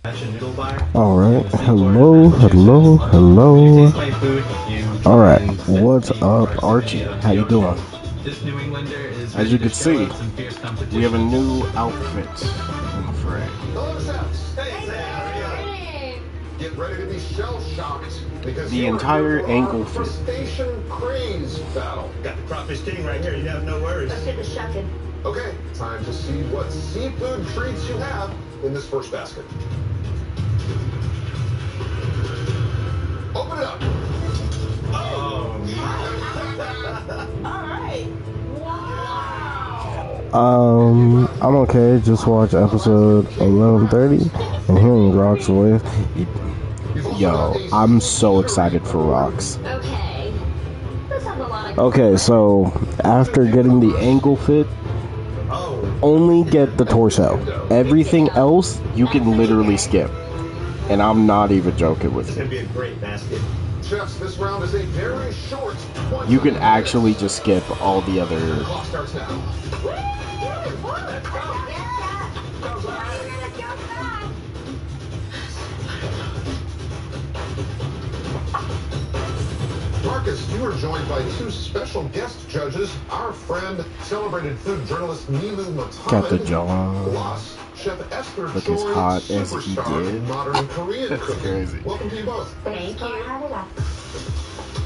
All right. Hello, hello, hello. All right. What's up, Archie? How you doing? As you can see, we have a new outfit in the fray. Get ready to be shell-shocked because The entire ankle fit. crustacean craze battle. Got the crawfish king right here. You have no worries. Let's get the shucking. Okay, time to see what seafood treats you have in this first basket. Open it up. Oh, All right. I'm okay. Just watch episode 1130 and hearing Rock's voice. Yo, I'm so excited for Rocks. Okay. Let's have a lot of. Okay, so after getting the ankle fit, only get the torso. Everything else you can literally skip. And I'm not even joking with it's you. gonna be a great basket. Chefs, this round is a very short 20 You can minutes. actually just skip all the other. The clock starts now. Marcus, you are joined by two special guest judges. Our friend, celebrated food journalist Nilu Got the Mohammed, jaw. plus Chef Esther Look as Choi, hot as he superstar did. in modern Korean That's cooking. crazy. Welcome to you both. Thank you.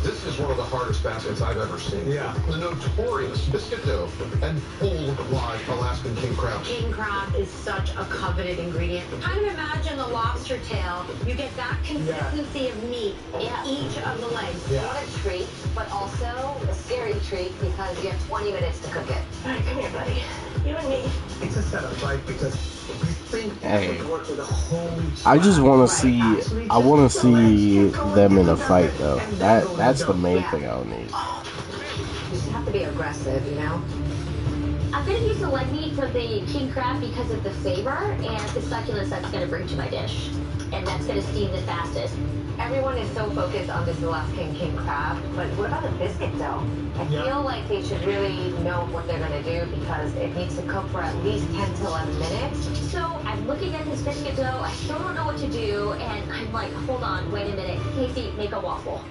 This is one of the hardest baskets I've ever seen. Yeah. The notorious biscuit dough and full live Alaskan king crab. King crab is such a coveted ingredient. Kind of imagine a lobster tail. You get that consistency of meat in each of the legs. Yeah. What a treat, but also a scary treat because you have 20 minutes to cook it. All right, come here, buddy. You and me. It's a setup, right? Because you think Hey, you work with a whole I just want to see. I want to see them in a fight, though. That's the main thing I'll need. You just have to be aggressive, you know? I'm going to use the leg meat for the king crab because of the flavor and the succulence that's going to bring to my dish. And that's going to steam the fastest. Everyone is so focused on this Alaskan king crab, but what about the biscuit dough? I feel like they should really know what they're going to do because it needs to cook for at least 10 to 11 minutes. So I'm looking at this biscuit dough. I still don't know what to do. And I'm like, hold on, wait a minute. Casey, make a waffle.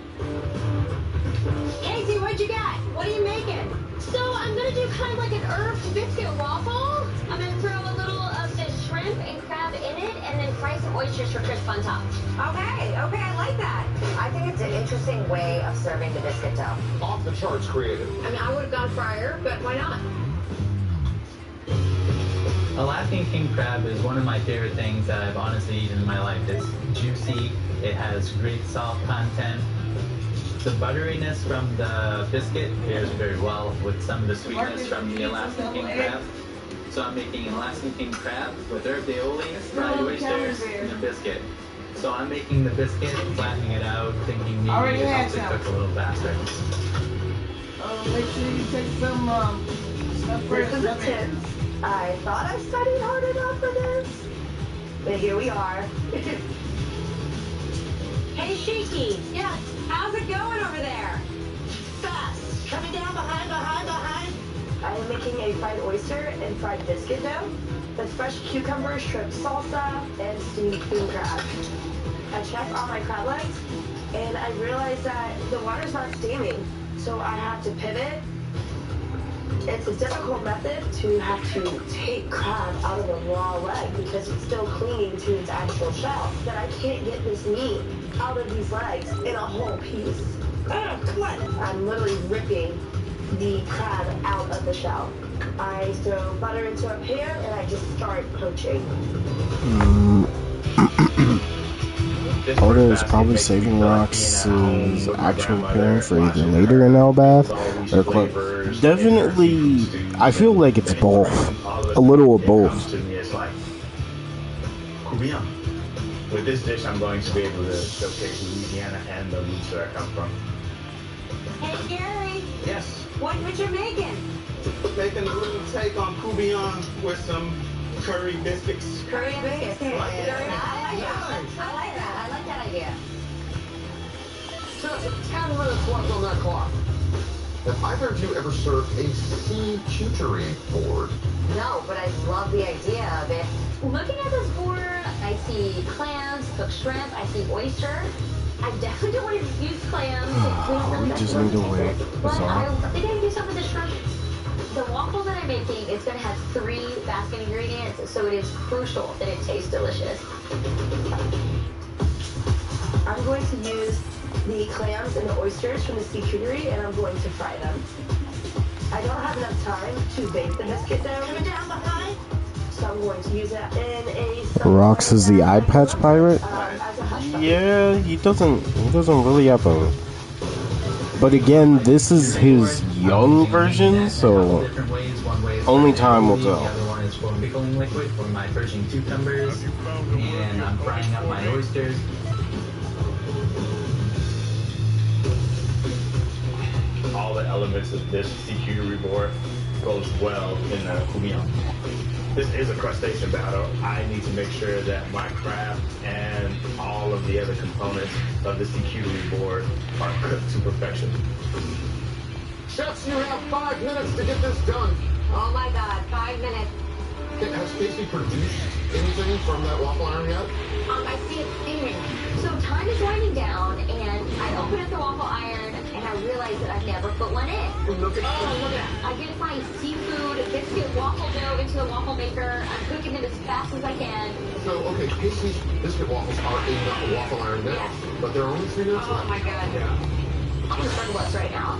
Casey, what'd you got? What are you making? So I'm going to do kind of like an herb biscuit waffle. I'm going to throw a little of the shrimp and crab in it and then fry some oysters for crisp on top. Okay, I like that. I think it's an interesting way of serving the biscuit dough. Off the charts creative. I mean, I would have gone fryer, but why not? Alaskan king crab is one of my favorite things that I've honestly eaten in my life. It's juicy, it has great salt content. The butteriness from the biscuit pairs very well with some of the sweetness from the Alaskan king crab. So I'm making an Alaskan king crab with herb aioli, fried oysters, and a biscuit. So I'm making the biscuit, flattening it out, thinking maybe it helps it cook a little faster. Make sure you take some stuff Here's first. some tips. I thought I studied hard enough for this, but here we are. Hey, Shaky. Yeah. How's it going over there? Fast. Coming down behind. I am making a fried oyster and fried biscuit dough with fresh cucumber, shrimp salsa, and steamed king crab. I checked all my crab legs, and I realized that the water's not steaming, so I have to pivot. It's a difficult method to have to take crab out of a raw leg because it's still clinging to its actual shell. But I can't get this meat out of these legs in a whole piece. Oh, come on. I'm literally ripping the crab out of the shell. I throw butter into a pan and I just start poaching. Oda is probably saving Rock's actual appearance for either later in Elbath or close. Definitely, I feel like it's both. A little of both. To me, it's like Korean. With this dish, I'm going to be able to showcase Louisiana and the roots that I come from. Hey, Gary. Yes. What you making? Making a little take on Kubion with some curry biscuits. Curry biscuits. I like that. I like that idea. Just 10 minutes left on that clock. Have either of you ever served a sea charcuterie board? No, but I love the idea of it. Looking at this board, I see clams, cooked shrimp. I see oyster. I definitely don't want to use clams. We don't really We just need to wait. But That's all. I think I can do something with the shrimp. The waffle that I'm making is going to have 3 basket ingredients, so it is crucial that it tastes delicious. I'm going to use the clams and the oysters from the seafoodery, and I'm going to fry them. I don't have enough time to bake the biscuit dough. Coming down behind. So I'm going to use it in a... Rox is the eye patch pirate? As a hush puppy. Yeah, he doesn't really have a... But again, this is his young version, so only time will tell. The other one is for pickling liquid for my Persian cucumbers, and I'm frying up my oysters. All the elements of this charcuterie board goes well in the courgette. This is a crustacean battle. I need to make sure that my craft and all of the other components of the charcuterie board are cooked to perfection. Chefs, you have 5 minutes to get this done. Oh my God, 5 minutes. Has Casey produced anything from that waffle iron yet? I see it steaming. So time is winding down, and I open up the waffle iron, and I realize that I've never put one in. Look at that. I get my seafood biscuit waffle dough into the waffle maker. I'm cooking it as fast as I can. So, okay, Casey's biscuit waffles are in the waffle iron now, Yes. but they're only 3 minutes Oh left. my God. I'm gonna circle us right now.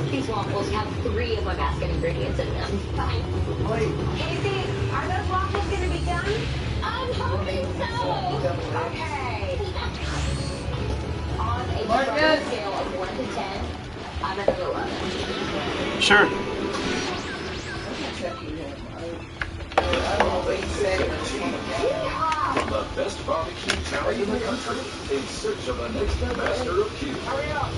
These waffles have 3 of my basket ingredients in them. Fine. Wait. Casey, are those waffles gonna be done? I'm hoping so. Okay. On a Marcus. scale of 1 to 10, I'm at an 11. Sure. I don't know what he said. From the best barbecue town in the country, in search of the next master of Q. Hurry up.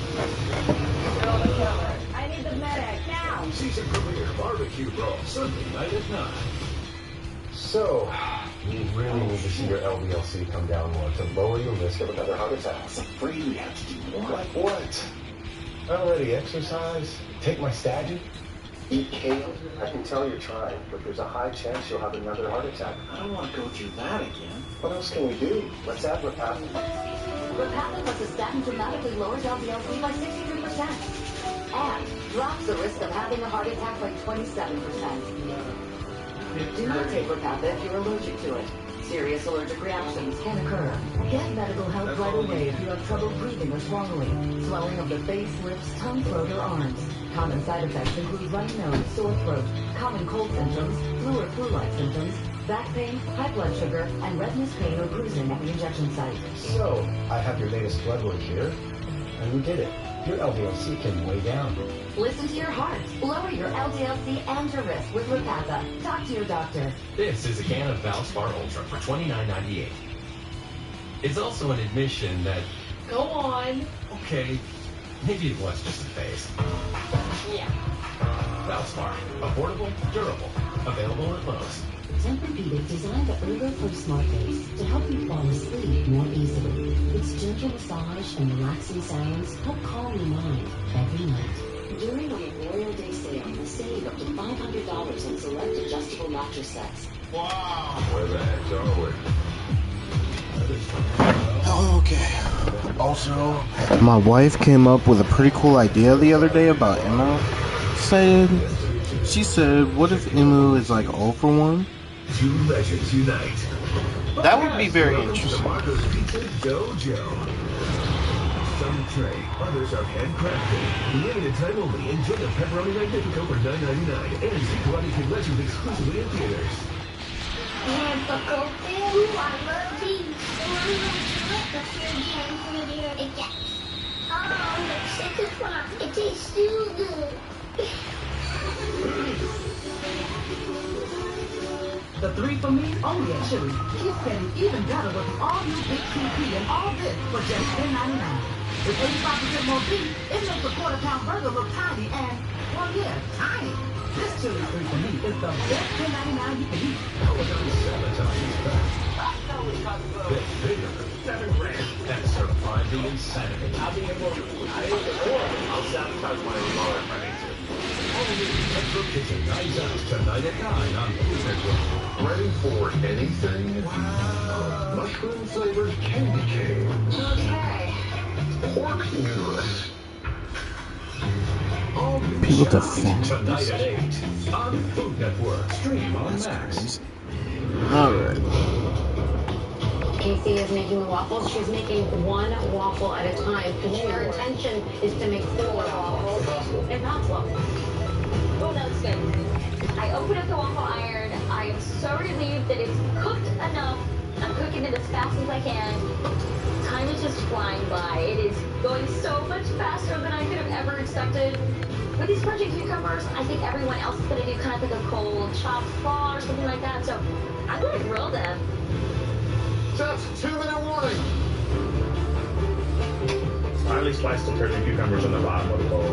I need the medic now. Season premiere Barbecue Brawl, Sunday night at 9. So, you really need to see your LDLC come down more to lower your risk of another heart attack. I'm afraid we have to do more. Like what? I already exercise, take my statin, eat kale. I can tell you're trying, but there's a high chance you'll have another heart attack. I don't want to go through that again. What else can we do? Let's add Repatha. Repatha plus a statin dramatically lowers LDL-C by 63% and drops the risk of having a heart attack by 27%. Do not take Repatha if you're allergic to it. Serious allergic reactions can occur. Get medical help right away if you have trouble breathing or swallowing, swelling of the face, lips, tongue, throat, or arms. Common side effects include runny nose, sore throat, common cold symptoms, flu or flu-like symptoms, back pain, high blood sugar, and redness, pain, or bruising at the injection site. So, I have your latest blood work here, and we did it. Your LDL-C came way down. Listen to your heart. Lower your LDL-C and your risk with Repatha. Talk to your doctor. This is a can of Valspar Ultra for $29.98. It's also an admission that, Go on. okay, maybe it was just a phase. Yeah. Valspar, affordable, durable, available at Lowe's. Tempur-Pedic designed the Ergo Pro Smart Base to help you fall asleep more easily. Its gentle massage and relaxing sounds help calm your mind every night. During our Memorial Day sale, save up to $500 on select adjustable mattress sets. Wow. Where the heck are we? Okay. Also, my wife came up with a pretty cool idea the other day about Emu. She said, what if Emu is like all for one? Two legends unite. That would be very interesting. Marco's Pizza Dojo. Some trade, others are handcrafted. Limited time only. Enjoy the pepperoni magnifico for $9.99 and see Karate Kid Legends exclusively in theaters. It tastes too good. The 3 for me only at Chili. Keep getting even better with all new Big TP and all this for just $10.99. With 85% more beef, it makes a quarter-pound burger look tiny and, well, yeah, tiny. This Chili 3 for me is the best $10.99 you can eat. Get bigger. $7,000. That's certified the insanity. I'll be able to more. I'll sabotage my remote if I need to. Central Kitchen nights out tonight at 9 on Food Network. Ready for anything? Mushroom-flavored candy cane. Okay. Pork noodles. People defend Tonight at 8 on Food Network. Stream on Max. Alright. Casey is making the waffles. She's making one waffle at a time. And her intention is to make 4 waffles. Impossible. Oh, that's good. I opened up the waffle iron. I am so relieved that it's cooked enough. I'm cooking it as fast as I can. Time is just flying by. It is going so much faster than I could have ever expected. With these frozen cucumbers, I think everyone else is going to do kind of like a cold chopped slaw or something like that. So I'm going to grill them. Just 2-minute warning. Finally sliced the Persian cucumbers on the bottom of the bowl,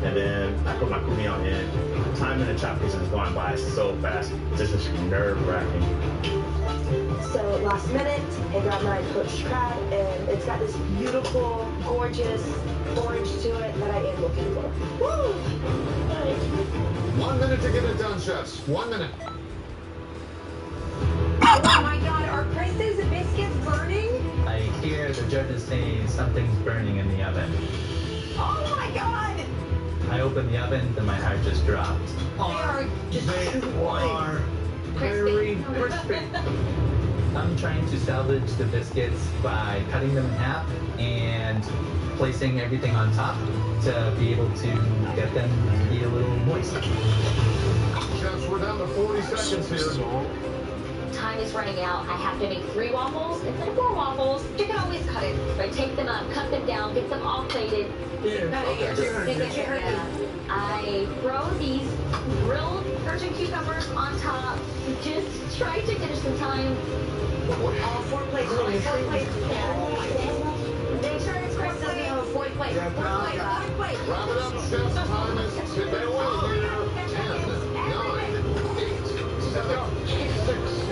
and then I put my couillon in. Time in the chop kitchen is going by so fast. This is nerve-wracking. So last minute, I grabbed my poached crab, and it's got this beautiful, gorgeous orange to it that I am looking for. Woo! 1 minute to get it done, chefs. 1 minute. Oh my God, are Kristen's biscuits burning? I hear the judges saying something's burning in the oven. Oh my God! I opened the oven and my heart just dropped. They are just too are very crispy. I'm trying to salvage the biscuits by cutting them in half and placing everything on top to be able to get them to be a little moist. Chefs, we're down to 40 seconds here. Time is running out. I have to make 3 waffles instead of 4 waffles. You can always cut it. I take them up, cut them down, get them all plated. I throw these grilled Persian cucumbers on top. Just try to finish the time. all 4 plates. Only 4 plates. Make sure it's Chris doesn't have a 4 plate. 4 plate. 4 plate. Wrap it up, chefs. Time is ticking away here. 10, 9, 8, 7, 6,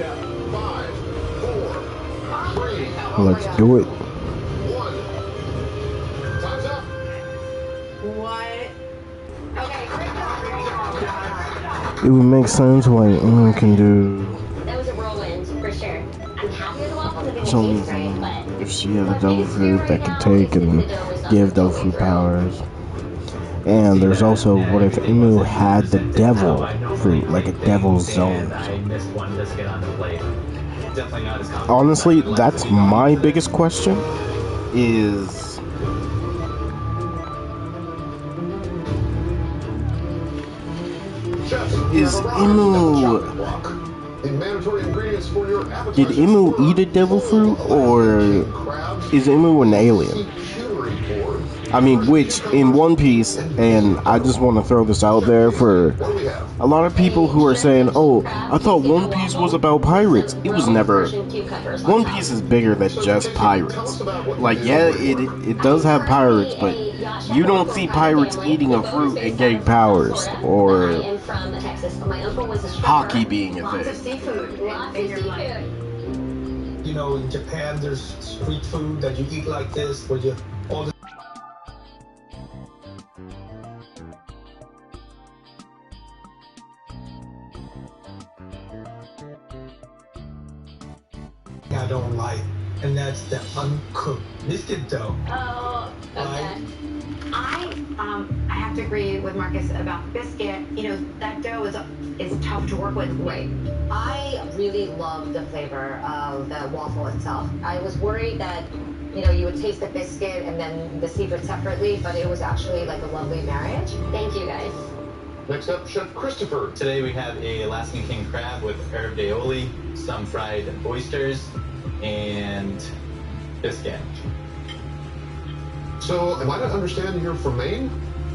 5, 4, 3, Let's do it. 1. Time's up. What? Okay, It would make sense why anyone can do That was a whirlwind, for sure. I'm happy with the waffles. I think some it tastes great, but... if she had a devil fruit that could take and give devil fruit powers. And there's also what if Emu had the devil fruit, like a devil's zone. I missed one biscuit on the plate. Definitely not as common. Honestly, that's my biggest question is Chefs, Is we're arriving at the Emu- chopping block. The mandatory ingredients for your appetizers. did Emu eat a devil fruit, or is Emu an alien? I mean, which in One Piece, and I just want to throw this out there for a lot of people who are saying, oh, I thought One Piece was about pirates. It was never. One Piece is bigger than just pirates. Like, yeah, it does have pirates, but you don't see pirates eating a fruit and getting powers, or hockey being a lots of thing. seafood in your life. You know, in Japan, there's street food that you eat like this, where you all the I don't like, and that's the uncooked biscuit dough. Oh, okay. I have to agree with Marcus about the biscuit. You know, that dough is tough to work with. Right. I really love the flavor of the waffle itself. I was worried that, you know, you would taste the biscuit and then the seafood separately, but it was actually like a lovely marriage. Thank you, guys. Next up, Chef Christopher. Today we have a Alaskan king crab with herb aioli, some fried oysters, and biscuit. So, am I to understand you're from Maine?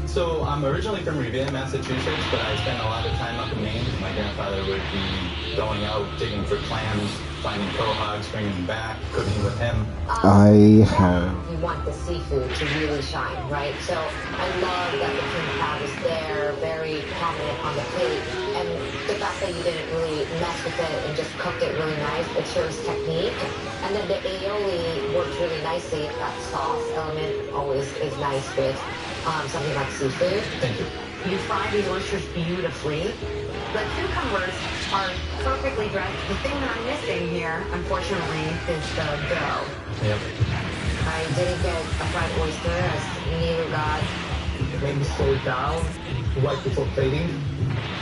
So I'm originally from Revere, Massachusetts, but I spent a lot of time up in Maine. My grandfather would be going out digging for clams, finding quahogs, bringing them back, cooking with him. I have. You want the seafood to really shine, right? So I love that the king crab is there, very prominent on the plate, and the fact that you didn't really mess with it and just cooked it really nice, it shows technique. And then the aioli works really nicely. That sauce element always is nice with something like seafood. Thank you. You fry these oysters beautifully. The cucumbers are perfectly dressed. The thing that I'm missing here, unfortunately, is the dough. Yep. I didn't get a fried oyster. I neither got. Maybe slow it down right before plating.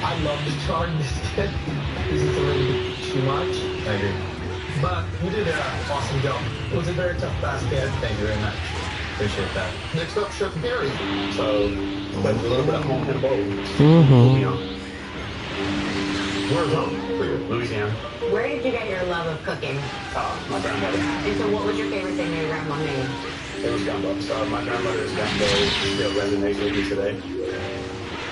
I love the charred biscuit. This is a little bit too much. I agree. But you did an awesome job. It was a very tough basket. Thank you very much. Appreciate that. Next up, Chef Gary. So, there's a little bit of home and bowl. Mm-hmm. Where's home for you? Louisiana. Where did you get your love of cooking? My grandmother. And so what was your favorite thing that your grandma made? It was gumbo. So my grandmother's gumbo still resonates with me today.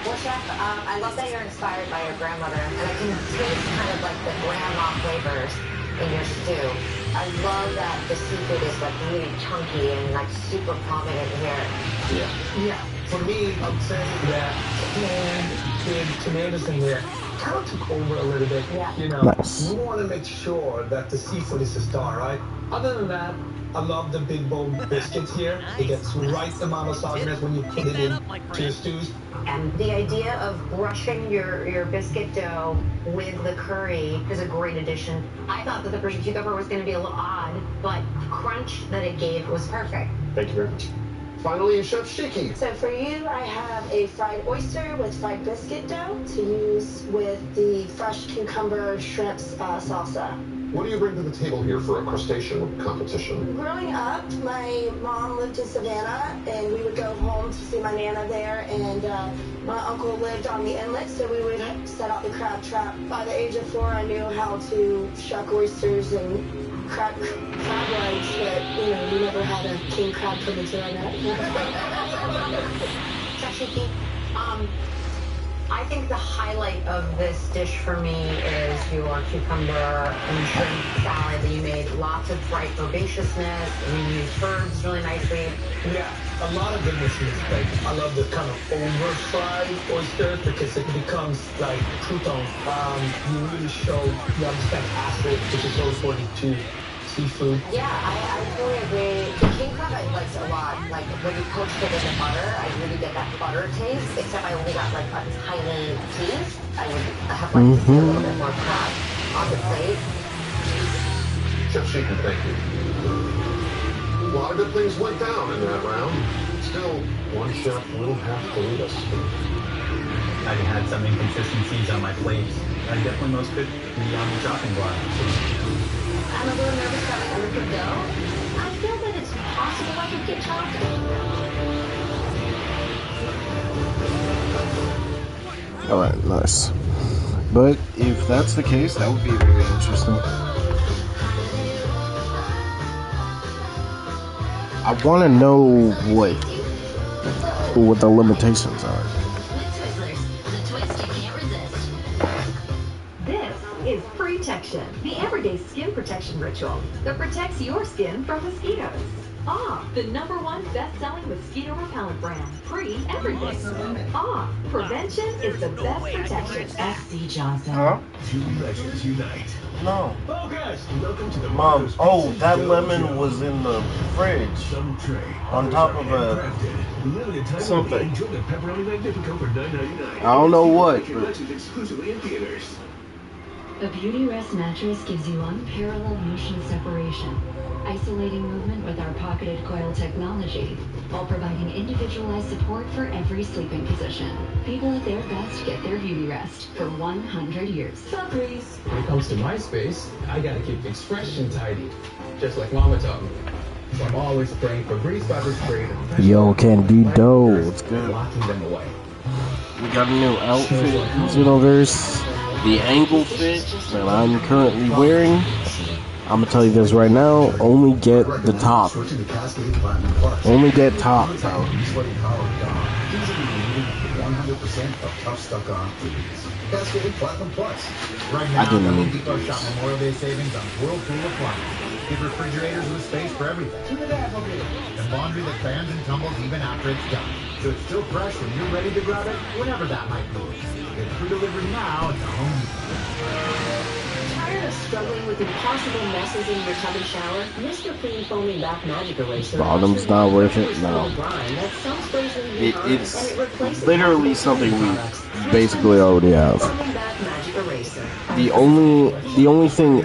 Well, Chef, I love that you're inspired by your grandmother, and I can taste kind of like the grandma flavors in your stew. I love that the seafood is like really chunky and like super prominent here. Yeah. For me, I would say that canned big tomatoes in there kind of took over a little bit. Yeah. You know, Nice. we want to make sure that the seafood is a star, right? Other than that, I love the big bowl biscuits here. It gets the right amount of saltiness when you put it in to your stews. And the idea of brushing your biscuit dough with the curry is a great addition. I thought that the Persian cucumber was going to be a little odd, but the crunch that it gave was perfect. Thank you very much. Finally, Chef Shiki. So for you, I have a fried oyster with fried biscuit dough to use with the fresh cucumber shrimp salsa. What do you bring to the table here for a crustacean competition? Growing up, my mom lived in Savannah, and we would go home to see my Nana there, and my uncle lived on the inlet, so we would set out the crab trap. By the age of 4, I knew how to shuck oysters and crab legs, but, you know, we never had a king crab come into our net. Shashiki, I think the highlight of this dish for me is your cucumber and shrimp salad that you made. Lots of bright herbaceousness, and you used herbs really nicely. Yeah, a lot of goodness in this plate. I love the kind of over-fried oysters because it becomes like croutons. You really show you understand acid, which is so important to seafood. Yeah, I totally agree. The king crab I liked a lot. Like when you cooked it in the butter, I really get that butter taste. Except I only got like a tiny piece. I would have liked to see a little bit more crab on the plate. Chef Shiki, thank you. A lot of good things went down in that round. Still, one chef will have to lead us. I had some inconsistencies on my plate. I definitely most could be on the chopping block. I'm a little nervous about my liquid dough. I feel that it's possible I could get chopped. Alright, nice. But if that's the case, that would be very interesting. I want to know what the limitations are. The twist you can't resist. This is Protection, the everyday skin protection ritual that protects your skin from mosquitoes. The #1 best-selling mosquito repellent brand, Everything. Prevention is the best protection. FC Johnson. Huh? Two legends unite. No. Focus! Welcome to the Mom, oh, that lemon was in the fridge. Some tray. On top of a limited time something. Enjoy the pepperoni magnifico for $9.99. I don't know what, but Legends exclusively in theaters. A Beauty Rest mattress gives you unparalleled motion separation, isolating movement with our pocketed coil technology, while providing individualized support for every sleeping position. People at their best get their Beauty Rest for 100 years. Breeze. When it comes to my space, I gotta keep things fresh and tidy, just like Mama taught me. So I'm always spraying Febreze fiber spray. Yo, Candido, it's good. Locking them away. We got a new outfit, Xenoverse. The angle fit that I'm currently wearing, I'm gonna tell you this right now, only get the top. Only get top, bro. 100% of tough stuck on foods. Cascade Platinum Plus. Right I now, didn't Home need Depot shop Memorial Day savings on Whirlpool appliances. Give refrigerators with space for everything. To the Batmobile. And laundry that bends and tumbles even after it's done. So it's still fresh when you're ready to grab it, whenever that might be. Get free delivery now at the Home Depot. Tired Struggling with impossible messes in your tub and shower? Mr. Clean Foaming Bath Magic Eraser. Bottom's not worth it. No. It's literally something we basically already have. The only thing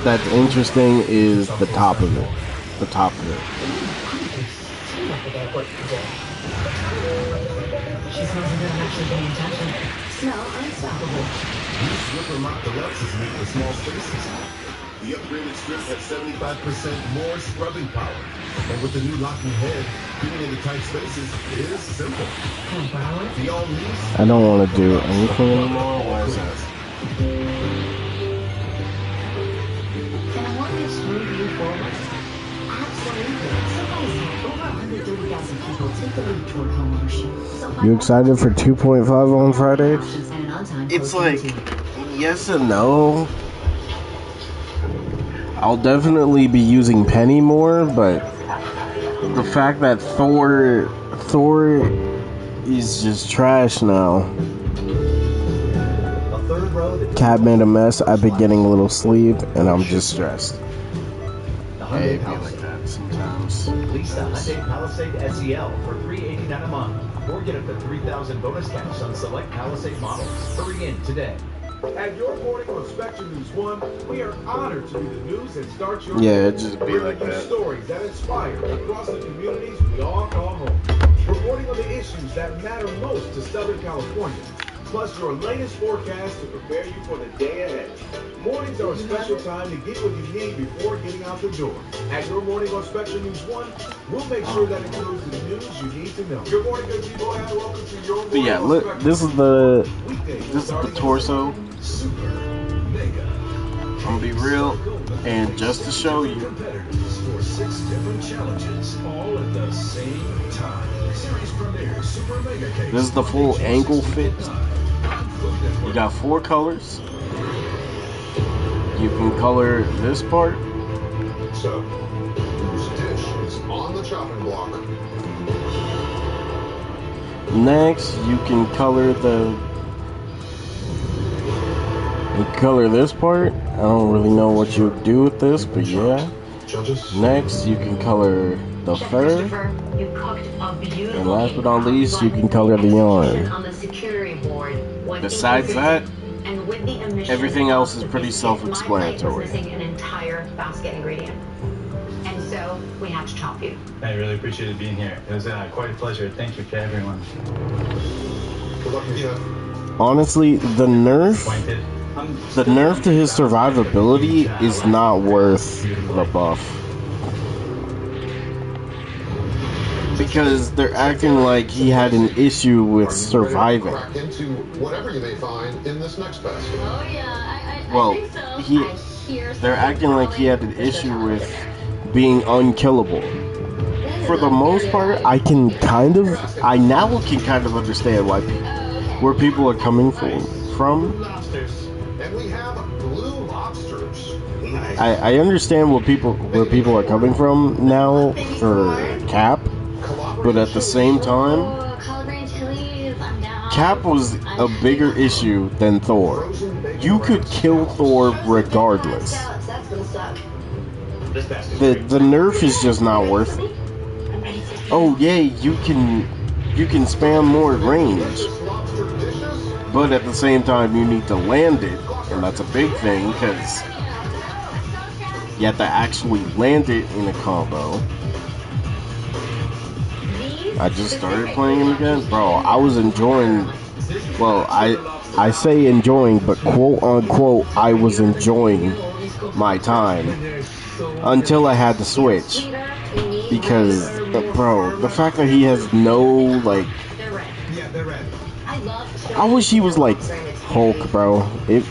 that's interesting is the top of it. The top of it. She's not even actually paying attention. Smell unstoppable. New Swiffer Mop Deluxe is made for small spaces. The upgraded strip has 75% more scrubbing power. And with the new locking head, getting into tight spaces is simple. The all-new... I don't want to do anything anymore. Why is that? Can I walk this smooth you forward? Absolutely. Somebody's over 130,000 people take the lead toward homeownership. You excited for 2.5 on Friday? It's like, yes and no. I'll definitely be using Penny more, but the fact that Thor is just trash now. Cat made a mess. I've been getting a little sleep, and I'm just stressed. Yeah, it be like that sometimes. Lease the Hyundai Palisade SEL for $389 a month, or get up to $3,000 bonus cash on select Palisade models. Hurry in today. At your morning on Spectrum News 1, we are honored to be the news and start your Yeah, it just be like bringing you that. stories that inspire across the communities we all call home. Reporting on the issues that matter most to Southern California, plus your latest forecast to prepare you for the day ahead. Mornings are a special time to get what you need before getting out the door. At your morning on Spectrum News 1, we'll make sure that includes the news you need to know. Good morning, good people, and welcome to your morning. But yeah, on look, Spectrum. this is the torso. Super Mega. I'm gonna be real, and just to show you, Competitors for 6 different challenges, all at the same time. Series premiere Super Mega Case. this is the full ankle fit. You got 4 colors. You can color this part. So, whose dish is on the chopping block? Next, you can color this part. I don't really know what you would do with this, but yeah. Next, you can color the fur. And last but not least, you can color the yarn. Besides that, everything else is pretty self-explanatory. An entire basket ingredient. And so we have to chop you. I really appreciated being here. It was quite a pleasure. Thank you to everyone. Good luck, Chef. Honestly, the nerf to his survivability is not worth the buff. Because they're acting like he had an issue with surviving. Crack into whatever you may find in this next basket. Oh yeah, Well, I think so. they're acting like he had an issue with being unkillable. For the most part, I now can kind of understand where people are coming from. And we have blue lobsters. I understand where people are coming from now for Cap, but at the same time, Cap was a bigger issue than Thor. You could kill Thor regardless. The nerf is just not worth it. Oh yay, you can spam more range, but at the same time you need to land it, and that's a big thing because you have to actually land it in a combo. I just started playing it again, bro. I was enjoying. Well, I say enjoying, but quote unquote, I was enjoying my time until I had to switch. Because, bro, the fact that he has no, like... I wish he was like Hulk, bro. If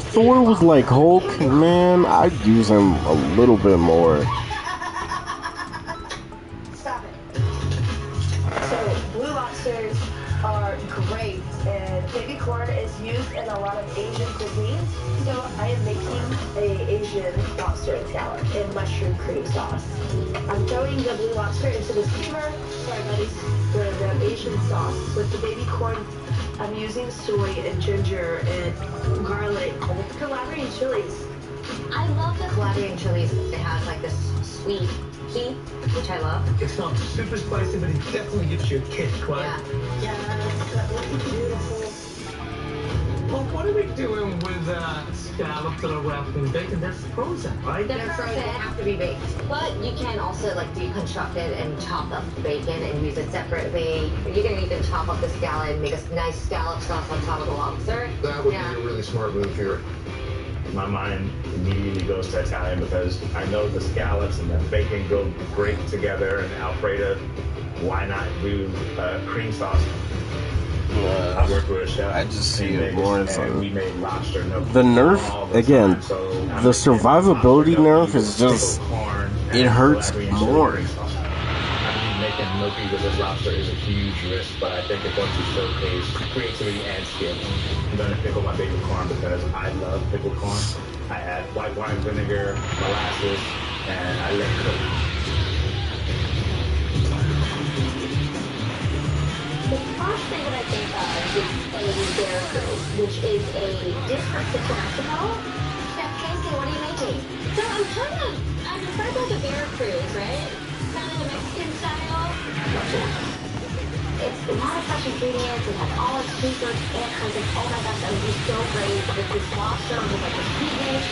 Thor was like Hulk, man, I'd use him a little bit more. Stop it. So, blue lobsters are great, and baby corn is used in a lot of Asian cuisines. So I am making a Asian lobster and scallop in mushroom cream sauce. I'm throwing the blue lobster into the steamer. Sorry, buddies. The Asian sauce with the baby corn I'm using soy and ginger and garlic and Calabrian chilies. I love the Calabrian chilies. It has like this sweet heat, which I love. It's not super spicy, but it definitely gives you a kick, right? Yeah, that looks beautiful. Well, what are we doing with scallops that are wrapped in bacon? They're frozen, right? They're frozen, they have to be baked. But you can also like deconstruct it and chop up the bacon and use it separately. You can even chop up the scallop and make a nice scallop sauce on top of the lobster. That would be a really smart move here. My mind immediately goes to Italian because I know the scallops and the bacon go great together, and Alfredo. Why not do cream sauce? I work with a chef. I just see it more as we made lobster. The nerf again. The survivability nerf is just it hurts more. Making gnocchi with this lobster is a huge risk, but I think it's going to showcase creativity and skill. I'm going to pickle my baby corn because I love pickled corn. I add white wine vinegar, molasses, and I let it cook. The first thing that I think of is a bear food, which is a dish for international. Chef Casey, what are you making? So I'm describing like a bear cruise, right? Kind of the Mexican style. It's a lot of fresh ingredients. It has olives, capers, and onions. Oh my gosh, that would be so great with this lobster with like the sweetness.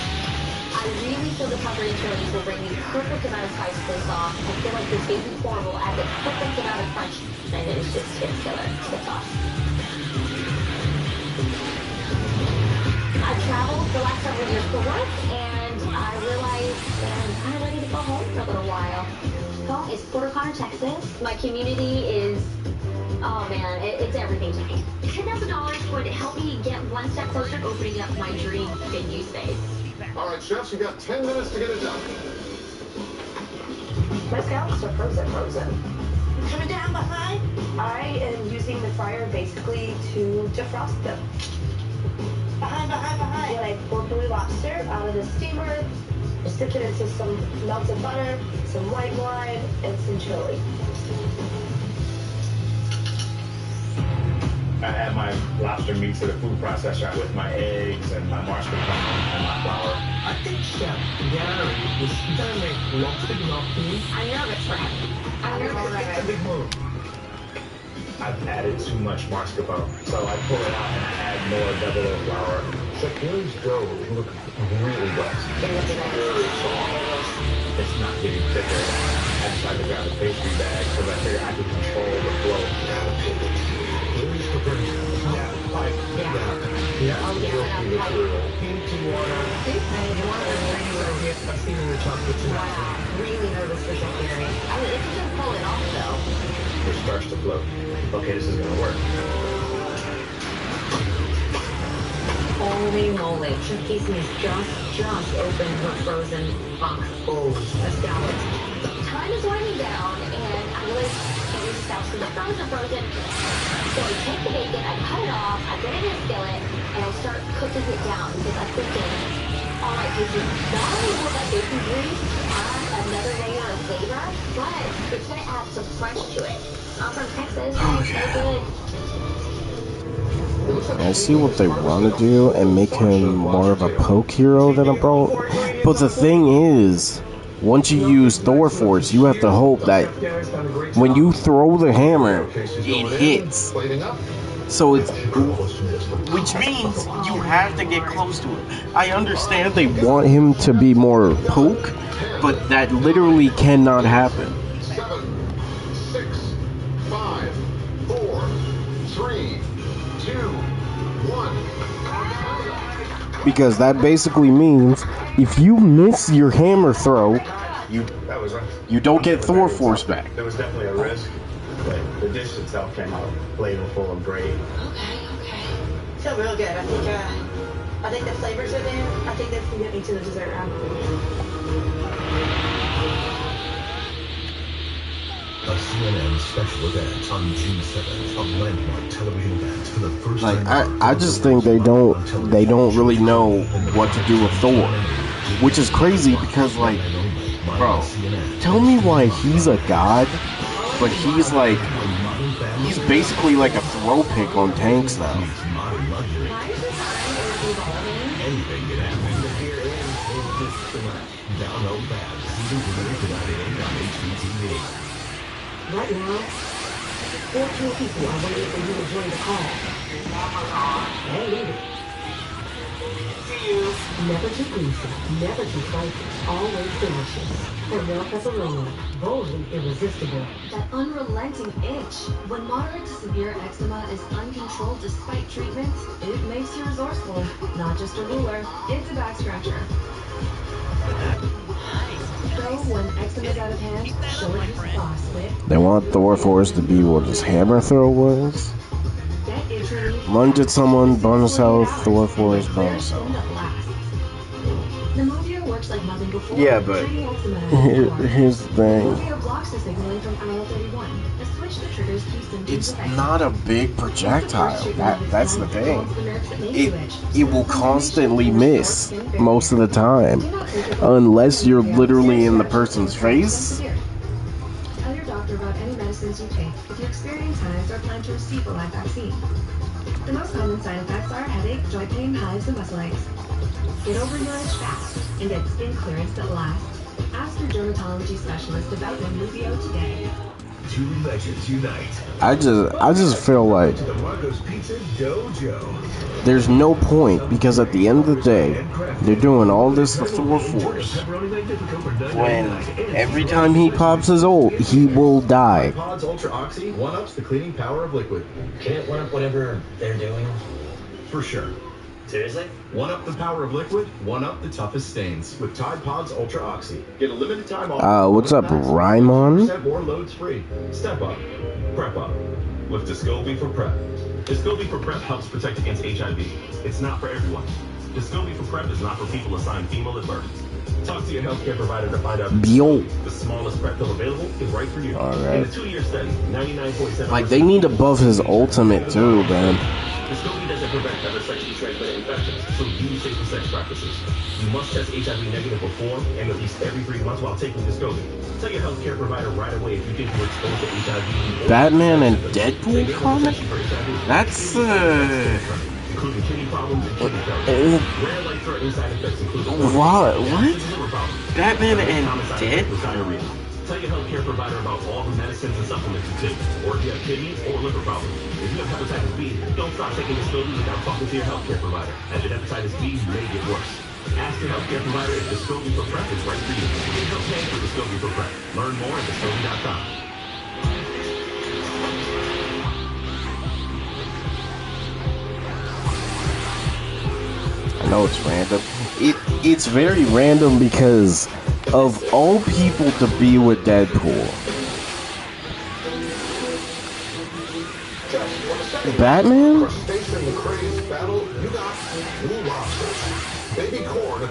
I really feel the Calabrian chilies will bring the perfect amount of spice to this sauce. I feel like this baby corn will add the perfect amount of crunch, and it's killer. It's awesome. I've traveled the last several years for work, and I realized that I'm kind of ready to go home for a little while. Home is Puerto Connor, Texas. My community is, oh man, it's everything to me. $10,000 would help me get one step closer to opening up my dream venue space. All right, chefs, you got 10 minutes to get it done. My scallops are frozen. Coming down behind. I am using the fryer basically to defrost them. Behind. When I pour blue lobster out of the steamer, stick it into some melted butter, some white wine, and some chili. I add my lobster meat to the food processor with my eggs and my mascarpone and my flour. I think Chef Gary is gonna make lobster gnocchi. I'm nervous for him. It's a big move. I've added too much mascarpone, so I pull it out and I add more double O flour. Chef Gary's dough look really wet. It's not getting thicker. I decided to grab a pastry bag because I figured I could control the flow. Gary's preparing Into water. And one of the things I've seen in the chocolate tonight. Wow, really nervous for Chef Gary. I mean, if he can pull it off though. It starts to float. Okay, this is gonna work. Holy moly, Chef Casey has just opened her frozen box of scallops. Time is winding down, and I realize every scallops is frozen. So I take the bacon, I cut it off, I get it in a skillet, and I start cooking it down because I'm thinking, all right, Casey, not only will that bacon grease add another layer of flavor, but it's going to add some crunch to it. I'm from Texas, it's so good. I see what they want to do and make him more of a poke hero than a bro. But the thing is, once you use Thor Force, you have to hope that when you throw the hammer, it hits. So it's, which means you have to get close to it. I understand they want him to be more poke, but that literally cannot happen. 7, 6, 5, 4, 3, 2, 1. Because that basically means if you miss your hammer throw, you don't get Thor Force back. There was definitely a risk, but the dish itself came out flavorful and great. Okay. Feel real good. I think the flavors are there. I think that's gonna get me to the dessert round. A CNN special event on June 7th, a landmark television event for the first Like time. I just think they don't really know what to do with Thor, which is crazy because like, bro, tell me why he's a god, but he's basically like a throw pick on tanks now. Modern luxury. Anything can happen. Download fast. Season premiere tonight on HBTV. Right now, 14 people are waiting for you to join the call. And leave it. Never too greasy, never too spicy, always delicious. Cartel pepperoni, boldly irresistible. That unrelenting itch. When moderate to severe eczema is uncontrolled despite treatment, it makes you resourceful. Not just a ruler, it's a back scratcher. So when eczema's out of hand, show it your boss with. They want Thor Force to be what his hammer throw was. Get itch relief. Lunge at someone, bonus health, Thor Force, bonus health. The Movio works like nothing before. Yeah, but here's the thing. Movio blocks the signaling from IL-31. A switch that triggers key symptoms It's of eczema. not a big projectile. That's the thing. It will constantly miss most of the time, unless you're literally in the person's face. Tell your doctor about any medicines you take if you experience hives or plan to receive a live vaccine. The most common side effects are headache, joint pain, hives, and muscle aches. Get over your itch fast and get skin clearance that lasts. Ask your dermatology specialist about your Movio today. Two legends unite. I just feel like The Marco's Pizza Dojo. there's no point, because at the end of the day, they're doing all this to Thor Force. When every time he pops his ult, he will die. Pods Ultra Oxy one-ups the cleaning power of liquid. Can it one up whatever they're doing? For sure. Seriously? One up the power of liquid, one up the toughest stains with Tide Pods Ultra Oxy. Get a limited time off. What's up, Raimon? More loads free. Step up. Prep up. With Descovy for Prep. Descovy for Prep helps protect against HIV. It's not for everyone. Descovy for Prep is not for people assigned female at birth. Talk to your healthcare provider to find out if the smallest prep pill available is right for you. Alright. In a 2-year study, 99.7%. Like, they need to buff his ultimate too, man. Descovy doesn't prevent other sexually transmitted infections, so use safer sex practices. You must test HIV negative before and at least every 3 months while taking Descovy. Tell your healthcare provider right away if you think you're exposed to HIV. Batman and Deadpool comic? That's Including kidney problems and kidney failure. Rare life-threatening side effects include what? Batman and Deadpool? Tell your healthcare provider about all the medicines and supplements you take, or if you have kidney or liver problems. If you have hepatitis B, don't stop taking Descovy without talking to your healthcare provider, as your hepatitis B may get worse. Ask your healthcare provider if Descovy for Prep is right for you. Get help paying for Descovy for Prep. Learn more at Descovy.com. I know it's random. It's very random because of all people to be with Deadpool. Batman? Facing the crazed battle, you got blue lobsters, baby corn,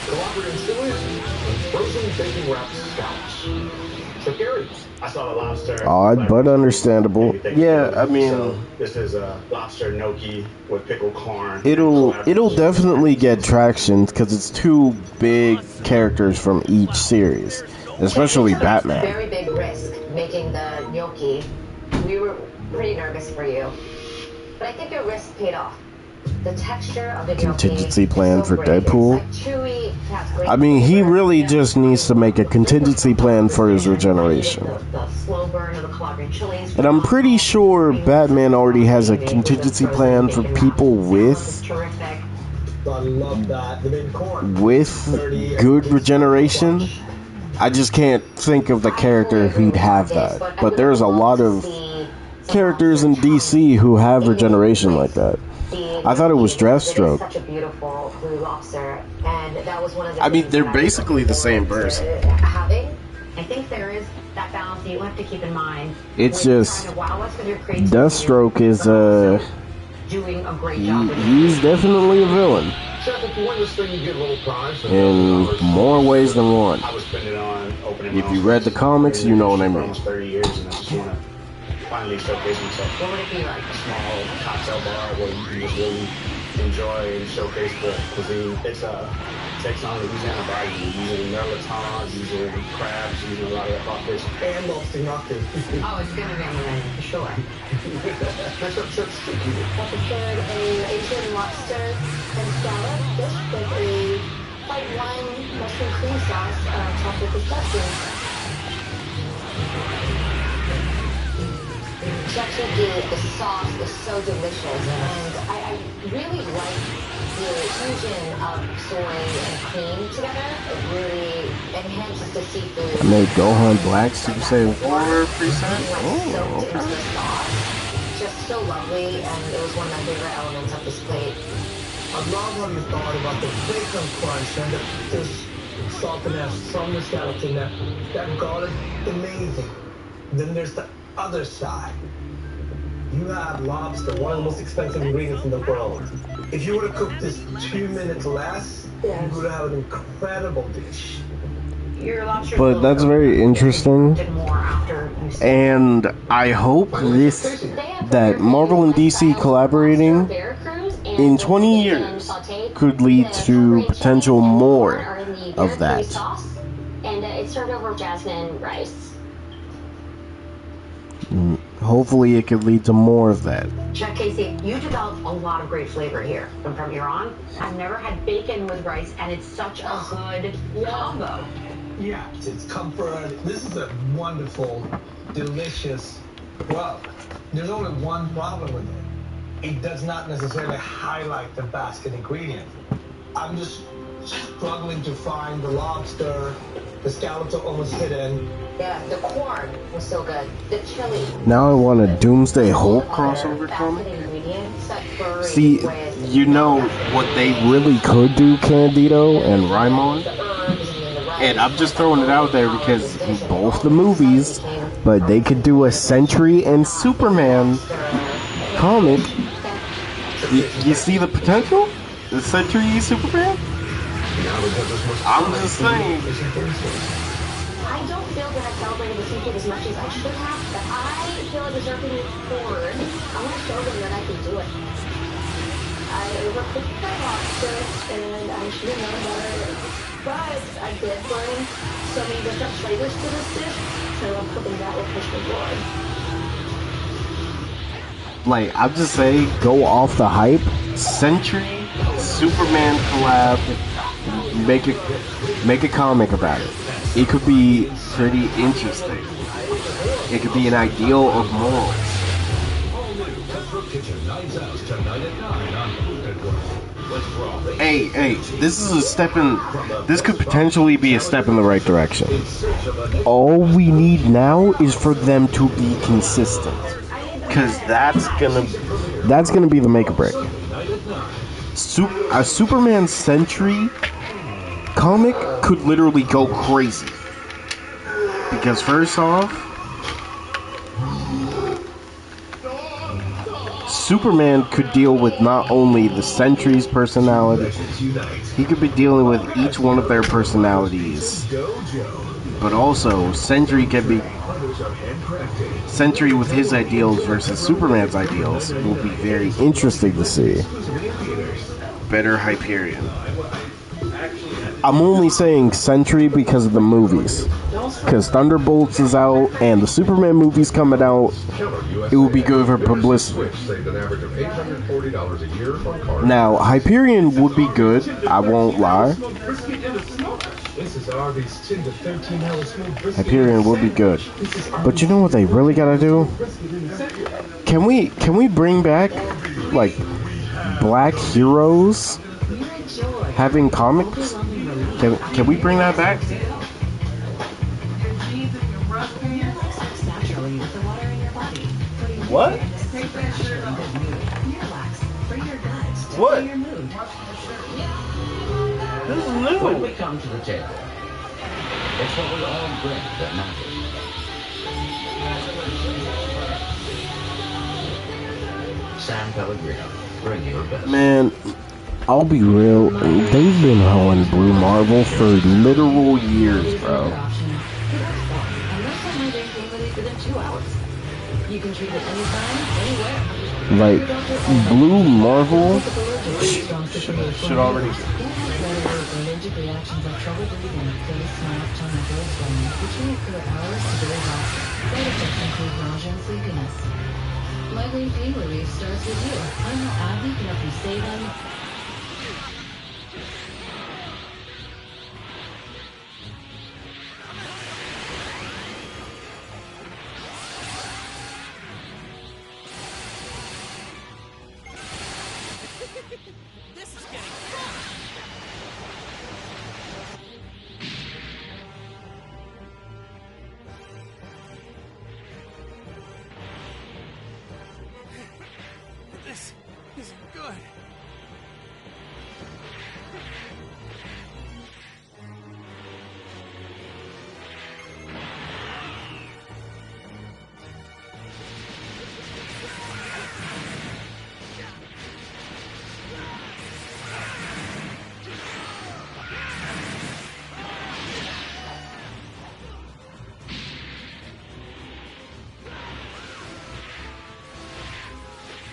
cooperating chilies, and frozen bacon wrapped scallops. So Gary, I saw the lobster. Odd, but understandable. Yeah, I mean, So this is a lobster gnocchi with pickled corn. it'll definitely get traction because it's two big characters from each series, especially Batman. Very big risk making the gnocchi. We were pretty nervous for you, but I think your risk paid off. The texture of the Contingency plan for Deadpool. chewy, has great I mean, he really just needs to make a contingency plan for his regeneration. the slow burn of the cooperating chilies. And I'm pretty sure Batman already has a contingency plan for people with I love that. The big corn. good regeneration. I just can't think of the character who'd have that. But there's a lot of characters in DC who have regeneration like that. I thought it was Deathstroke. Such a beautiful blue lobster, and that was one of the I mean, things they're that basically the same person. having. I think there is that balance that you have to keep in mind. It's when just trying to wow us with your creativity, Deathstroke is doing a great job. he's definitely a villain Chef, if you win this thing, you get a little prize. in more ways than one. I was spending on opening. If you read the comics, you know what I for mean. almost 30 years, and I just want to finally showcase myself. What would it be like? A small cocktail bar where you can just really enjoy and showcase the cuisine. It's takes on Louisiana barbecue, using mirliton, using crabs, using a lot of that crawfish, and lobster knocking. Oh, it's gonna be on the menu for sure. That's a Prepared a Asian lobster and scallop dish with a white wine mushroom cream sauce topped with pistachio. Actually, the sauce is so delicious, and I really like the fusion of soy and cream together. It really enhances the seafood. Made Gohan Black Super Saiyan 4 preset? Oh, Soaked into okay. the sauce. Just so lovely, and it was one of my favorite elements of this plate. I love how you thought about the bacon crunch and this saltiness from the skeleton. That garlic, amazing. Then there's the other side. You have lobster, one of the most expensive ingredients in the world. If you were to cook this 2 minutes less, you would have an incredible dish. But that's very interesting. And I hope that Marvel and DC collaborating in 20 years could lead to potential more of that. And it's served over jasmine rice. Hopefully it could lead to more of that. Chef Casey, you developed a lot of great flavor here. And from here on, I've never had bacon with rice, and it's such a good combo. Yeah, it's comfort. This is a wonderful, delicious. Well, there's only one problem with it. It does not necessarily highlight the basket ingredient. I'm just struggling to find the lobster. The scallops are almost hidden. Yeah, the corn was so good. The chili. Now I want a Doomsday Hulk crossover comic. See, you know what they really could do, Candido and Raimon? And I'm just throwing it out there because in both the movies, but they could do a Sentry and Superman comic. You see the potential? The Sentry Superman? I'm just saying. I don't feel that I celebrated the seafood as much as I should have, but I feel like it's jerking me forward. I want to show them that I can do it. I overcooked my lobster, and I should have known better, but I did bring so many different flavors to this dish, so I'm hoping that will push me forward. Like, I'm just saying, go off the hype. Sentry, Superman collab, make a comic about it. It could be pretty interesting. It could be an ideal of morals. Hey, this could potentially be a step in the right direction. All we need now is for them to be consistent. Cause that's gonna be the make or break. A Superman Sentry comic could literally go crazy. Because first off, Superman could deal with not only the Sentry's personality, he could be dealing with each one of their personalities. But also, Sentry can be Sentry with his ideals versus Superman's ideals will be very interesting to see. Better Hyperion. I'm only saying Sentry because of the movies. Because Thunderbolts is out and the Superman movie's coming out. It will be good for publicity. Now, Hyperion would be good, I won't lie. Hyperion would be good. But you know what they really gotta do? Can we bring back, like, black heroes having comics? Can we bring that back? What? What? This is new. When we come to the table, it's what we all bring that matters. San Pellegrino, bring your best. Man, I'll be real. They've been hoeing Blue Marvel for literal years, bro. You can treat it anytime, anywhere. Like, Blue Marvel should already. Allergic reactions like trouble breathing, face, mouth, tongue, or throat swelling, which may occur hours to days after. Side effects include nausea and sleepiness. Migraine pain relief starts with you. Learn how AbbVie can help you save them. This is getting fun! This isn't good.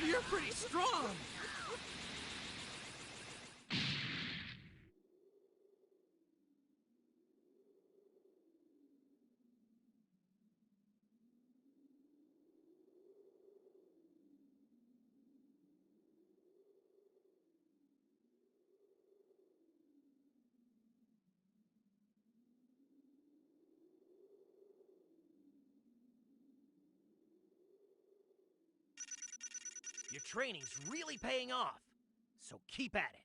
You're pretty strong. Your training's really paying off, so keep at it.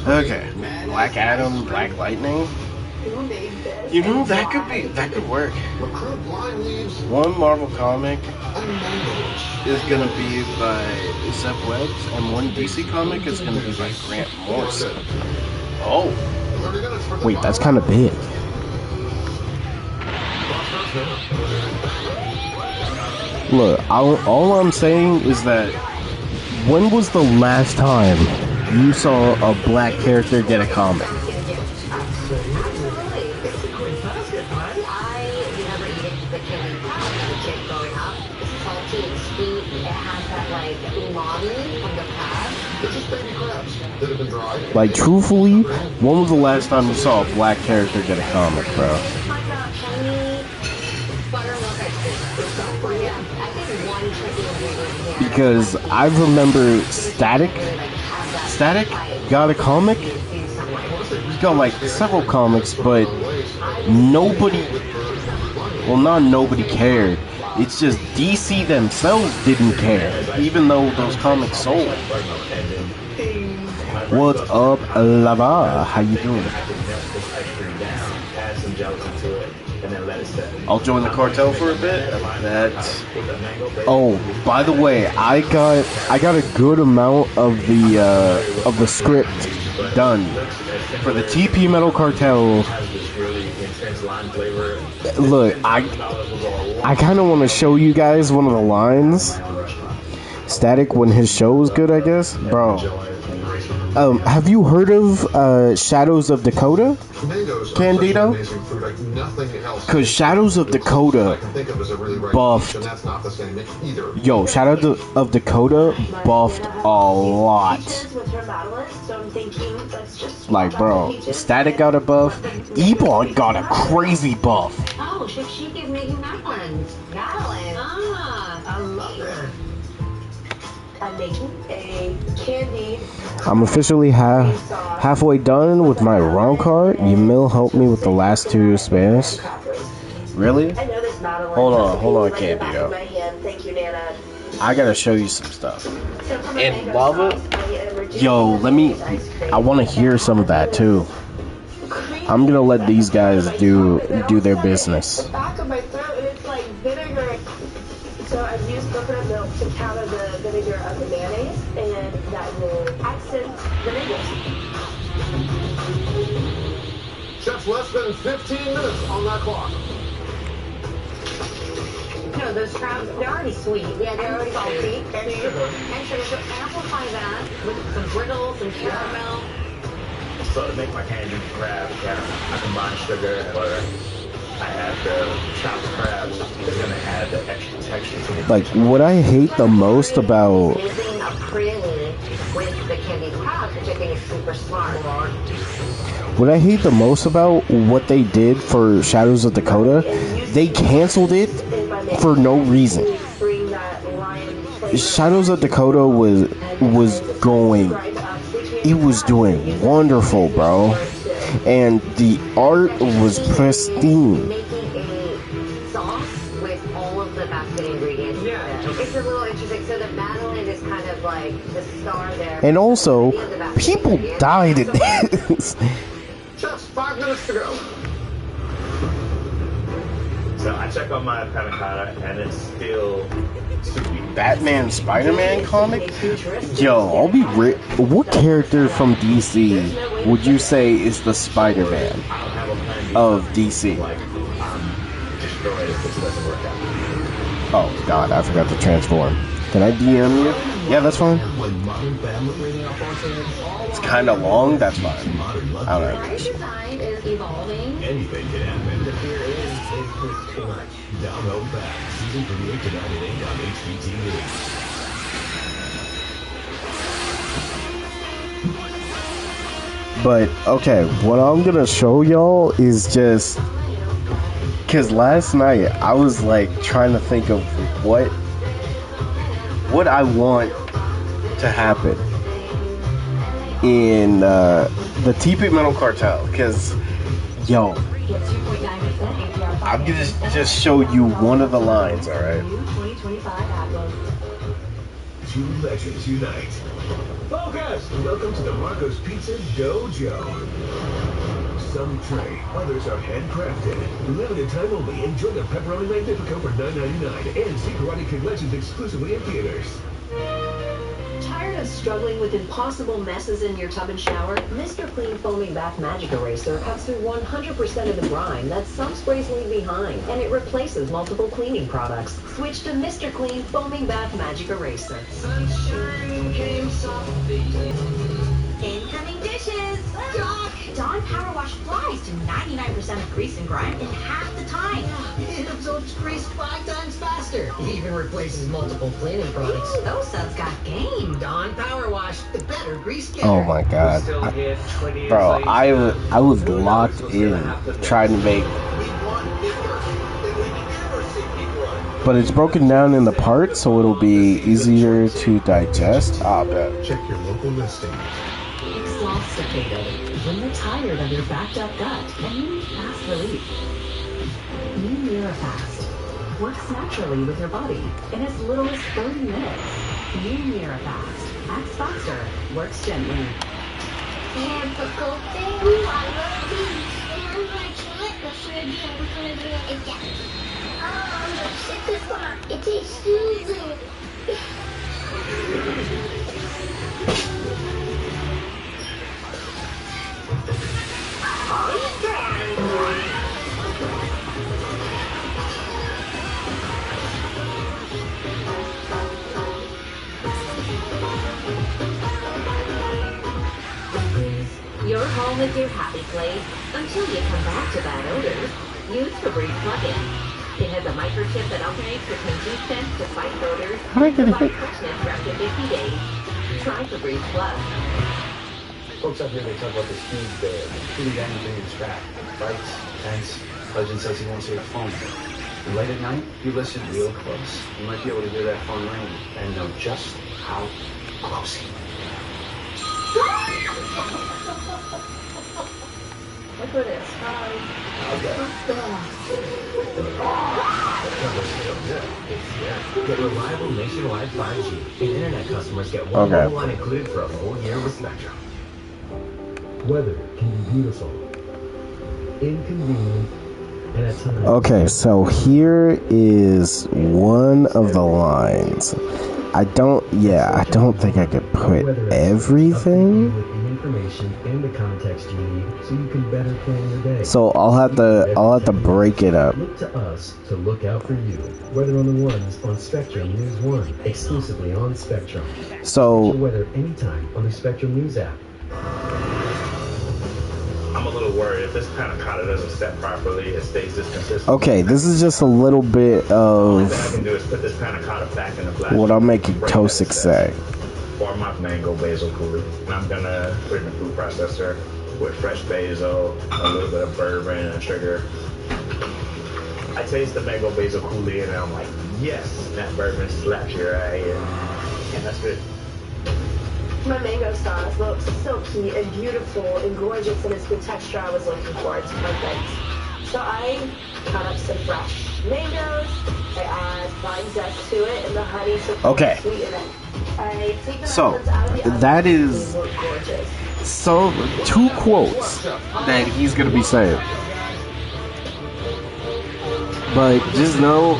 Okay, Black Adam, Black Lightning. You know, that could work. One Marvel comic is gonna be by Zeb Wells, and one DC comic is gonna be by Grant Morrison. Oh, wait, that's kind of big. Look, all I'm saying is that when was the last time you saw a black character get a comic? Like, truthfully, when was the last time you saw a black character get a comic, bro? Because I remember Static got a comic. He got like several comics, but nobody, well, not nobody cared. It's just DC themselves didn't care, even though those comics sold. What's up, Lava? How you doing? I'll join the cartel for a bit. Oh, by the way, I got a good amount of the script done for the TP Metal Cartel. Look, I kind of want to show you guys one of the lines. Static when his show was good, I guess, bro. Have you heard of Shadows of Dakota, Candido? Cause Shadows of Dakota buffed. Yo, Shadows of Dakota buffed a lot. Like, bro, Static got a buff. Ebon got a crazy buff. Oh, she keeps making that one. Madeline. I love it. I'm making a candy. I'm officially halfway done with my ROM card. Emil helped me with the last two Spanish. Really? Hold on, Candido. I gotta show you some stuff. And Lava, yo, I want to hear some of that too. I'm gonna let these guys do their business. So I've used coconut milk to counter the vinegar of the mayonnaise, and that will accent the noodles. Chef's less than 15 minutes on that clock. No, those crabs, they're already sweet. Yeah, they're already salty. And sugar. And sugar. So amplify that with some brittle, some caramel. So to make my candied crab, I combine sugar and butter. I add the chopped crabs. It's gonna add the extra texture to it. Like, what I hate the most about Using a praline with the candied crabs, which I think is super smart. what I hate the most about what they did for Shadows of Dakota, they canceled it for no reason. Shadows of Dakota was going, it was doing wonderful, bro, and the art was pristine. Making a sauce with all of the basket ingredients. Yeah. It's a little interesting. So the Madeline is kind of like the star there. And also, people died in this. Just 5 minutes to go. So I check on my panna cotta, and it's still Batman Spider-Man comic? Yo, I'll be what character from DC would you say is the Spider-Man of DC? destroyed if this doesn't work out. Oh god, I forgot to transform. Can I DM you? Yeah, that's fine. It's kind of long, that's fine. I don't know. Design is evolving. Anything can happen. The fear is too much. Download back. Season 38 to 98 on HGTV. But, okay, what I'm gonna show y'all is just... Because last night, I was, like, trying to think of what I want to happen in the TP Metal Cartel. Because, yo, I'm gonna just show you one of the lines, alright? Two legends unite. Focus! Welcome to the Marco's Pizza Dojo. Some trade, others are handcrafted. Limited time only. Enjoy the Pepperoni Magnifico for $9.99 and see Karate Kid Legends exclusively in theaters. Tired of struggling with impossible messes in your tub and shower? Mr. Clean Foaming Bath Magic Eraser cuts through 100% of the grime that some sprays leave behind, and it replaces multiple cleaning products. Switch to Mr. Clean Foaming Bath Magic Eraser. Sunshine came softly. Incoming dishes! Doc! Dawn Power Wash flies to 99% of grease and grime in half the time. It absorbs grease 5 times faster. It even replaces multiple cleaning products. Those suds got game. Dawn Power Wash, the better grease killer. Oh my god. Bro, I was locked in trying to make... But it's broken down in the parts, so it'll be easier to digest. Ah, bet. Check your local listings. Exhausticated. When you're tired of your backed up gut and you need fast relief. New Mirafast works naturally with your body in as little as 30 minutes. New Mirafast acts faster, works gently. Typical thing. Ooh, I love these. And I'm gonna kill it. What should I do? We're gonna do it again. Oh, I'm gonna shit this one. It tastes so good. You're home with your happy place until you come back to bad odors. Use Febreze plug-in. It has a microchip that alternates between deep scents to fight odors and provide freshness for up to 50 days. Try Febreze Plus. Folks up here, they talk about this huge bear. He did anything in scrap. Bites, tense. Legend says he won't say a phone. And late at night, you listen real close. You might be able to hear that phone ring and know just how close he is. Look at this. Get reliable nationwide 5G, and internet customers get one mobile line included for a full year with Spectrum. Weather can be beautiful, inconvenient, and at times... Okay, so here is one of the lines. I don't think I could put everything. With the information and the context you need so you can better plan your day. So I'll have to break it up. Look to us to look out for you. Weather on the Ones on Spectrum News 1, exclusively on Spectrum. So Get your weather anytime on the Spectrum News app. I'm a little worried if this panna cotta doesn't set properly, it stays this consistent. okay, this is just a little bit All of I can do is put this panna cotta back in the flash. what I'm making Tosic say. For my mango basil coulis. And I'm gonna put it in the food processor with fresh basil, a little bit of bourbon and sugar. I taste the mango basil coulis and I'm like, yes, that bourbon slaps your eye and that's good. My mango sauce looks silky and beautiful and gorgeous, and it's the texture I was looking for. It's perfect. So I cut up some fresh mangoes. I add lime zest to it and the honey to Okay. sweeten it. I take the So almonds out of the oven. that is They look gorgeous. so 2 quotes that he's gonna be saying. But just know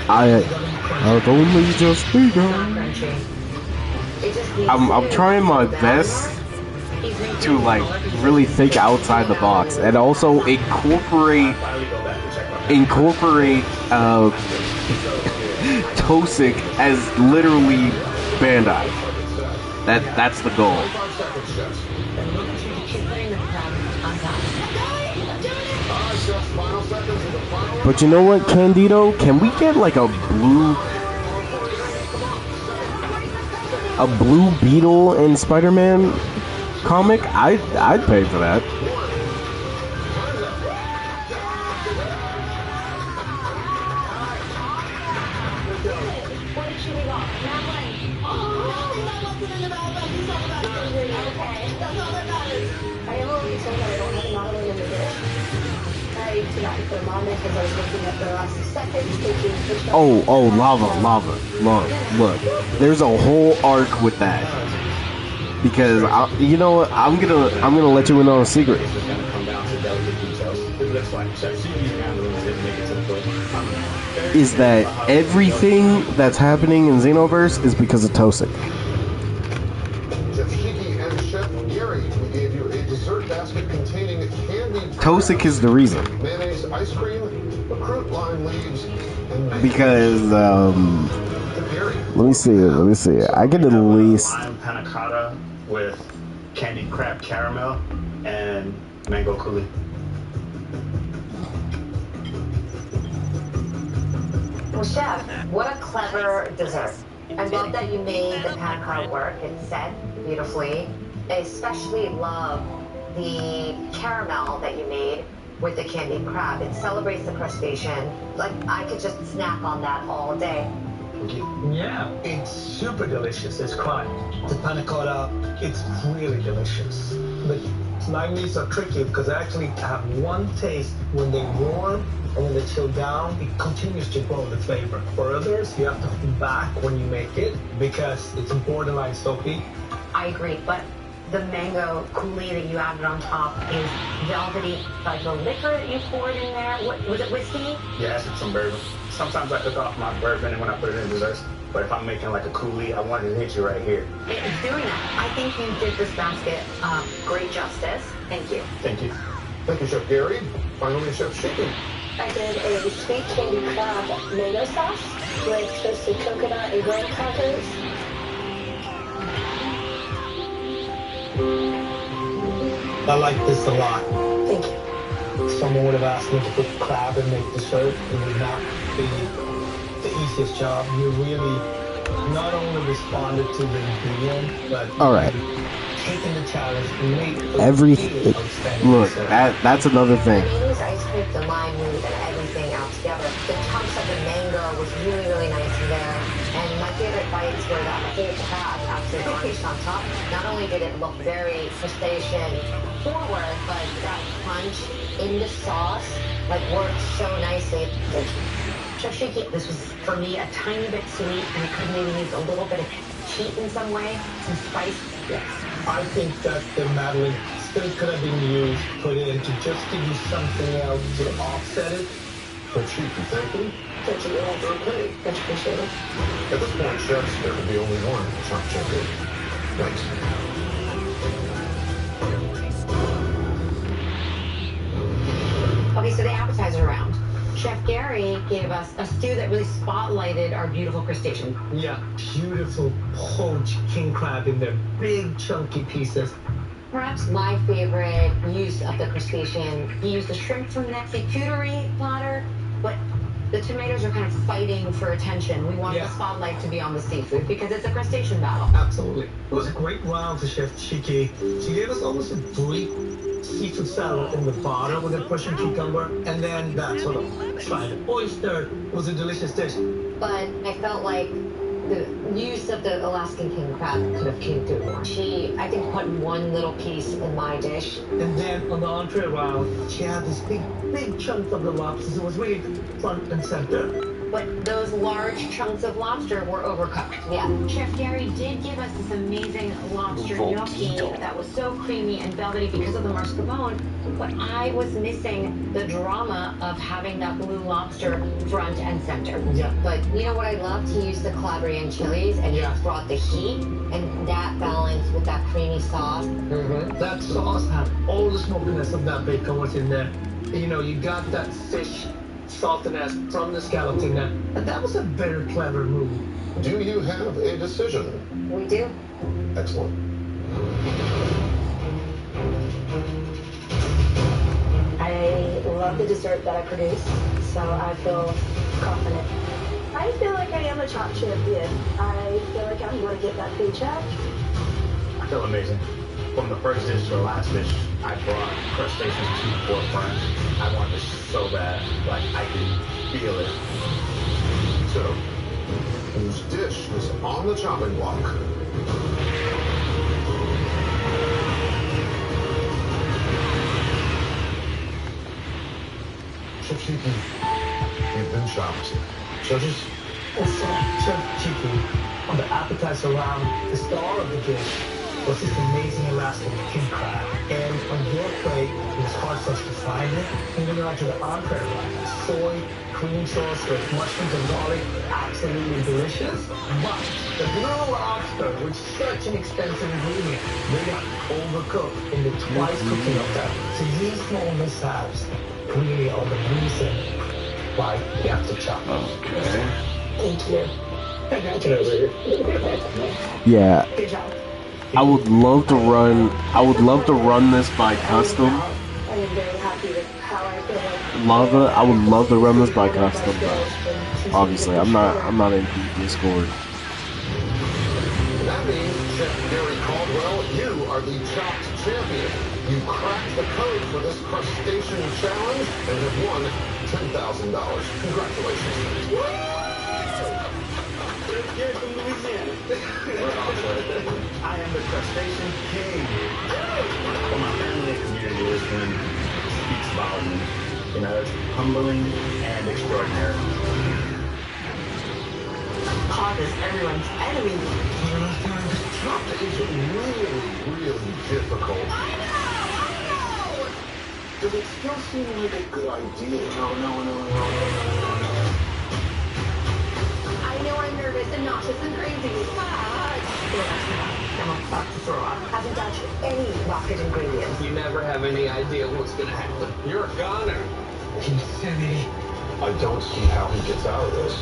I've only just begun. I'm trying my best to like really think outside the box and also incorporate Tosic as literally Bandai. That's the goal. But you know what, Candido? Can we get like a blue Beetle in Spider-Man comic? I'd pay for that. Oh, lava. Look, there's a whole arc with that. Because you know what, I'm gonna let you in on a secret. Is that everything that's happening in Xenoverse is because of Tosic. Chef Shiki and Chef Gary, we gave you a dessert basket containing candy. Tosic is the reason. Mayonnaise, ice cream, recruit lime leaves, and Because let me see. I can at least Lime panna cotta with candied crab caramel and mango coulis. Well, Chef, what a clever dessert. I love that you made the panna cotta work. It's set beautifully. I especially love the caramel that you made with the candied crab. It celebrates the crustacean. Like, I could just snack on that all day. Yeah, it's super delicious. It's quite. The panna cotta, it's really delicious. But lime leaves are tricky because I actually have one taste when they warm and when they chill down, it continues to grow the flavor. For others, you have to hold back when you make it because it's borderline soapy. I agree, but the mango coulis that you added on top is velvety. Like the liquor that you poured in there, what was it, whiskey? Yes, it's some bourbon. Sometimes I cook off my bourbon and when I put it in desserts. But if I'm making like a coulis, I wanted to hit you right here. It's doing that. I think you did this basket great justice. Thank you. Thank you. Thank you, Chef Gary. Finally, Chef Shiki. I did a sweet candy crab mango sauce with toasted coconut and graham crackers. I like this a lot. Thank you. Someone would have asked me to put crab and make dessert. It would not be the easiest job. You really not only responded to the ingredient, but alright. taking the challenge and made look, that's another thing. Mayonnaise, ice cream, the lime leaf, and everything out together. The chunks of the mango was really, really nice in there. And my favorite bites were that whole crab actually garnished on top. Not only did it look very crustacean forward, but that crunch in the sauce like worked so nicely. Chef Shiki, this was for me a tiny bit sweet, and it could maybe use a little bit of heat in some way, some spice. Yes. I think that the Madeline oysters could have been used, put in to just give you something else to offset it. But Chief, you thank me? That's an okay. Much appreciated. At this point, chefs, there can be only one chunk champion. Thanks. Okay, so the appetizer round. Chef Gary gave us a stew that really spotlighted our beautiful crustacean. Yeah, beautiful poached king crab in their big chunky pieces. Perhaps my favorite use of the crustacean, he used the shrimp from that charcuterie platter, but the tomatoes are kind of fighting for attention. We want the spotlight to be on the seafood because it's a crustacean battle. Absolutely. It was a great round for Chef Chiki. She gave us almost a bleak seafood salad in the bottom with a Prussian cucumber, and then that sort of fried oyster. It was a delicious dish. But I felt like the use of the Alaskan king crab could have came through more. She, I think, put one little piece in my dish. And then on the entree round, she had this big chunk of the lobster. So it was really front and center. But those large chunks of lobster were overcooked. Yeah. Chef Gary did give us this amazing lobster gnocchi that was so creamy and velvety because of the mascarpone, but I was missing the drama of having that blue lobster front and center. Yeah. But you know what I loved? He used the Calabrian chilies and he brought the heat, and that balance with that creamy sauce. Mm-hmm. That sauce had all the smokiness of that bacon was in there. You know, you got that fish saltiness from the skeleton, and that was a very clever move. Do you have a decision? We do. Excellent. I love the dessert that I produce, so I feel confident. I feel like I am a top champion. I feel like I'm going to get that paycheck. I feel amazing. From the first dish to the last dish, I brought crustaceans to the forefront. I want this so bad, like I can feel it. So, whose dish is on the chopping block? Chef Chiki, you've been chopped. Judges? Chef Chiki, on the appetizer round, the star of the dish was this amazing Alaskan king crab. And on your plate, it was hard for us to find it. Moving on to the entree round, soy cream sauce with mushrooms and garlic, absolutely delicious. But the blue lobster, which is such an expensive ingredient, they got overcooked in the twice cooking of that. So these small mishaps really are the reason why we have to chop. Okay. Thank you. I got it over here. Yeah. Good job. I would love to run this by custom. I am very happy with how I feel. I would love to run this by custom, but obviously I'm not in the Discord. That means, Chef Gary Caldwell, you are the chopped champion. You cracked the code for this crustacean challenge and have won $10,000. Congratulations. Gary from Louisiana. I am the crustacean king. For my family and community, this one speaks volumes. You know, it's humbling and extraordinary. Hog is everyone's enemy. Chopped is really difficult. I know! Does it still seem like a good idea? No. I know I'm nervous and nauseous and crazy. I'm about to throw up. Haven't touched any rocket ingredients. You never have any idea what's gonna happen. You're a goner. Insanity. I don't see how he gets out of this.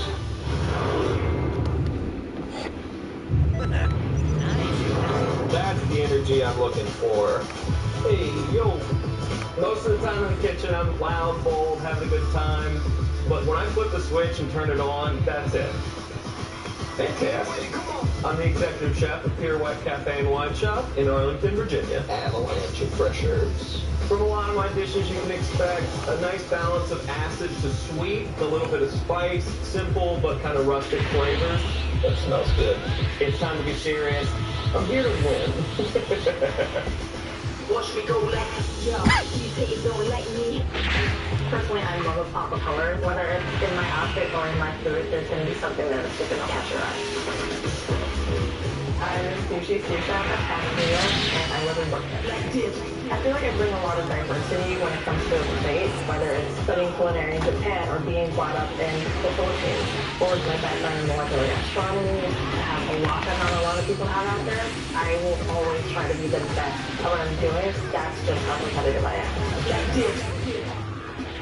That's the energy I'm looking for. Hey, yo. Most of the time in the kitchen, I'm loud, bold, having a good time. But when I flip the switch and turn it on, that's it. Fantastic. I'm the executive chef of Pirouette Cafe and Wine Shop in Arlington, Virginia. Avalanche of fresh herbs. From a lot of my dishes, you can expect a nice balance of acid to sweet, a little bit of spice, simple but kind of rustic flavors. That smells good. It's time to get serious. I'm here to win. Watch me go left. Yo, you say you don't like me. Personally, I love a pop of color. Whether it's in my outfit or in my food, there's going to be something that's just going to catch your eye. I am sushi sous chef at California, and I live in Brooklyn. I feel like I bring a lot of diversity when it comes to the States, whether it's studying culinary in Japan or being brought up in the Philippines, or with my background in molecular gastronomy. I have a lot that not a lot of people have out there. I will always try to be the best at what I'm doing. That's just how competitive I am.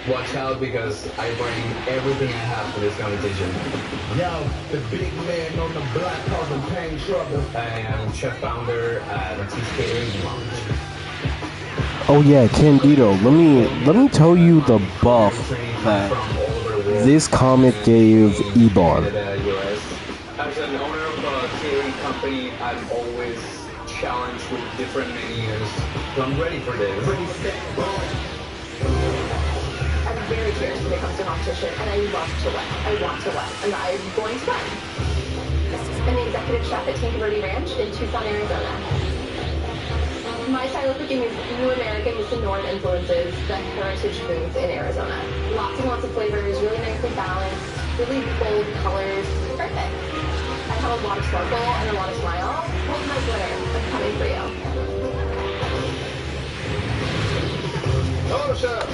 Watch out, because I bring everything I have to this competition. Yo, the big man on the block causing pain trouble. I am chef founder at Matisse Catering Lounge. Oh yeah, Candido, let me tell you the buff that this comic gave Ebon. As an owner of a catering company, I'm always challenged with different menus. So I'm ready for this. I'm very curious when it comes to competition, and I love to win. I want to win, and I'm going to win. I'm the executive chef at Tinker Birdie Ranch in Tucson, Arizona. My style of cooking is new American with some Northern influences, the heritage foods in Arizona. Lots and lots of flavors, really nicely balanced, really bold colors. Perfect. I have a lot of sparkle and a lot of smile. Hold my glitter. I'm coming for you. Hello, chef.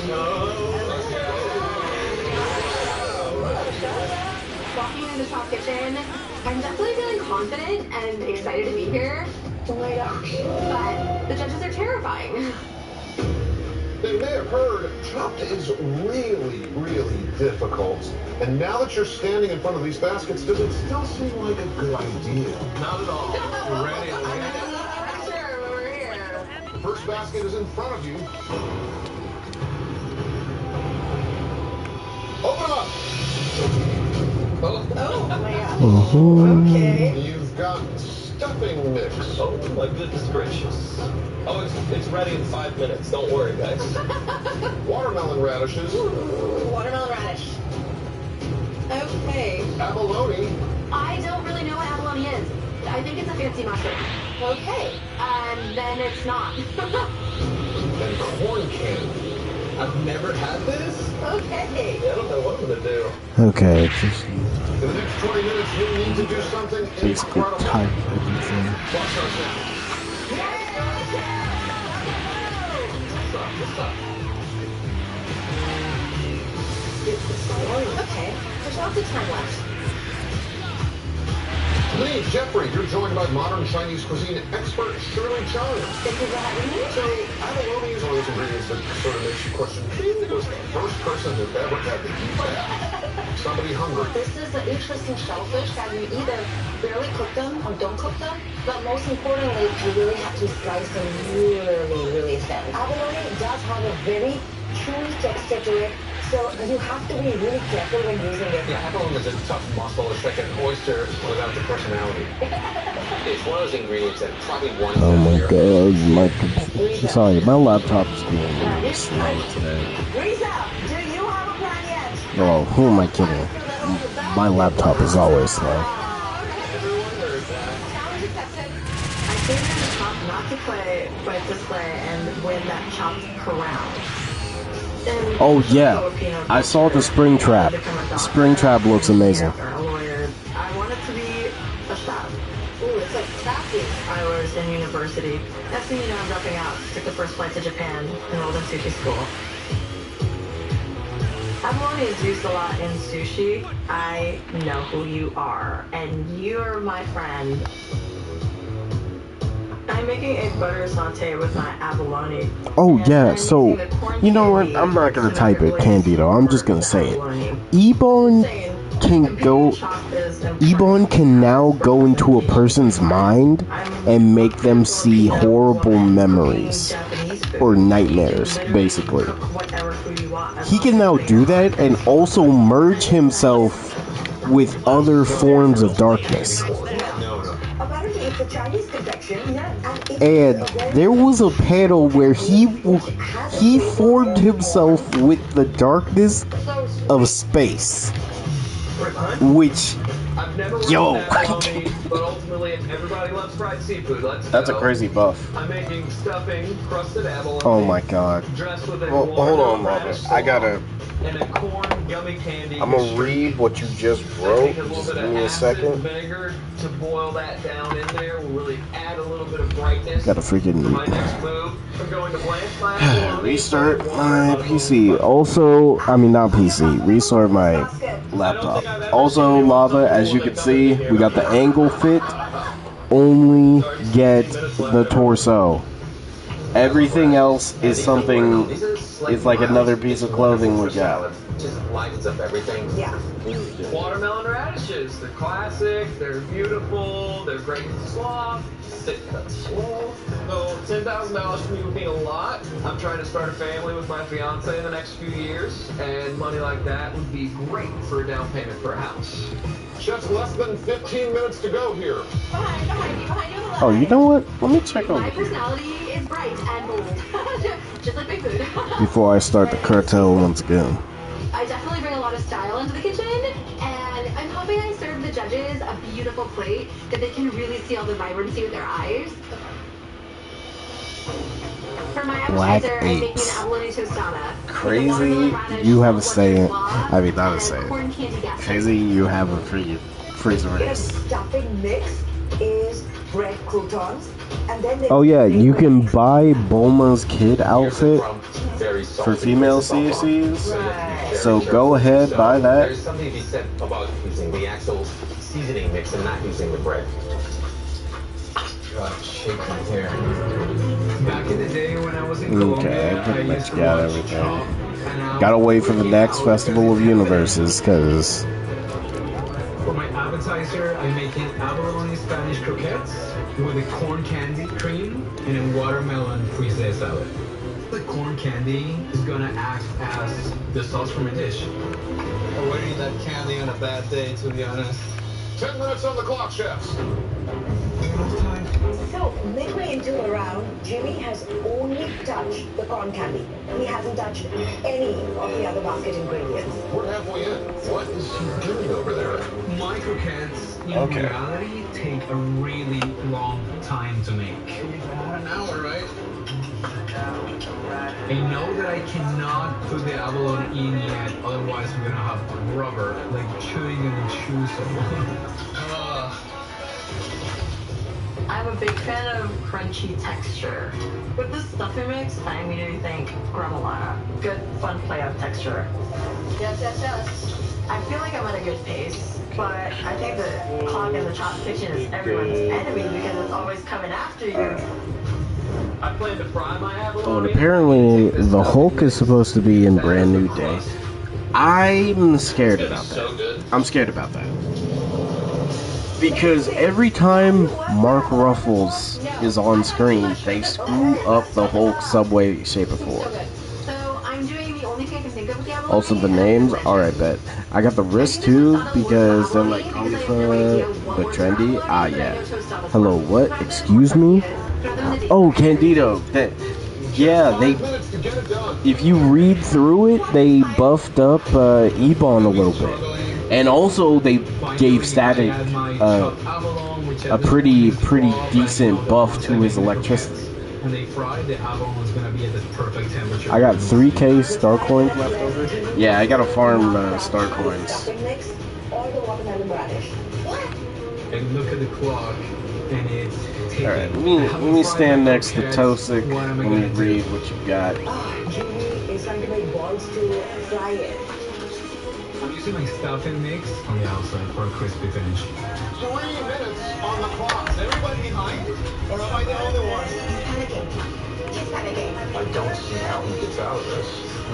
Walking into the top kitchen, I'm definitely feeling confident and excited to be here. Oh my gosh. But the judges are terrifying. They may have heard Chopped is really, really difficult. And now that you're standing in front of these baskets, does it still seem like a good idea? Not at all. We're ready. Sure, we're here. The first basket is in front of you. Open up! Oh my gosh. Okay. You've got stuffing mix. Oh my goodness gracious. Oh, it's ready in 5 minutes. Don't worry, guys. Watermelon radishes. Watermelon radish. Okay. Abalone. I don't really know what abalone is. I think it's a fancy mushroom. Okay. Then it's not. And corn candy. I've never had this. Okay. I don't know what I'm gonna do. Okay, just In the next 20 minutes, you need to do something basically incredible. type everything. Watch our sound. Okay. There's lots of time left. Me, Jeffrey, you're joined by modern Chinese cuisine expert Shirley Chung. Thank you for having me. So, abalone is one of those ingredients that sort of makes you question, who was the first person that ever had to eat that? Somebody hungry. This is an interesting shellfish that you either barely cook them or don't cook them, but most importantly, you really have to slice them really, really thin. Abalone does have a very chewy texture to it, so you have to be really careful when using it. Yeah, abalone is a tough muscle. It's like an oyster without the personality. It's one of those ingredients that probably one. Oh my god, sorry, my laptop is being really slow today. Risa, do you have a plan yet? Oh, who am I kidding? My laptop is always slow. Challenge accepted. I came here to Chop not to play, but to play and win that Chopped crown. And Oh yeah, I saw the spring trap. The spring trap looks amazing. a lawyer. I wanted to be a chef. Ooh, it's like sassy. I was in university. Next thing you know, I'm dropping out. Took the first flight to Japan. Enrolled in sushi school. Abalone is used a lot in sushi. I know who you are, and you're my friend. I'm making a butter saute with my abalone. Oh yeah, so you know what? I'm not gonna type it, Candido. I'm just gonna say it. Ebon can now go into a person's mind and make them see horrible memories or nightmares, basically. He can now do that and also merge himself with other forms of darkness. And there was a panel where he formed himself with the darkness of space, which, yo, but ultimately Again, everybody loves fried seafood. That's a crazy buff. I'm making stuffing, crusted abalone. Oh my god. Dressed with a Well, hold on, radish Robert. I gotta. and a corn gummy candy. I'm gonna read what you just wrote. Just give me a second. Vinegar to boil that down in there will really add a little bit of brightness. Gotta freaking For my next move, I'm going to blanch my restart my PC. Also, I mean not PC. Restart my laptop. Also, Lava, as you can see, we got the angle fit. Only get the torso. Everything else is something. It's like another piece of clothing we got. Just lightens up everything. Yeah. Watermelon radishes. They're classic. They're beautiful. They're great and soft. Thick cut slow. So $10,000 for me would mean a lot. I'm trying to start a family with my fiance in the next few years, and money like that would be great for a down payment for a house. Just less than 15 minutes to go here. Oh, you know what? Let me check over My here personality is bright and bold, just like my food. before I start the cartel once again. I definitely bring a lot of style into the kitchen, and I'm hoping I serve the judges a beautiful plate that they can really see all the vibrancy with their eyes. For my Black appetizer, I'm making an apes. abalone tostata. Crazy, you have a saying. I mean, not a saying. Crazy, you have a freezer The race. stuffing mix is bread croutons, and then Oh yeah, you can buy Bulma's kid outfit for female CSCs. So go ahead, buy that. There's something to be said about using the actual seasoning mix and not using the bread. God, shake my hair. Back in the day when I was in Okay, I pretty much got everything. Gotta wait for the next Festival of Universes, cause For my appetizer, I'm making abalone Spanish croquettes with a corn candy cream and a watermelon frisee salad. The corn candy is gonna act as the sauce for my dish. I would eat that candy on a bad day, to be honest. 10 minutes on the clock, chefs. So, midway into the round, Jimmy has only touched the corn candy. He hasn't touched any of the other basket ingredients. We're halfway in. What is he doing over there? My croquettes, in reality, take a really long time to make. About an hour, right? I know that I cannot put the abalone in yet, otherwise we're gonna have rubber, like chewing on the shoes. I'm a big fan of crunchy texture. With this stuffing mix, I immediately think granola. Good, fun play of texture. Yes, yes, yes. I feel like I'm at a good pace, but I think the clock in the chop kitchen is everyone's enemy because it's always coming after you. I plan to fry my abalone. oh, and apparently the Hulk is supposed to be in Brand New Day. I'm scared about that. I'm scared about that. Because every time Mark Ruffles is on screen, they screw up the Hulk some way, shape, or form. So I'm doing the only thing I can think of with the abalone. Also, the names, alright, bet. I got the wrist too, because they're like kung fu, but trendy. Ah, yeah. Hello, what? Excuse me? Oh, Candido. That, yeah, they. If you read through it, they buffed up Ebon a little bit. And also, they gave Static a pretty decent buff to his electricity. When they fry, the abalone is gonna be at the perfect temperature. I got 3K star coins left over. Yeah, I gotta farm star coins. Stuffing mix or the watermelon radish. And look at the clock, and it's taking. Alright, let me stand next to Tosik. Let me read what you got. Jimmy is trying to make balls to fry it. I'm using my stuffing mix on the outside for a crispy finish. 3 minutes on the clock. Is everybody behind? Or am I the only one? He's panicking. He's panicking. I don't see how he gets out of this.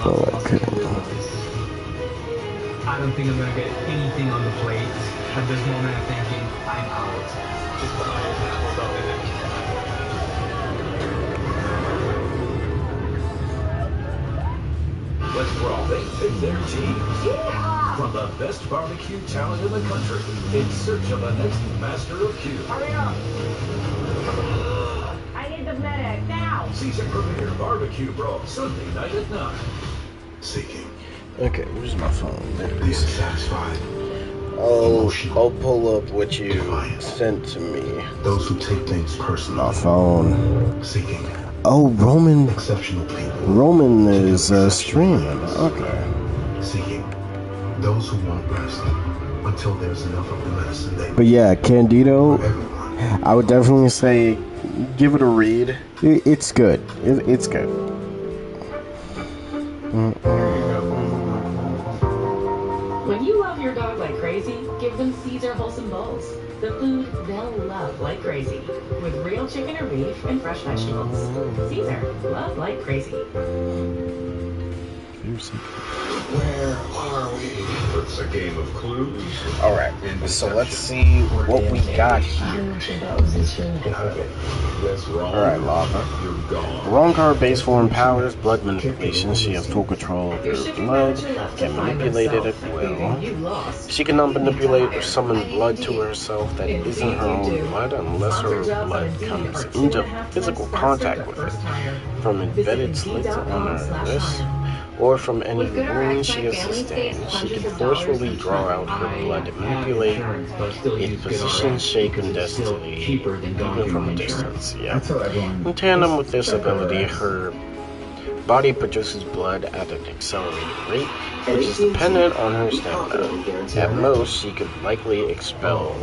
Okay. I don't think I'm gonna get anything on the plate. At this moment, I'm thinking I'm out. Just put my whole stuff in it. Let's roll. They pick their team. From the best barbecue talent in the country, in search of the next master of Q. Hurry up! I need the medic now! Season premiere Barbecue Brawl, Sunday night at 9. Seeking. Okay, where's my phone? There it is. Satisfied. I'll pull up what you sent to me. Those who take things personally. My phone. Seeking. Oh, Roman. Exceptional people. Roman is streaming. Okay. Seeking. Those who won't rest until there's enough of the medicine they. But yeah, Candido, I would definitely say give it a read. It's good. It's good. When you love your dog like crazy, give them Caesar Wholesome Bowls. The food they'll love like crazy. With real chicken or beef and fresh vegetables. Caesar, love like crazy. Where are we? It's a game of clues. Alright, so let's see what we got here. Alright, Lava. Wrong card, base form powers, blood manipulation. She has full control of her blood, can manipulate it at will. She cannot manipulate or summon blood to herself that isn't her own blood unless her blood comes into physical contact with it. From embedded slits on her wrist, or from any wound she has sustained. She can forcefully draw out her blood and manipulate its position, shape, and destiny, even from a distance. Yeah. In tandem with this ability, her body produces blood at an accelerated rate, which is dependent on her stamina. At most, she could likely expel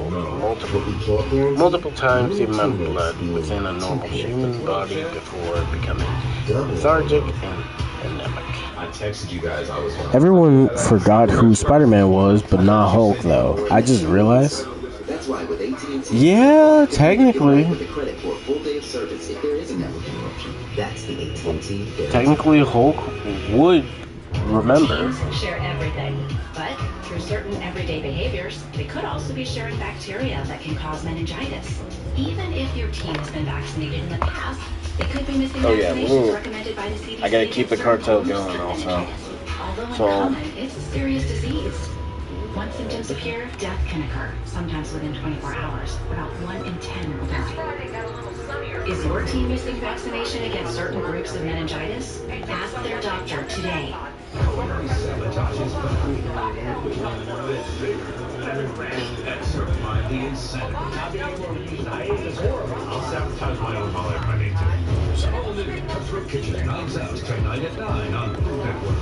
multiple times the amount of blood within a normal human body before becoming lethargic and anemic. I texted you guys. Everyone forgot who Spider-Man was, but not Hulk, though. I just realized. That's why with AT&T, Yeah, technically. with the credit for a full day of service if there is a network interruption. That's the AT&T. Technically, Hulk would remember. Teens share everything, but through certain everyday behaviors, they could also be sharing bacteria that can cause meningitis. Even if your teen has been vaccinated in the past, they could be missing vaccinations recommended by the CDC. I gotta keep the cartel going also. Although uncommon, it's a serious disease. Once symptoms appear, death can occur, sometimes within 24 hours. About 1 in 10 will die. Is your teen missing vaccination against certain groups of meningitis? Ask their doctor today. Sabotages certify the insanity. I'll sabotage my own mother if I need to. All new Cutthroat Kitchen Knives Out tonight at 9 on Food Network.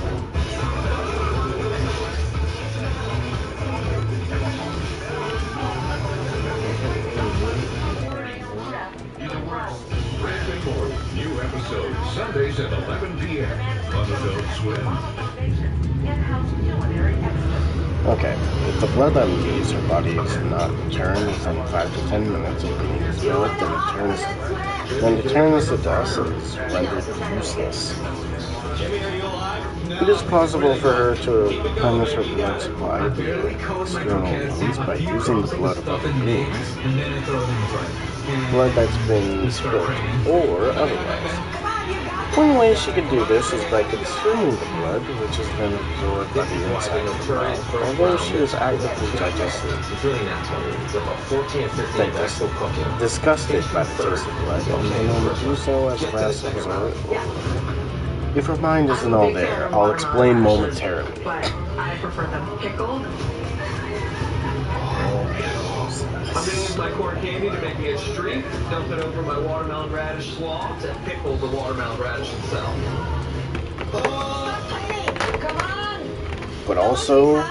Rick and Morty, new episode Sundays at 11 p.m. on Adult Swim. Okay, if the blood leaves her body is not returned within 5 to 10 minutes of being expelled, then it turns to dust and is rendered useless. It is possible for her to replenish her blood supply via external means by using the blood of other beings, blood that's been spilled, or otherwise. One way she could do this is by consuming the blood, which has been absorbed by the inside of the mouth. Although she is actively disgusted by the taste of blood, and may only do so as last resort. If her mind isn't all there, I'll explain momentarily. But I prefer them pickled. I'm gonna use my corn candy to make me a streak, dump it over my watermelon radish slaw to pickle the watermelon radish itself. But also,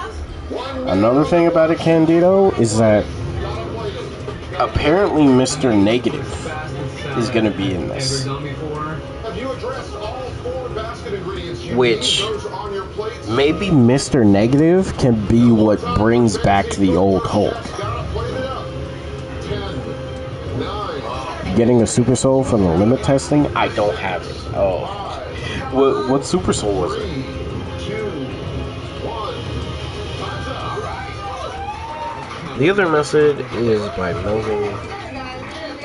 another thing about a Candido is that apparently Mr. Negative is going to be in this. Which, maybe Mr. Negative can be what brings back the old Hulk. Getting a Super Soul from the limit testing? I don't have it. Oh. What Super Soul was it? The other method is by melding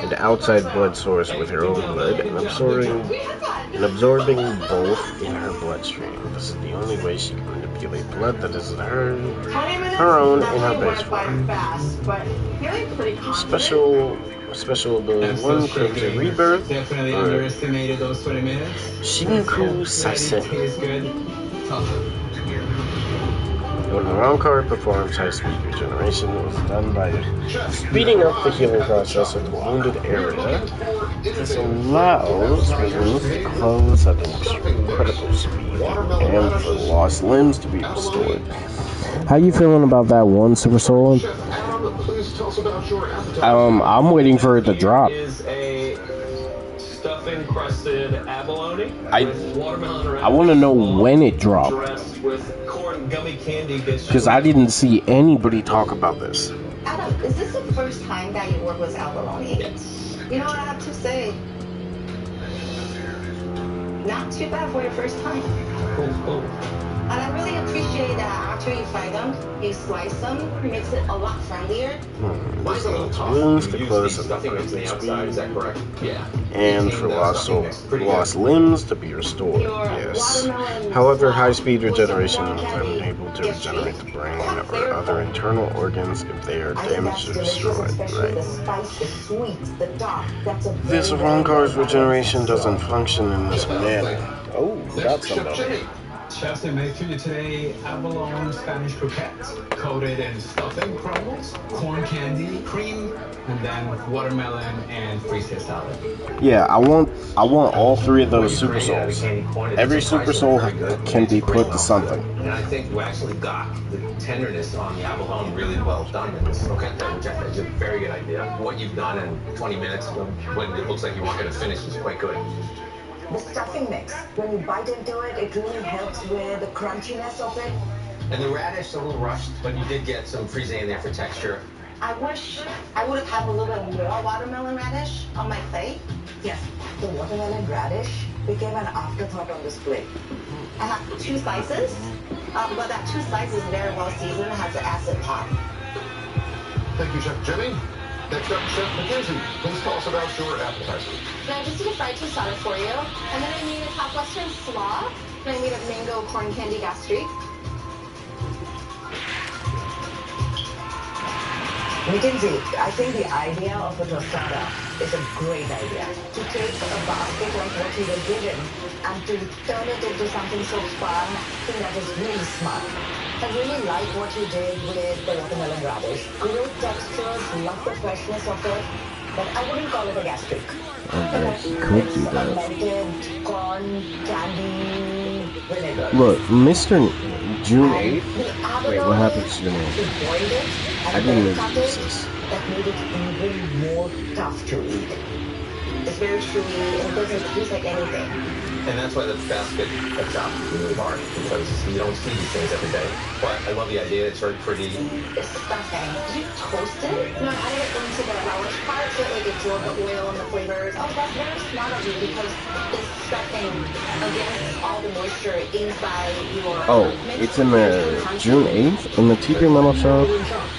an outside blood source with her own blood and absorbing both in her bloodstream. This is the only way she can manipulate blood that is her own in her base form. Special ability 1, Crimson Rebirth, Definitely underestimated those 20 minutes. Shinku Saisen. When the wrong card performs high-speed regeneration, it is done by speeding up the healing process of the wounded area. This allows wounds to close at an incredible speed and for lost limbs to be restored. How you feeling about that one, Super Soul? I'm waiting for it to drop. Is a stuff-encrusted abalone. I want to know when it dropped. Dressed with corn gummy candy biscuits. Because I didn't see anybody talk about this. Adam, is this the first time that you work with abalone? Yes. You know what I have to say? Not too bad for your first time. And I really appreciate that after you fry them, you slice them, makes it a lot friendlier. Wounds to close at the outside, is that correct? Yeah. And for lost limbs to be restored. Yes. However, high-speed regeneration is unable to regenerate the brain or other internal organs if they are damaged or destroyed. Right. This wrong card's regeneration doesn't function in this manner. Oh, got somebody. Chefs, I made for you today abalone Spanish croquettes, coated in stuffing crumbles, corn candy, cream, and then watermelon and freeze salad. Yeah, I want all three of those Super Souls. Every Super Soul can be put to something. And I think we actually got the tenderness on the abalone really well done in this croquette, which I think is a very good idea. What you've done in 20 minutes when it looks like you weren't going to finish is quite good. The stuffing mix, when you bite into it, it really helps with the crunchiness of it. And the radish is a little rushed, but you did get some frisee in there for texture. I wish I would have had a little bit more watermelon radish on my plate. Yes. The watermelon radish became an afterthought on this plate. I have 2 slices, but that 2 slices very well seasoned, has an acid pop. Thank you, Chef Jimmy. Next up, Chef Mackenzie. Please tell us about your appetizer. Now, I just did a fried tostada for you. And then I made a top western slaw. And I made a mango corn candy gastrique. Mackenzie, I think the idea of a tostada is a great idea. To take a basket like what you were given and to turn it into something so fun, I think that is really smart. I really like what you did with the watermelon radish. Great textures, love the freshness of it, but I wouldn't call it a gastric. Okay, could do that. Fermented corn candy vinegar. Look, Mr. June 8th? Wait, what happened to June 8th? I didn't introduce this. That made it even more tough to eat. It's very chewy and it doesn't taste like anything. And that's why the basket cuts out really hard, because you don't see these things every day. But I love the idea. It's very pretty. It's stuffing. Did you toast it? No, I added it into the relish part so like it absorbed the oil and the flavors. Oh, that's very smart of you because it's stuffing against all the moisture inside your... Oh, it's in the June 8th in the TP Metal Shop,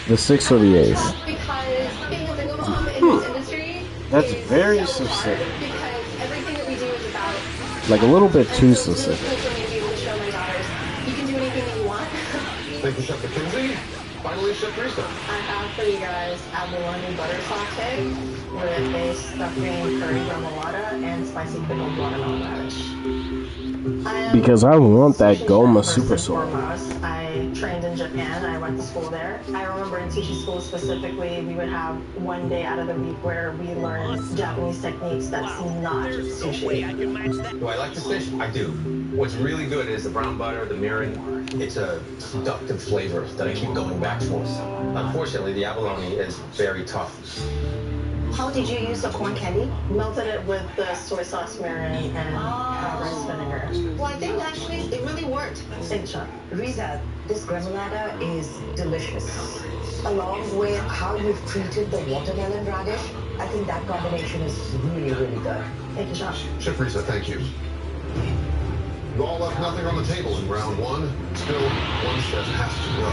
the 6th or the 8th. Because being a single mom in this industry That's is very so specific. hard because everything that we do is about Like a little bit too specific. for me to be able to show my daughters you can do anything that you want. Thank you, Chef Mackenzie. Finally, Chef Teresa. I have for you guys abalone butter saute with a stuffing curry remoulade and spicy pickled watermelon radish. Because I want that Goma Super Soul. I trained in Japan. I went to school there. I remember in teaching school specifically, we would have one day out of the week where we learned Japanese techniques that's not sushi. Do I like this dish? I do. What's really good is the brown butter, the mirin. It's a seductive flavor that I keep going back for. Unfortunately, the abalone is very tough. How did you use the corn candy? Melted it with the soy sauce, mirin, and rice vinegar. Well, I think actually it really worked. Thanks, Chef. Risa, this gremolata is delicious. Along with how you've treated the watermelon radish, I think that combination is really, really good. Thank you, Chef. Chef Risa, thank you. You all left nothing on the table in round 1. Still, one chef has to go.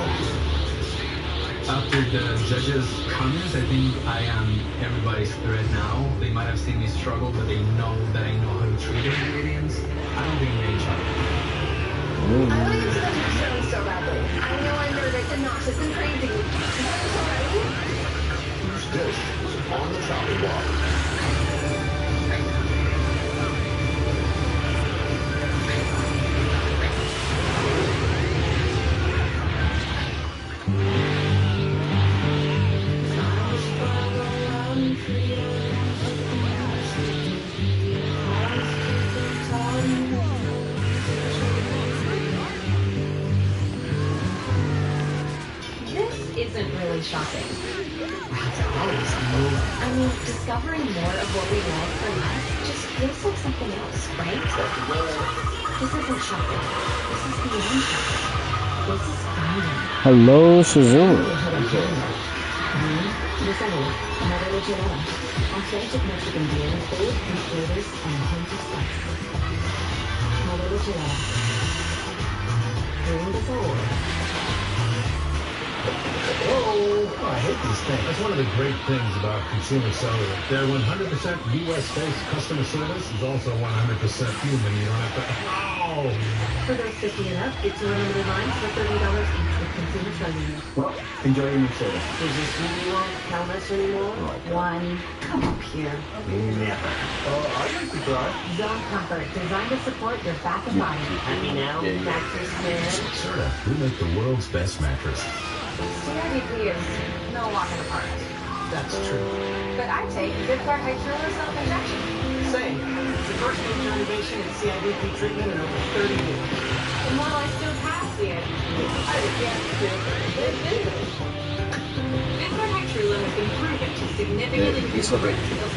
After the judges' comments, I think I am everybody's threat now. They might have seen me struggle, but they know that I know how to treat the ingredients. I don't think we're in trouble. I want to get to the next round so badly. I know I'm nervous and nauseous and crazy. But I'm so ready. Whose dish is on the chopping block? This isn't really shopping. I mean, discovering more of what we love for less just feels like something else, right? This isn't shopping. This is beyond shopping. This is finding. Hello, Shazuma. Modelo Gelada. Authentic Mexican beer with bold fruit flavors and a hint of spice. Modelo Gelada. Bring the sabor. Whoa! Oh, I hate these things. That's one of the great things about Consumer Cellular. Their 100% U.S.-based customer service is also 100% human. You don't have to... Oh! For those 50 and up, it's unlimited lines for $30 each with Consumer Cellular. Well, enjoy your new soda. Does this mean you won't count us anymore? One. Come up here. Never. I'd like to try. Zone Comfort, designed to support your back and body. Happy now? Mattress man? Serta, we make the world's best mattress. CIDP is no walk in the park. That's true. But I take good part hydrolysis self-injection. Same. It's the first major innovation in CIDP treatment in over 30 years. And while I still have CIDP, I would guess to Good hydrolysis has been proven to significantly reduce the risk of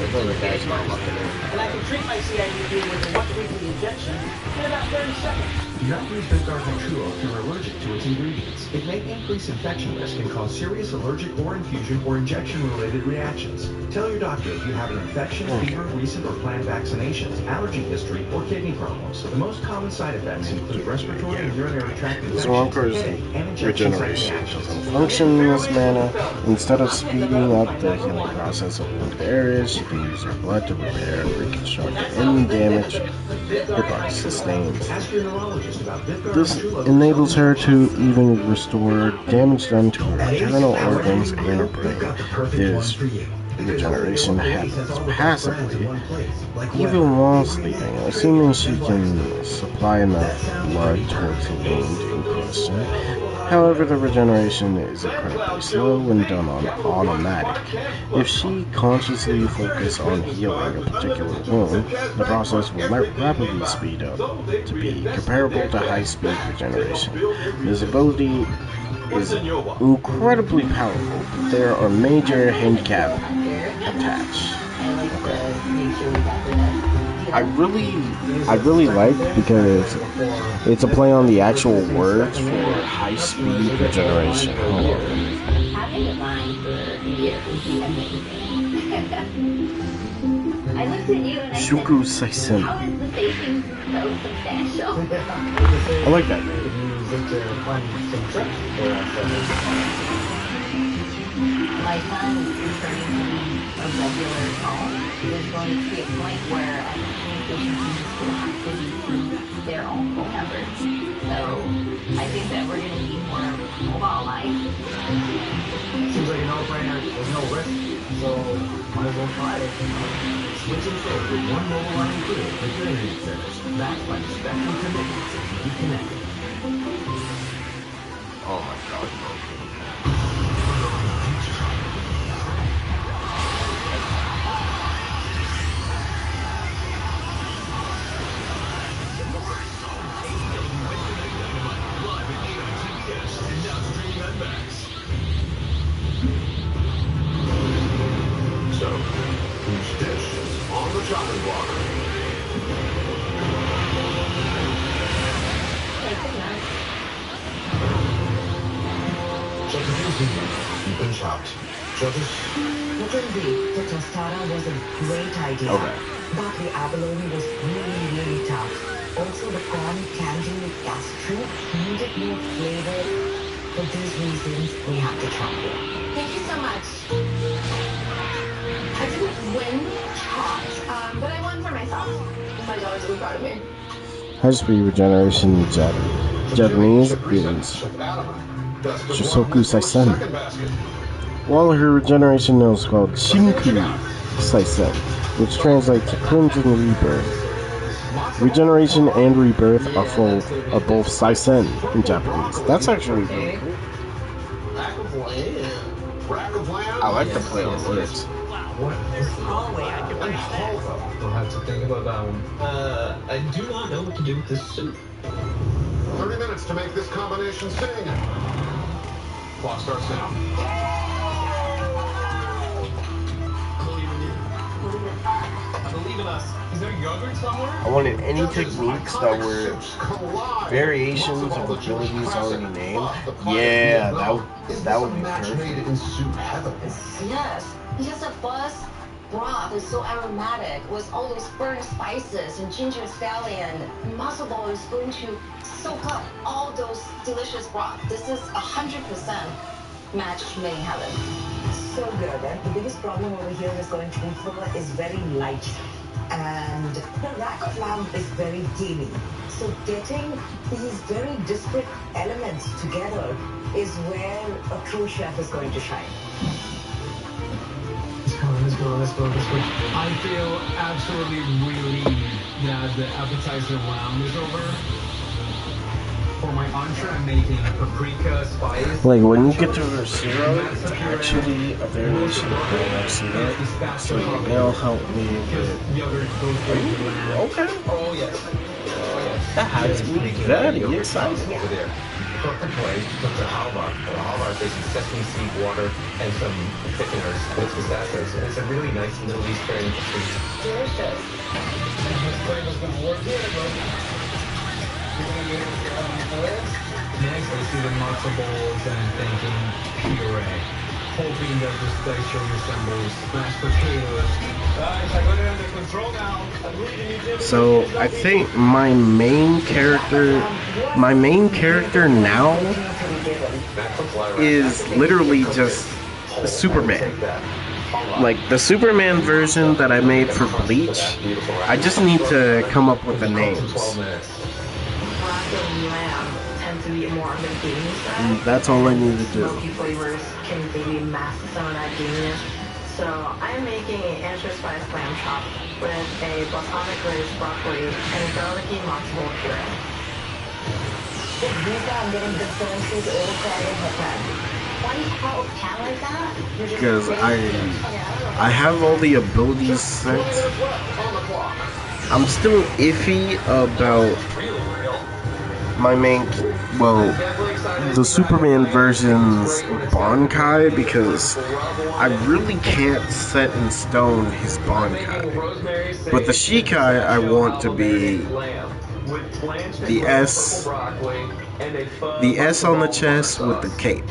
And I can treat my CIDP with a once-weekly injection in about 30 seconds. Do not use Vyvgart Hytrulo if you're allergic to its ingredients. It may increase infection risk and cause serious allergic or infusion or injection-related reactions. Tell your doctor if you have an infection, fever, recent or planned vaccinations, allergy history, or kidney problems. The most common side effects include respiratory and urinary tract infections, headache, and injection site Regeneration reactions. doesn't function in this manner. Instead of speeding up the healing process of wounded areas, she can use her blood to repair and reconstruct any damage her body sustains. Ask your neurologist about Vyvgart This Hytrulo. enables her to even restore damage done to her internal organs and her brain. This regeneration happens passively, even while sleeping, assuming she can supply enough blood towards the wound in question. However, the regeneration is incredibly slow when done on automatic. If she consciously focuses on healing a particular wound, the process will rapidly speed up to be comparable to high-speed regeneration. This ability is incredibly powerful, but there are major handicaps attached. I really like because it's a play on the actual words for high-speed regeneration. Having a line for you would be amazing. I looked at you and I said, Shuku Saisen. how is the facing so substantial? I like that name. My son is turning to be a regular home. There's going to be a point where I think communication teams will have to be their own phone numbers. So I think that we're going to need more mobile life. Seems like a no-brainer. There's no risk, so might as well try it. Switch and save with one mobile line included with your internet service. Backed by the Spectrum commitment to keep you connected. Oh my god. So, whose dish is on the chopping block? You've been chopped. Judges? Mackenzie, the tostada was a great idea. Okay. But the abalone was really, really tough. Also, the corn candy gastro needed more flavor. For these reasons, we have to chop it. Thank you so much. I didn't win chopped, but I won for myself. My daughter's really proud of me. High-speed regeneration in Japanese is Shusoku Saisen, while her regeneration is called Shinku Saisen, which translates to cleansing rebirth. Regeneration and rebirth are both Saisen in Japanese. That's actually really cool. I like the play on words. hallway I can We'll have to think about that one. I do not know what to do with this suit. 30 minutes to make this combination sing. Clock starts now. I believe in us. Is there yogurt somewhere? I wanted any techniques that were variations of abilities already named. Yeah, that would be perfect. In soup heaven. Yes, because the buzz broth is so aromatic with all those burnt spices and ginger scallion. Muscle ball is going to soak up all those delicious broth. This is 100% match made in heaven. So good. And the biggest problem over here is going to be flour is very light. And the rack of lamb is very gamey. So getting these very disparate elements together is where a true chef is going to shine. Let's go. I feel absolutely relieved that the appetizer round is over. For my entree, I'm making a paprika spice. Like when you get to Versiro, it's actually a variation of Versiro. So they'll help me with. Okay. Oh yes. That has me very excited. Over there. Perfect way to cook the halva. The halva is basically sesame seed water and some thickeners with pistachios. And it's a really nice Middle Eastern treat. Delicious. This flavor's gonna work here, bro. Next, I see the matzo balls and I'm thinking puree. Hoping that this texture resembles mashed potatoes. Guys, I got it under control now. So I think my main character now is literally just Superman. Like the Superman version that I made for Bleach. I just need to come up with the names. To be more on the gamey side. And that's all I need to do. Smoky flavors can maybe mask some of that gaminess. So I'm making an extra spice lamb chop with a balsamic glazed broccoli and a garlicky matzo ball puree. I'm getting the fancy old card in her head. Why do you call it like that? Because I have all the abilities set. I'm still iffy about my main, the Superman version's Bankai, because I really can't set in stone his Bankai. But the Shikai I want to be the S on the chest with the cape.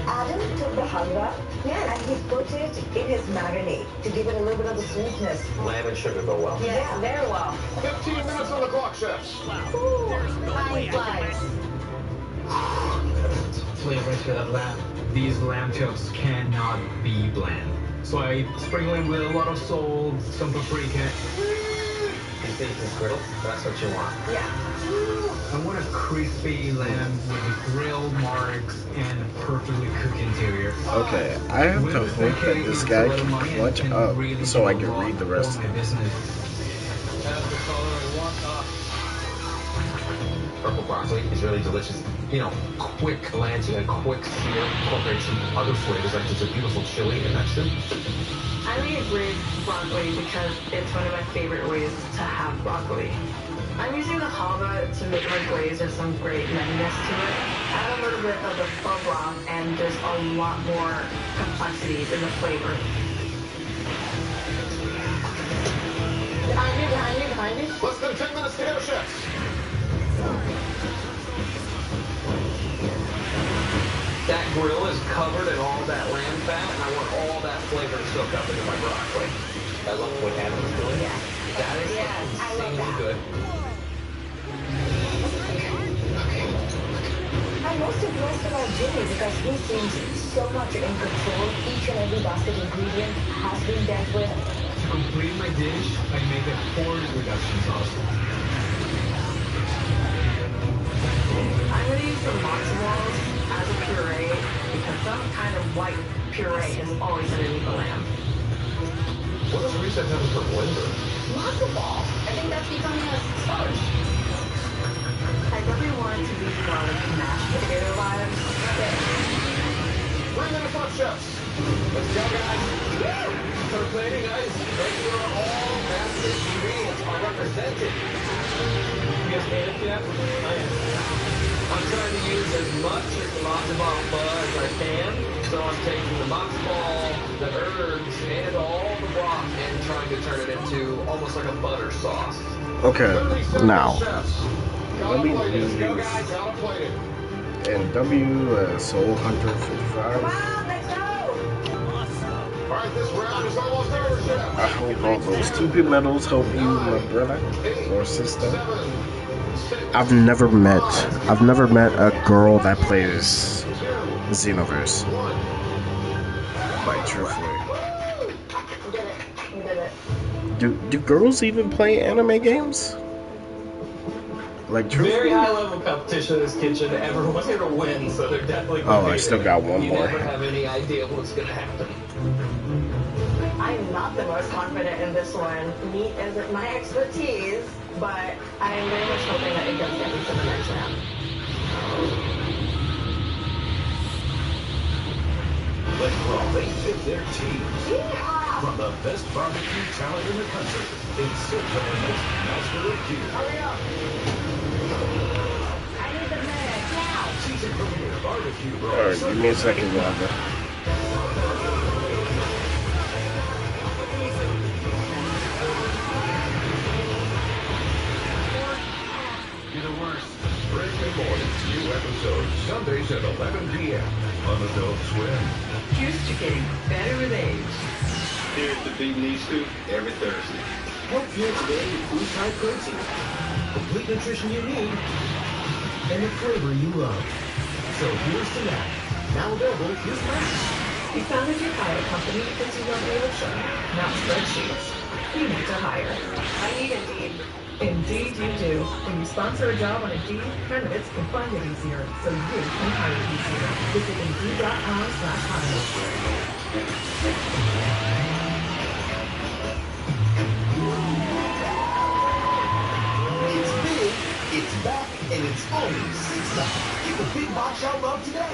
Adam took the halwa, and he put it in his marinade to give it a little bit of the sweetness. Lamb and sugar go well. Yeah, very well. 15 minutes on the clock, chefs. Fine flies. Flavor to that lamb. These lamb chops cannot be bland. So I sprinkle it with a lot of salt, some paprika. These griddles, that's what you want. Yeah. I want a crispy lamb with the grilled marks and a perfectly cooked interior. Okay, I have to hope that this guy can clutch up so I can read the rest of it. Purple broccoli is really delicious. You know, quick glancing and quick sear, incorporate some other flavors like there's a beautiful chili in that soup. I made braised broccoli because it's one of my favorite ways to have broccoli. I'm using the halva to make my glaze. There's some great nuttiness to it. Add a little bit of the pho broth, and there's a lot more complexities in the flavor. Behind you. Less than 10 minutes to go, chefs. That grill is covered in all that lamb fat, and I want all that flavor to soak up into my broccoli. I love what Adam's doing. Yeah. That is insanely good. I'm most impressed about Jimmy because he seems so much in control. Each and every basket ingredient has been dealt with. To complete my dish, I make a pork reduction sauce. I'm going to use the matzo balls as a puree because some kind of white puree is always underneath the lamb. What does Reset have for blender? Matzo balls. I think that's becoming a starch. I definitely want it to be more like mashed potato vibes. 3 minutes left, chefs. Let's go, guys. Start planning, guys. Make sure all active ingredients are represented. You guys made it yet? I am. I'm trying to use as much matzo ball pho as I can. So I'm taking the matzo ball, the herbs, and all the broth and trying to turn it into almost like a butter sauce. Okay, now let me Let's use go, guys. Gotta plate it. and W Soul Hunter 55. Alright, this round is almost over, Chef. I hope all those stupid medals help you, my brother or sister. I've never met a girl that plays Xenoverse. Like, truthfully. We did it. Do girls even play anime games? Like, truthfully? Very high level competition in this kitchen. Everyone's here to win, so they're definitely Oh, I still got one more. You never have any idea what's gonna happen. I'm not the most confident in this one. Meat isn't my expertise, but I'm very much hoping that it does get me to the next round. Let Raleigh fit their teams. From the best barbecue talent in the country, it's Silverman's Master of Gear. Hurry up! I need the minute now! Season premiere barbecue bros. Alright, give me a second, Wanda. You're the worst. Breaking Mornings, new episodes, Sundays at 11 p.m. on Adult Swim. Juice to getting better with age. Here at the Beat Knee Scoop every Thursday. Help fuel today with food-type protein. Complete nutrition you need. And the flavor you love. So here's to that. Now available through Smash. You founded your hire company because you love the ocean, not spreadsheets. You need to hire. I need Indeed. Indeed you do. When you sponsor a job on Indeed, candidates can find it easier, so you can hire easier. Visit Indeed.com/hire. It's big, it's back, and it's only $6. Get the big box y'all love today.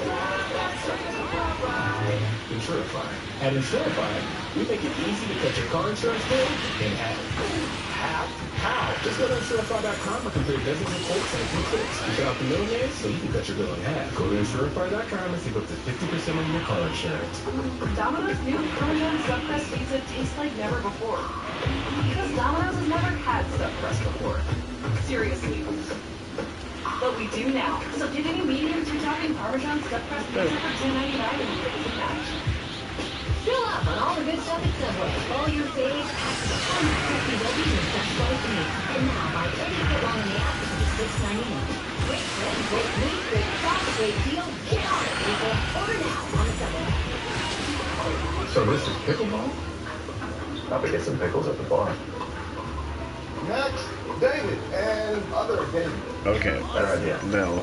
Insurify. At Insurify, we make it easy to cut your car insurance bill in half. Half? How? Just go to Insurify.com and compare dozens of quotes in a few clicks. You cut out the middleman so you can cut your bill in half. Go to Insurify.com and save up to 50% on your car insurance. Domino's new Parmesan stuffed crust pizza tastes like never before. Because Domino's has never had stuffed crust before. Seriously. But we do now. So get any medium to topping Parmesan stuffed crust pizza for $10.99 and pick the match. Fill up on all the good stuff at Subway. All your faves, packs of fun, crispy veggies, and stuffed sliced meat. And now buy any foot long in the app for just $6.99. Great friends, great meat, great sauce, great deal. Get on it, people. Order now on the Subway. So this is pickleball? Probably get some pickles at the bar. Next, David and other David. Okay. Better idea. Now,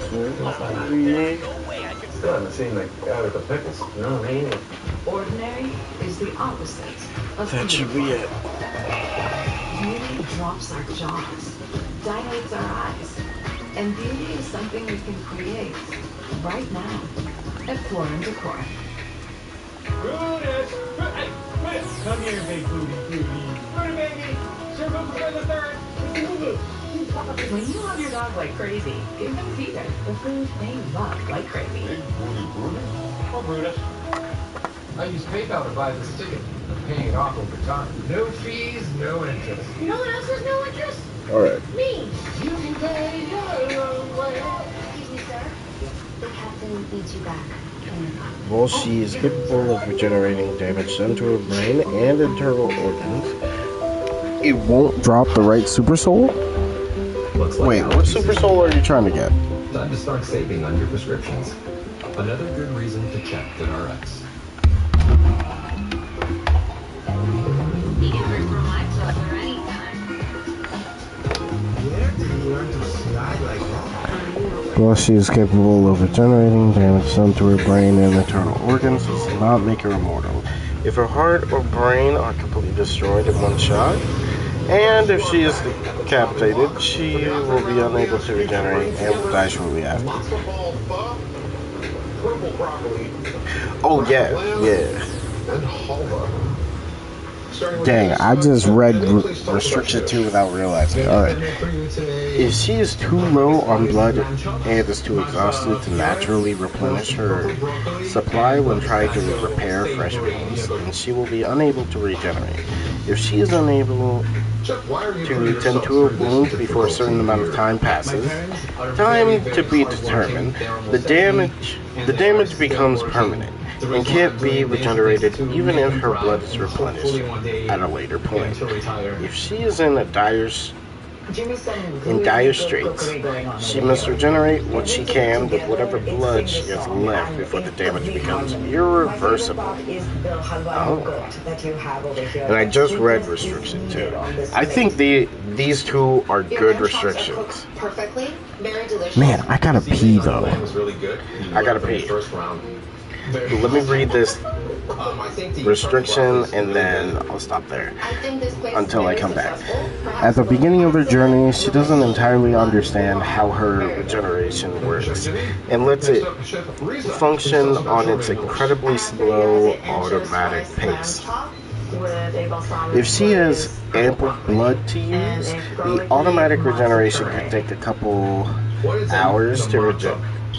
Still haven't seen the guy with the pickles. No, me either. Ordinary is the opposite of that should be it. Beauty drops our jaws, dilates our eyes, and beauty is something we can create right now at Core and Decor. Brutus! Hey, Brutus! Come here, big booty beauty. Brutus, baby! Serve up for the third. When you love your dog like crazy, give them feeder, the food they love like crazy. Big booty Brutus? Oh, Brutus. I use PayPal to buy this ticket. I'm paying it off over time. No fees, no interest. You know what else has no interest? Alright. Me. You can pay your own way. Excuse me, sir. The captain needs you back. While she is capable of regenerating damage done to her brain and internal organs, it won't drop the right Super Soul? Wait, what Super Soul are you trying to get? Time to start saving on your prescriptions. Another good reason to check GoodRx. You can refer my pleasure anytime. Where did you learn to slide like that? While she is capable of regenerating damage done to her brain and internal organs, does not make her immortal. If her heart or brain are completely destroyed in one shot, and if she is decapitated, she will be unable to regenerate and will die shortly after. Purple broccoli. Oh yeah, yeah. And halva. Dang, I just read restriction 2 without realizing. Alright. If she is too low on blood and is too exhausted to naturally replenish her supply when trying to repair fresh wounds, then she will be unable to regenerate. If she is unable to tend to a wound before a certain amount of time passes, time to be determined, the damage becomes permanent and can't be regenerated even if her blood is replenished at a later point. If she is in dire straits, she must regenerate what she can with whatever blood she has left before the damage becomes irreversible. Oh. And I just read restriction 2. I think these two are good restrictions. Man, I gotta pee though. I gotta pee. Let me read this restriction and then I'll stop there until I come back. At the beginning of her journey, she doesn't entirely understand how her regeneration works and lets it function on its incredibly slow automatic pace. If she has ample blood to use, the automatic regeneration could take a couple hours to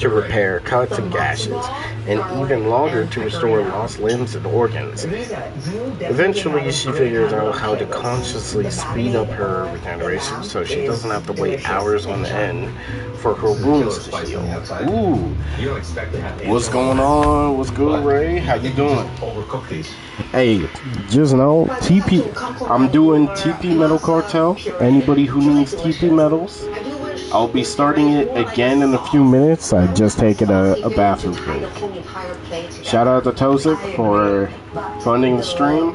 repair cuts and gashes, and even longer to restore lost limbs and organs. Eventually, she figures out how to consciously speed up her regeneration so she doesn't have to wait hours on end for her wounds to heal. Ooh, what's going on? What's good, Ray? How you doing? Hey, just know, I'm doing TP Metal Cartel. Anybody who needs TP Metals, I'll be starting it again in a few minutes. I just taken a bathroom break. Shout out to Tosic for funding the stream.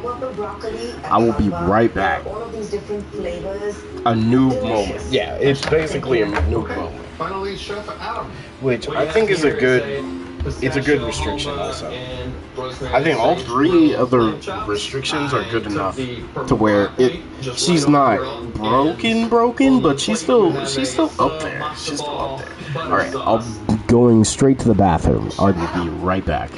I will be right back. A noob moment. Yeah, it's basically a noob moment. Finally, Chef Adam. Which I think is a good restriction also. I think all three of the restrictions are good enough to where she's not broken, but she's still up there. She's still up there. Alright, I'll be going straight to the bathroom. I'll be right back.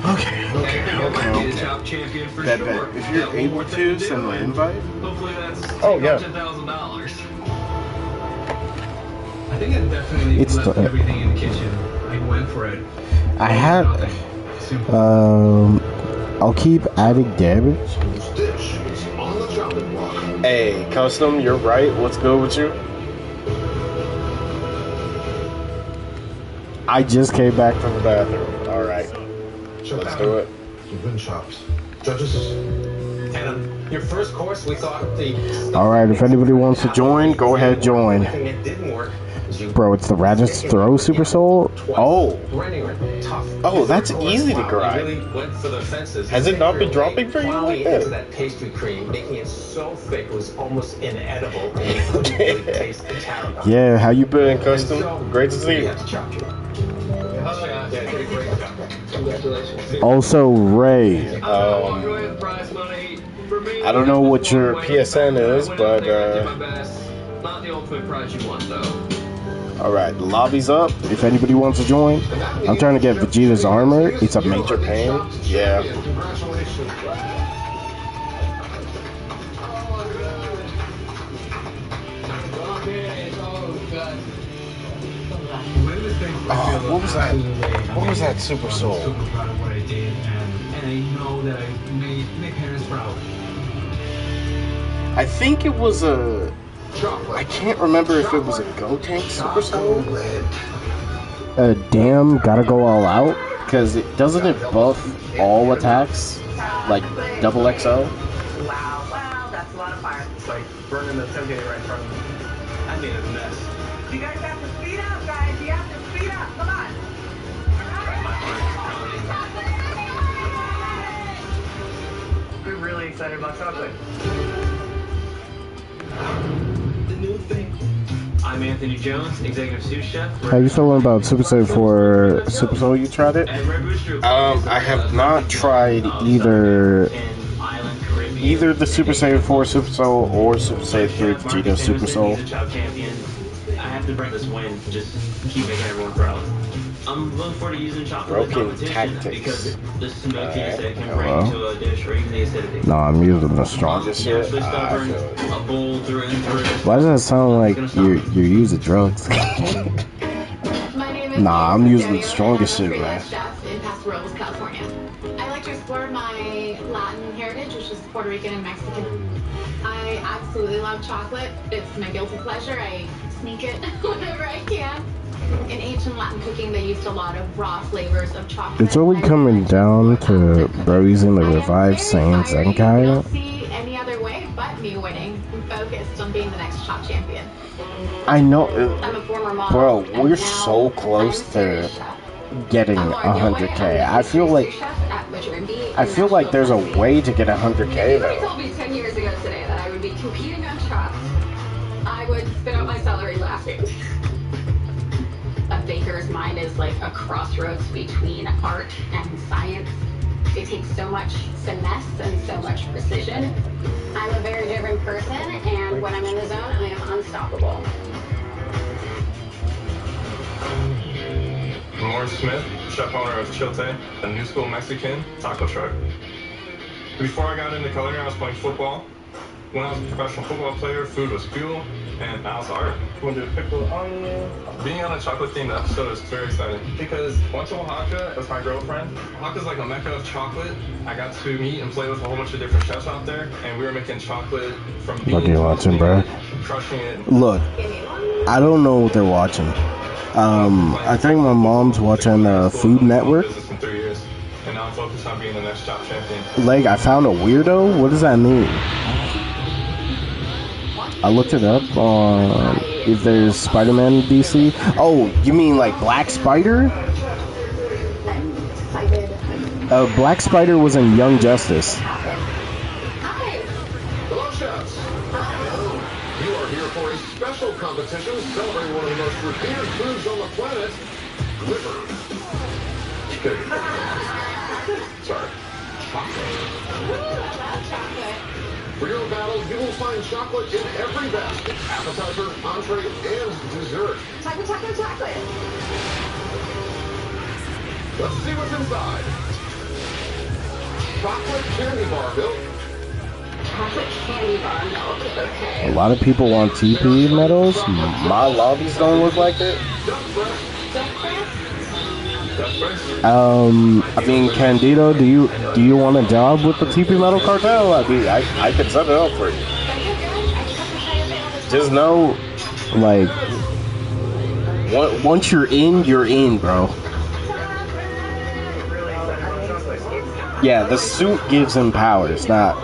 Okay. Bet. If you're able to send an invite. Hopefully that's yeah. $10,000. I think I definitely left everything in the kitchen. I went for it. I had. I'll keep adding damage. Dish is on the chopping block. Hey, Custom, you're right. What's good with you? I just came back from the bathroom. All right, let's do it. You've been chopped. Judges. And your first course, we thought the. All right, if anybody wants to join, go ahead, join. It didn't work. Bro, it's the Radis Throw Super Soul. Oh, that's easy to grind. Really went for the fences. Has it not been dropping for you like that? Into that pastry cream, making it so thick it was almost inedible, and you couldn't really taste the tarragon. Yeah, how you been, Custom? Great to see you. Also, Ray. I don't know what your PSN is, but not the ultimate prize you want, though. Alright, the lobby's up. If anybody wants to join, I'm trying to get Vegeta's armor. It's a major pain. Yeah. Oh, what was that? What was that Super Soul? I'm super proud of what I did, and I know that I made my parents proud. I think it was a. I can't remember if it was a Go Tank Super Soul. Damn, gotta go all out? Because doesn't it buff all attacks? Like double XL? Wow, that's a lot of fire. It's like burning the tailgate right in front of me. I made a mess. You guys have to speed up, guys. You have to speed up. Come on. We're really excited about chocolate. New thing. I'm Anthony Jones, executive sous chef. How you feeling about Super Soul for Super Soul? You tried it? I have not tried either the Super Saiyan 4 Super Soul or Super Saiyan 3 Vegeta Super Soul. I have to bring this win. Just keep making everyone proud. I'm looking forward to using chocolate in competition because this is no taste that can bring to a dish or even the acidity. No, I'm using the strongest shit. Stubborn, a bowl through and through. Why does that sound like you're using drugs? Nah, I'm using the strongest shit, man. Chef in Paso Robles, California. I like to explore my Latin heritage, which is Puerto Rican and Mexican. I I absolutely love chocolate. It's my guilty pleasure. I sneak it whenever I can. In ancient Latin cooking, they used a lot of raw flavors of chocolate. It's only coming down to bro using the revived Saiyan Zenkai. Don't see any other way but me winning. I'm focused on being the next chop champion. I know, I'm a former model, bro. and We're now so close I'm a to serious chef. getting I'm on my way. 100K. I'm I feel a like chef at Madrid Beach I feel like there's a way to get 100K If you though. told me 10 years ago today that I would be competing on chops, I would spit out my celery laughing. A baker's mind is like a crossroads between art and science. It takes so much finesse and so much precision. I'm a very driven person, and when I'm in the zone, I am unstoppable. I'm Lawrence Smith, chef owner of Chilte, a new school Mexican taco truck. Before I got into culinary, I was playing football. When I was a professional football player, food was fuel, and now it's art. We'll do a pickle onion. Being on a chocolate-themed episode is very exciting because once to Oaxaca with my girlfriend. Oaxaca's like a mecca of chocolate. I got to meet and play with a whole bunch of different chefs out there, and we were making chocolate from beans. What are you watching, bro? Crushing it. Look, I don't know what they're watching. I think my mom's watching Food Network. In 3 years, and now I'm focused on being the next chop champion. Like, I found a weirdo? What does that mean? I looked it up on if there's Spider-Man in DC. Oh, you mean like Black Spider? Black Spider was in Young Justice. Hello, chefs. You are here for a special competition celebrating one of the most revered foods on the planet, liver. Sorry. Chocolate. For your battle, you will find chocolate in every basket. Appetizer, entree, and dessert. Chocolate, chocolate, chocolate. Let's see what's inside. Chocolate candy bar milk. Chocolate candy bar milk. Okay. A lot of people want TP medals. My lobbies don't look like it. I mean, Candido, do you want a job with the TP Metal Cartel? I mean, I could set it up for you. Just know, like, once you're in, bro. Yeah, the suit gives him powers. Not,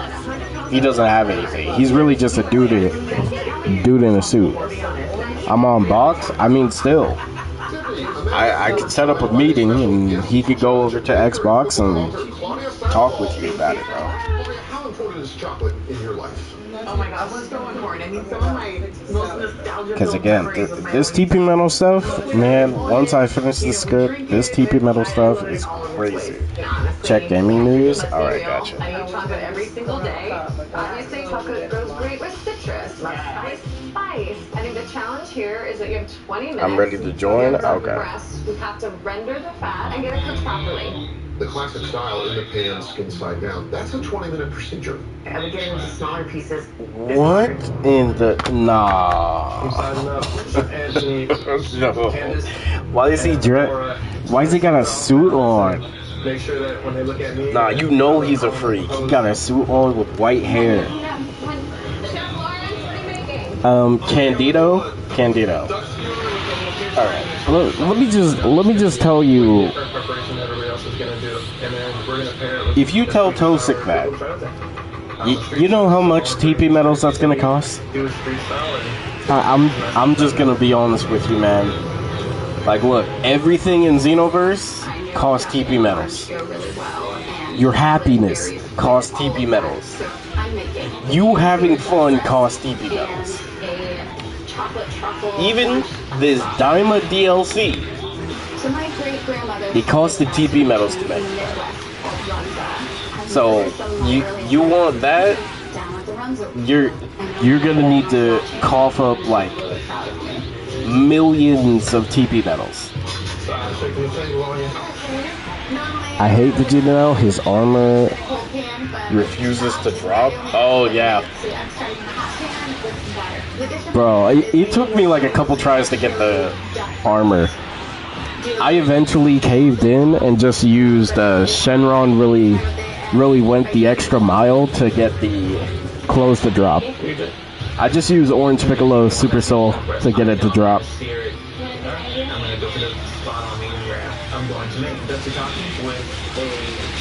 he doesn't have anything. He's really just a dude in a suit. I'm on box. I mean, still. I could set up a meeting and he could go over to Xbox and talk with you about it, bro. How important is chocolate in your life? Oh my god, what's so important? I mean, some of my most nostalgic Because again, this TP Metal stuff, man, once I finish the script, this TP Metal stuff is crazy. Check gaming news. Alright, gotcha. I eat chocolate every single day. Obviously, chocolate goes great with citrus. Spice. I think the challenge here is that you have 20 minutes. I'm ready to join. Okay. We have to render the fat and get it cooked properly. The classic style in the pan, skin side down. That's a 20-minute procedure. I would get it into smaller pieces. What in the... Nah. No. Why is he Why is he got a suit on? Make sure that when they look at me... Nah, you know he's a freak. He got a suit on with white hair. Candido. All right. Let me just tell you. If you tell Tosik that, you know how much TP medals that's gonna cost? I'm just gonna be honest with you, man. Like, look, everything in Xenoverse costs TP medals. Your happiness costs TP medals. You having fun costs TP medals. Even this Daima DLC, it costed TP medals to make. So you want that? You're gonna need to cough up like millions of TP medals. I hate Vegeta. His armor refuses to drop. Oh yeah. Bro, it took me like a couple tries to get the armor. I eventually caved in and just used Shenron really went the extra mile to get the close the drop. I just use Orange Piccolo Super Soul to get it to drop. I'm gonna go for the spot on medium rare. I'm going to make the Tsukaki with a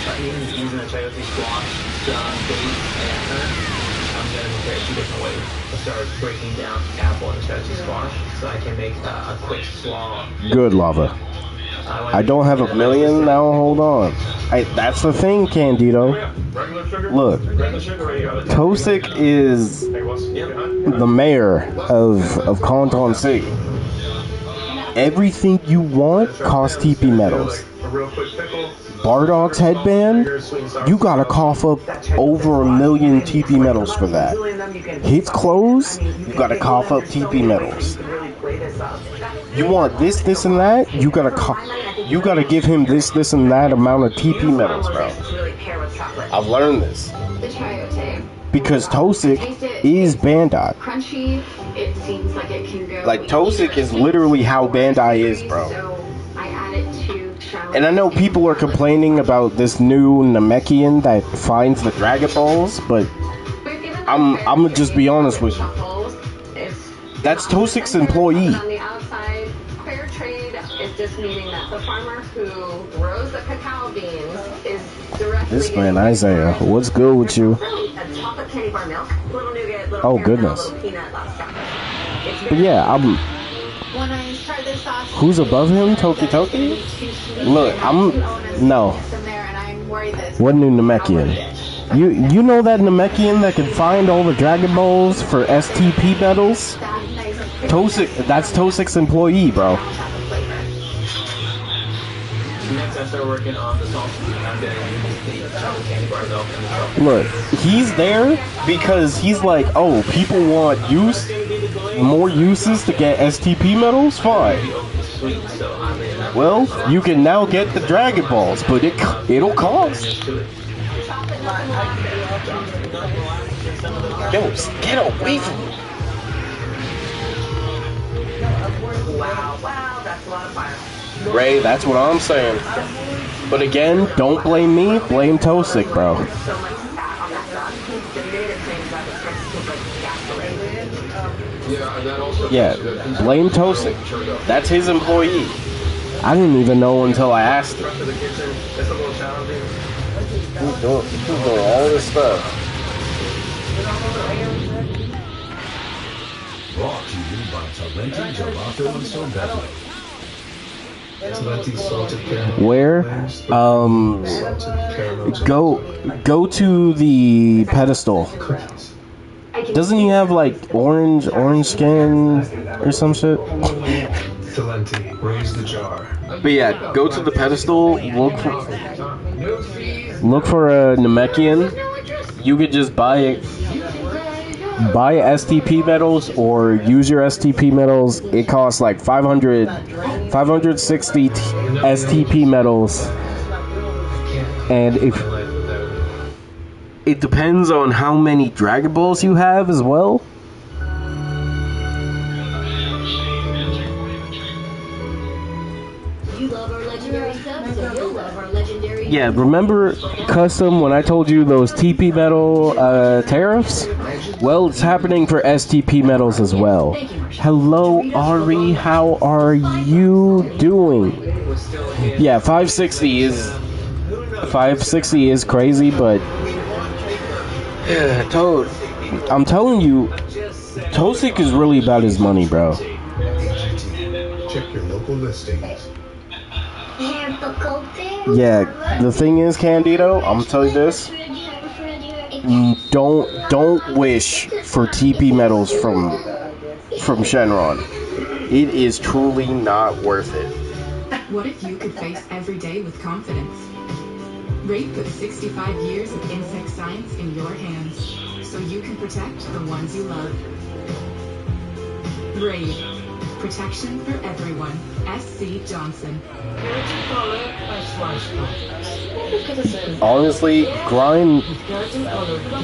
chutney using a chayote squash, some base, and I'm gonna prepare it 2 different ways. I'll start breaking down apple and chayote squash so I can make a quick slaw. Good, Lava. I don't have a million now. Hold on. That's the thing, Candido. Look, Tosic is the mayor of Canton City. Everything you want costs TP medals. Bardog's headband, you gotta cough up over 1 million TP medals for that. His clothes, you gotta cough up TP medals. You want this, and that, you gotta give him this, and that amount of TP medals, bro. I've learned this. Because Tosic is Bandai. Crunchy, it seems like it can go. Like, Tosic is literally how Bandai is, bro. I added to And I know people are complaining about this new Namekian that finds the Dragon Balls, but I'm gonna just be honest with you. That's Tosic's employee. On the outside, fair trade is just meaning that the farmer who grows the cacao beans is directly. This man Isaiah, what's good with you? A chocolate candy bar milk, little nougat, little Oh, caramel, goodness. little peanut, lots of chocolate. But yeah, When I try this sauce, who's above him? Toki Toki? Look, no. What new Namekian? You know that Namekian that can find all the Dragon Balls for STP medals? Tosic, that's Tosic's employee, bro. Next, I start working on the sauce. I'm gonna use the chocolate candy bar milk and the chocolate. Look, he's there because he's like, oh, people want more uses to get STP medals? Fine. Well, you can now get the Dragon Balls, but it'll cost. Yo, get away from me. Wow, that's a lot of fire. Ray, that's what I'm saying. But again, don't blame me, blame Tosic, bro. Yeah, blame Tosic. That's his employee. I didn't even know until I asked him. He's doing all this stuff. Brought to you by Talenti Gelato and Sorbetto. Where? Go to the pedestal. Doesn't he have like orange skin or some shit? Talenti, raise the jar. But yeah, go to the pedestal. Look for a Namekian. You could just buy STP medals or use your STP medals. It costs like 560 STP medals, and if it depends on how many Dragon Balls you have as well. You love our legendary subs, so you'll love our legendary. Yeah, remember Custom when I told you those TP medal tariffs? Well, it's happening for STP medals as well. Hello, Ari, how are you doing? Yeah, 560 is crazy, but yeah, Toad, I'm telling you, Tosic is really about his money, bro. Check your local listings. Yeah, the thing is, Candido, I'm gonna tell you this. Don't wish for TP medals from Shenron. It is truly not worth it. What if you could face every day with confidence? Raid put 65 years of insect science in your hands, so you can protect the ones you love. Raid. Protection for everyone. S.C. Johnson. Honestly, grind.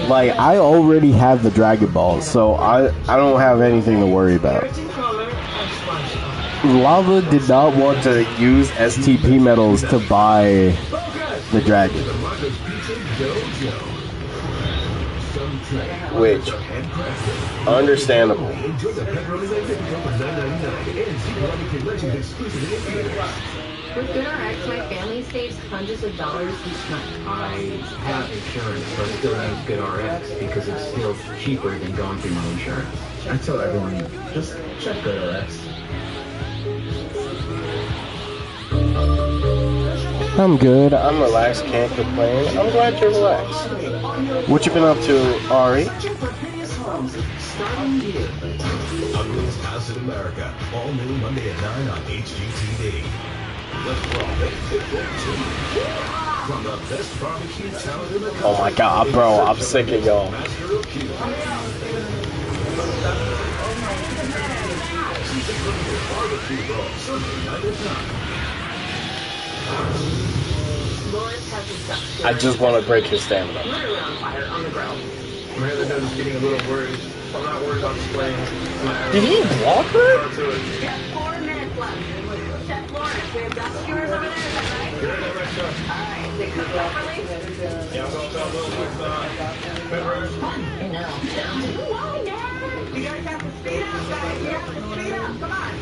Like, I already have the Dragon Balls, so I don't have anything to worry about. Lava did not want to use STP medals to buy the dragon. which, understandable. Enjoy the pepperoni magnifico for $9.99 and see Karate Kid Legends exclusively in theaters. With GoodRx, my family saves hundreds of dollars each month. I have insurance, but still use GoodRx because it's still cheaper than going through my insurance. I tell everyone, just check GoodRx. I'm good. I'm relaxed. Can't complain. I'm glad you're relaxed. What you been up to, Ari? Ugly's House in America. All new Monday at 9 on HGTV. Let's roll. From the best barbecue talent in the country. Oh my god, bro. I'm sick of y'all. Master of Q. Barbecue Brawl, Sunday night at 9. I just want to break his stamina. Literally on fire on the grill. My other nose is getting a little worried. I'm not worried about displaying my Did he walk her? We have 4 minutes left. Chef Lawrence, we have got skewers over there, is that right? Alright, they cook properly? Yeah, I'm going to peppers. No. Come on, man! You guys have to speed up, guys. You have to speed up. Come on.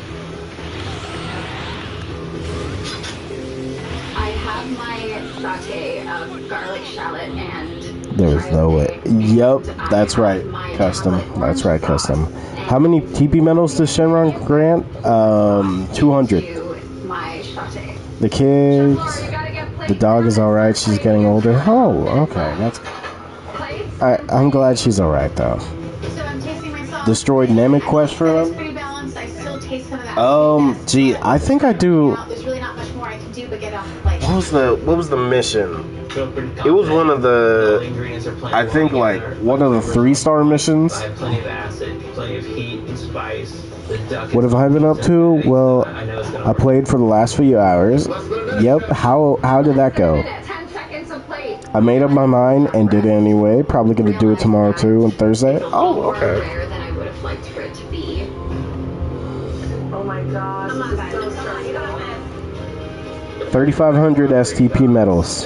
I have my saute of garlic shallot and There was no way. Yep, that's right, custom. That's right, custom. How many TP medals does Shenron grant? 200. my saute. The kids, the dog is alright. She's getting older. Oh, okay, that's. I'm glad she's alright though. So I'm tasting my sauce. Destroyed Namek quest for It's them. pretty balanced. I still taste some of that. Gee, I think I do. There's really not much more I can do but get off the plate. What was the mission? It was one of the, I think like one of the 3-star missions. I have plenty of acid, plenty of heat and spice. The duck What have I been up to? Well, I played for the last few hours. Yep. How did that go? 10 seconds of plate. I made up my mind and did it anyway. Probably gonna do it tomorrow too and Thursday. Oh, okay. Rare than I would have liked for it to be. Oh my gosh, this is so stressful. 3,500 STP medals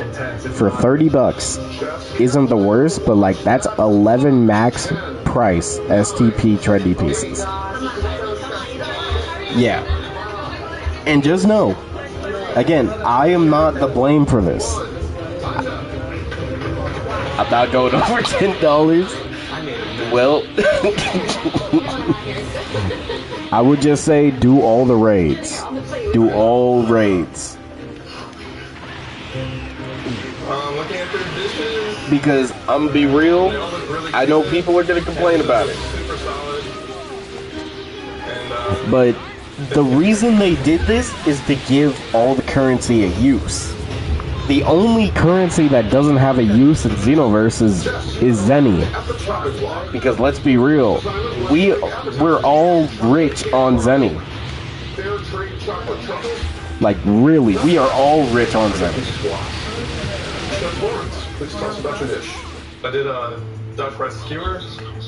for $30 isn't the worst, but like that's 11 max price STP trendy pieces. Yeah. And just know, again, I am not the blame for this. I'm not going over $10. Well, I would just say do all the raids. Do all raids. Looking at their dishes. Because I'm gonna be real, I know people are gonna complain about it. Super solid. And, But the reason they did this is to give all the currency a use. The only currency that doesn't have a use in Xenoverse is Zenny. Because let's be real, we're all rich on Zenny. Like really, we are all rich on Zenny. Chef Lawrence, please tell us about your dish. I did a duck breast skewer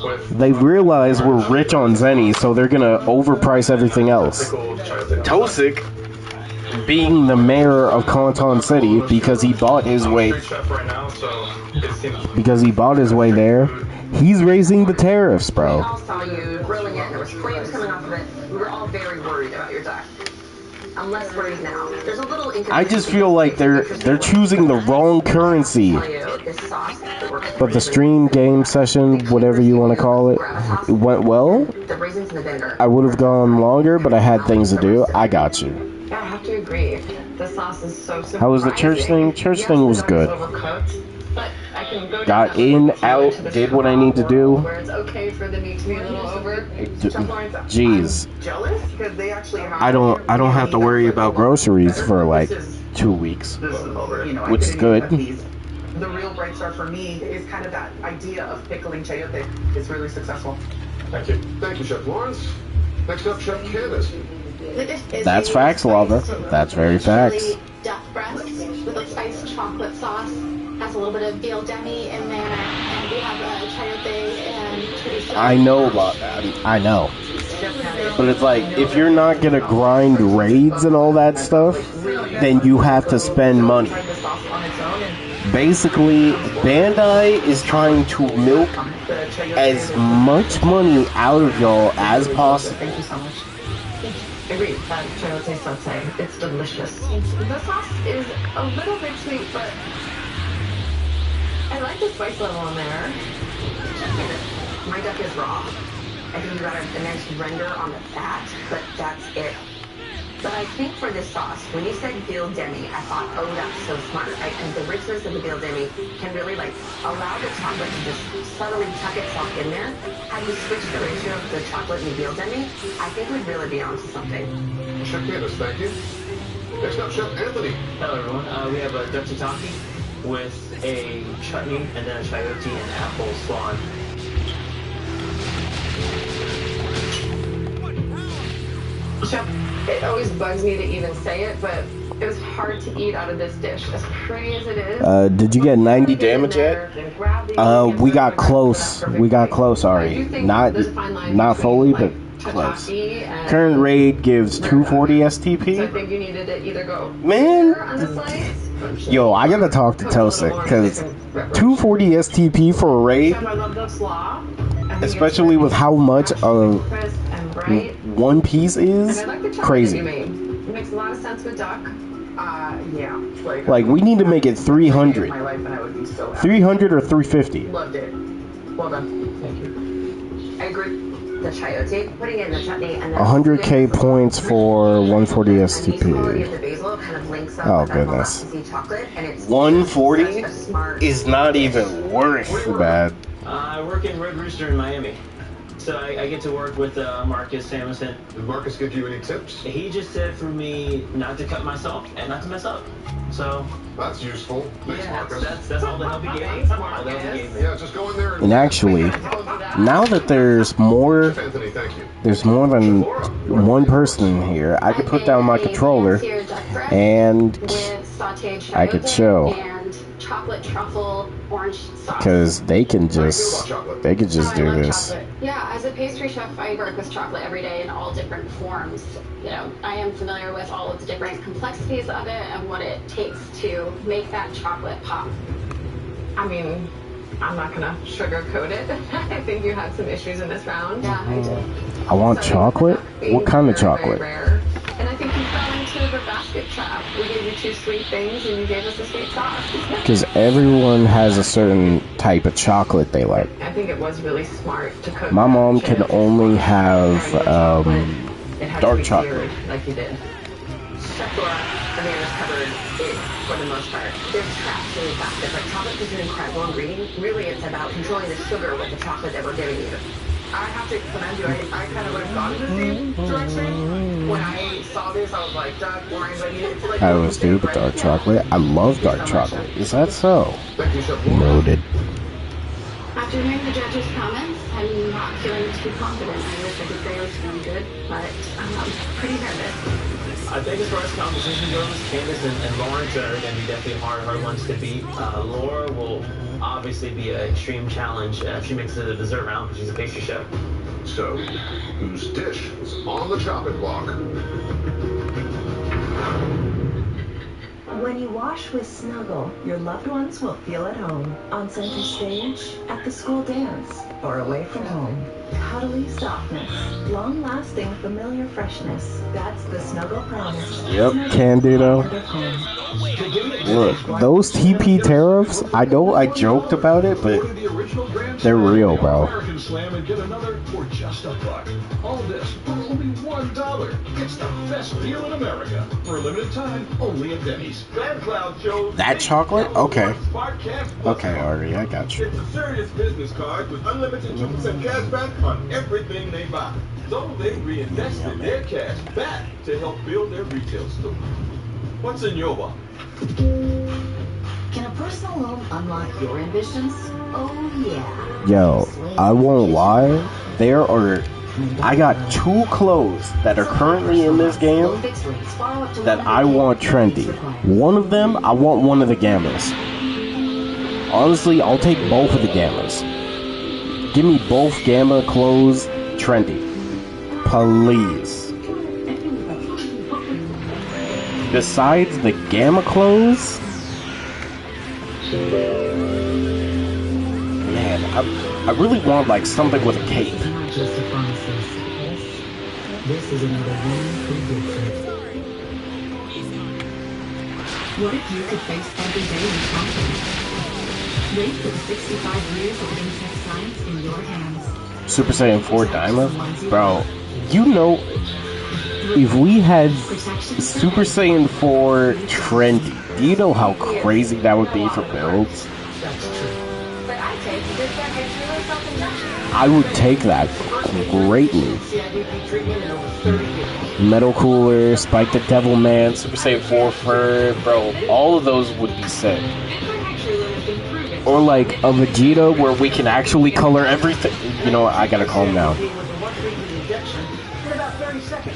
with They realize we're rich on Zenny, so they're gonna overprice everything else. Tosik, being the mayor of Canton City, because he bought his way there, he's raising the tariffs, bro. We all saw you grilling it and there was flames coming off of it. We were all very worried about your duck. I'm less worried now. There's a little I just feel like they're choosing the wrong currency. But the stream game session, whatever you want to call it, it went well. The raisins and the vinegar. I would have gone longer, but I had things to do. I got you. Yeah, I have to agree. The sauce is so simple. How was the church thing? Church thing was good. But I can go Got in, out, did what I need to do. where it's okay for the meat to be a little over. Jeez. Jealous because they actually have I don't have to worry about groceries for like 2 weeks, which is good. The real bright star for me is kind of that idea of pickling chayote. It's really successful. Thank you. Thank you, Chef Lawrence. Next up, Chef Candace. That's facts, Lava. That's very facts. Duck breast with like spiced chocolate sauce. Has a little bit of veal demi in there, and we have chayote and chorizo. I know about that. I know. But it's like, if you're not gonna grind raids and all that stuff, then you have to spend money. Basically, Bandai is trying to milk as much money out of y'all as possible. Thank you so much. Agreed. Chayote satay. It's delicious. The sauce is a little bit sweet, but I like the spice level in there. My duck is raw. I think you got a nice render on the fat, but that's it. But I think for this sauce, when you said veal demi, I thought, oh, that's so smart, right? Because the richness of the veal demi can really like allow the chocolate to just subtly tuck itself in there. Had you switched the ratio of the chocolate and the veal demi, I think we'd really be onto something. Chef Candace, thank you. Next up, Chef Anthony. Hello, everyone. We have a duck tataki with a chutney and then a chayote and apple swan. Chef, it always bugs me to even say it, but it was hard to eat out of this dish, as pretty as it is. Did you get 90 damage yet? We got close. We got close, Ari. Not fully, but close. Current raid gives 240 STP. So I think you needed to either go Man, on the slice. yo, I gotta talk to Toasted, because 240 STP for a raid, Chef, I love the slaw. especially with how much of one piece is, And I like the chocolate that crazy. you made. It makes a lot of sense with duck. Yeah. Like, we need to make it 300. My life and I would be so happy. 300 or 350. Loved it. Well done. Thank you. I agree. The chayote, putting in the chutney, and then 100k points for 140 quality of STP. the basil kind of links up Oh, with that goodness. molasses-y chocolate, and it's 140 such a smart is not even worth that. I work in Red Rooster in Miami. So I get to work with Marcus Samuelson. Did Marcus give you any tips? He just said for me not to cut myself and not to mess up. So That's useful. Thanks, Marcus. that's all the help he gave me. All the help he gave me. Yeah, just go in there And actually, now that there's more, Chef Anthony, thank you. there's more than one person in here, I could put down my controller and I could show, and chocolate truffle orange sauce. because they can just do I this. love chocolate. Yeah, as a pastry chef, I work with chocolate every day in all different forms. You know, I am familiar with all of the different complexities of it and what it takes to make that chocolate pop. I mean, I'm not gonna sugarcoat it. I think you had some issues in this round. Yeah, I did. I want chocolate? What kind of chocolate? Rare. And I think you fell into the basket trap. We gave you 2 sweet things and you gave us a sweet sauce. Because everyone has a certain type of chocolate they like. I think it was really smart to cook. My mom can only have It had to dark be chocolate. tiered like you did. Chef Laura, Amanda's covered it for the most part. There's traps in these baskets. Like chocolate is an incredible ingredient. Really, it's about controlling the sugar with the chocolate that we're giving you. I have to commend you. I kind of would have gone in the same direction. When I saw this, I was like, duck, orange, like, it's like... I always do with dark chocolate. I love dark chocolate. Is that so? Thank you, Chef Laura. Noted. After hearing the judges' comments, I'm not feeling too confident. I wish I could say I was feeling good, but I'm pretty nervous. I think as far as competition goes, Candace and Lawrence are going to be definitely hard ones to beat. Laura will obviously be an extreme challenge if she makes it to the dessert round because she's a pastry chef. So, whose dish is on the chopping block? When you wash with Snuggle, your loved ones will feel at home. On center stage, at the school dance, or away from home. Cuddly softness, long-lasting familiar freshness. That's the Snuggle promise. Yep, Candido. Look, those TP tariffs, I know I joked about it, but they're real, bro. American Slam and get another for just $1. All this for only $1. It's the best deal in America. For a limited time, only at Denny's. That chocolate? Okay. Okay, Ari, I got you. It's a serious business card with unlimited 2% cash back on everything they buy. So they reinvested their cash back to help build their retail store. What's in your wallet? Can a personal loan unlock your ambitions? Oh, yeah. Yo, I won't lie. I got 2 clothes that are currently in this game that I want trendy. One of them, I want one of the gammas. Honestly, I'll take both of the gammas. Give me both gamma clothes trendy. Please. Besides the gamma clothes, Man, I really want like something with a cape. Not just a pharmacist. This is another woman predicted. What if you could face every day with confidence? Wait for 65 years of insect science in your hands. Super Saiyan 4 Daima? Bro, you know, if we had Super Saiyan 4 trendy, do you know how crazy that would be for builds? But I take this second true self-injection. I would take that greatly. Metal Cooler, Spike the Devil Man, Super Saiyan 4 Fur, bro, all of those would be sick. Or like a Vegeta where we can actually color everything. You know what, I gotta calm down.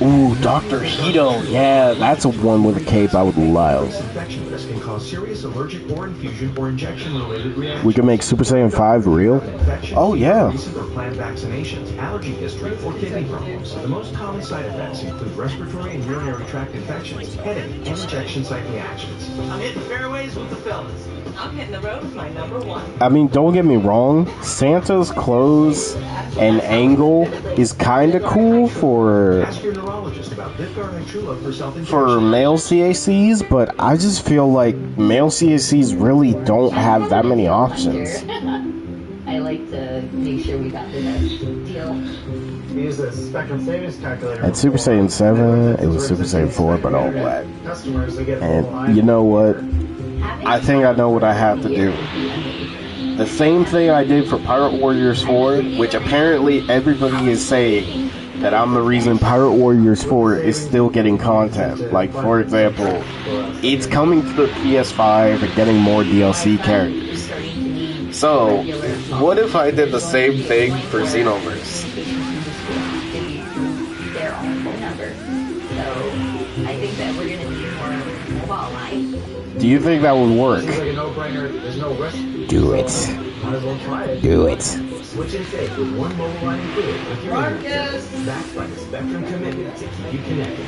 Ooh, Dr. Hito, yeah, that's a one with a cape I would love. Infection risk can cause serious allergic or infusion or injection-related reactions. We can make Super Saiyan 5 real? Oh yeah. Recent or planned vaccinations, allergy history, or kidney problems. The most common side effects include respiratory and urinary tract infections, headache, and injection site reactions. I'm hitting fairways with the fellas. I'm hitting the road with my number one. I mean, don't get me wrong, Santa's clothes and angle is kinda cool for male CACs, but I just feel like male CACs really don't have that many options. I like to make sure we got the best deal. We use a spectrum savings calculator. At Super Saiyan 7, it was Super Saiyan 4, but all black. Customers, they get And you know what? I think I know what I have to do. The same thing I did for Pirate Warriors 4, which apparently everybody is saying that I'm the reason Pirate Warriors 4 is still getting content. Like, for example, it's coming to the PS5 and getting more DLC characters. So, what if I did the same thing for Xenoverse? Their own phone number. So I think that we're gonna need more mobile line. Do you think that would work? Seems like a no-brainer. There's no risk. Do it. Might as well try it. Do it. Switch and save with one mobile line included with your internet. Backed by the Spectrum commitment to keep you connected.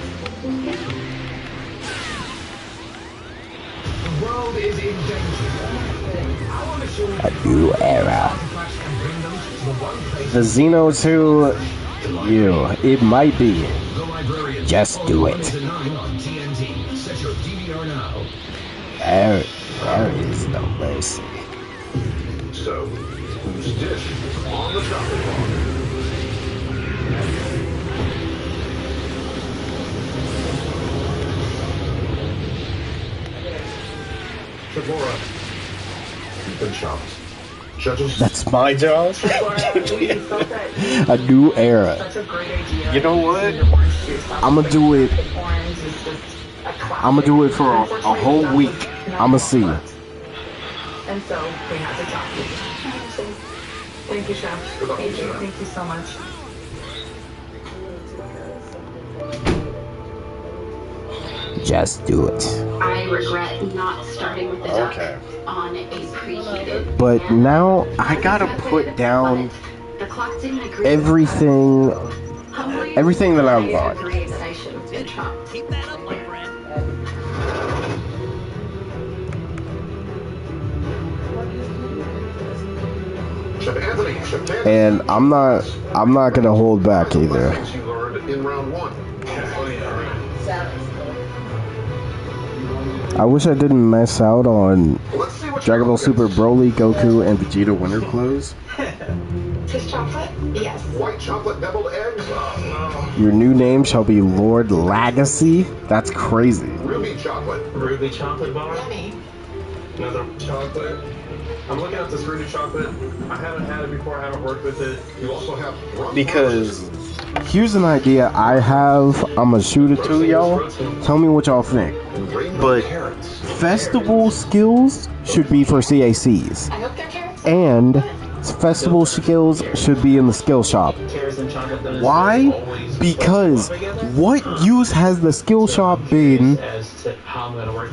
The world is in danger. Our mission A new era. The Xeno 2, it might be. Just do it. Set your DVR now. There is no mercy. So, whose dish is on the chopping block? Deborah, you've been chopped. Judges. That's my job. A new era. You know what? I'ma do it. I'ma do it for a whole week. I'ma see. And so we had to talk. Thank you, Chef. Thank you. Thank you so much. Just do it. I regret not starting with the duck on a preheated. But now I gotta put down The clock didn't agree. everything that I want. Agreed that I should have been chopped. Keep that up, my friend. Chef Anthony, Chef Dan. And I'm not gonna hold back either. Things you learned in round one. I wish I didn't mess out on Dragon Ball Super Broly, Goku, and Vegeta winter clothes. Tis chocolate? Yes. White chocolate deviled eggs? Oh, Your new name shall be Lord Legacy? That's crazy. no. Ruby chocolate. Ruby chocolate bar. Another chocolate. I'm looking at this Ruby chocolate. I haven't had it before. I haven't worked with it. You also have Because here's an idea I have. I'm gonna shoot it to y'all. Tell me what y'all think. But festival skills should be for CACs. And festival skills should be in the skill shop. Why? Because what use has the skill shop been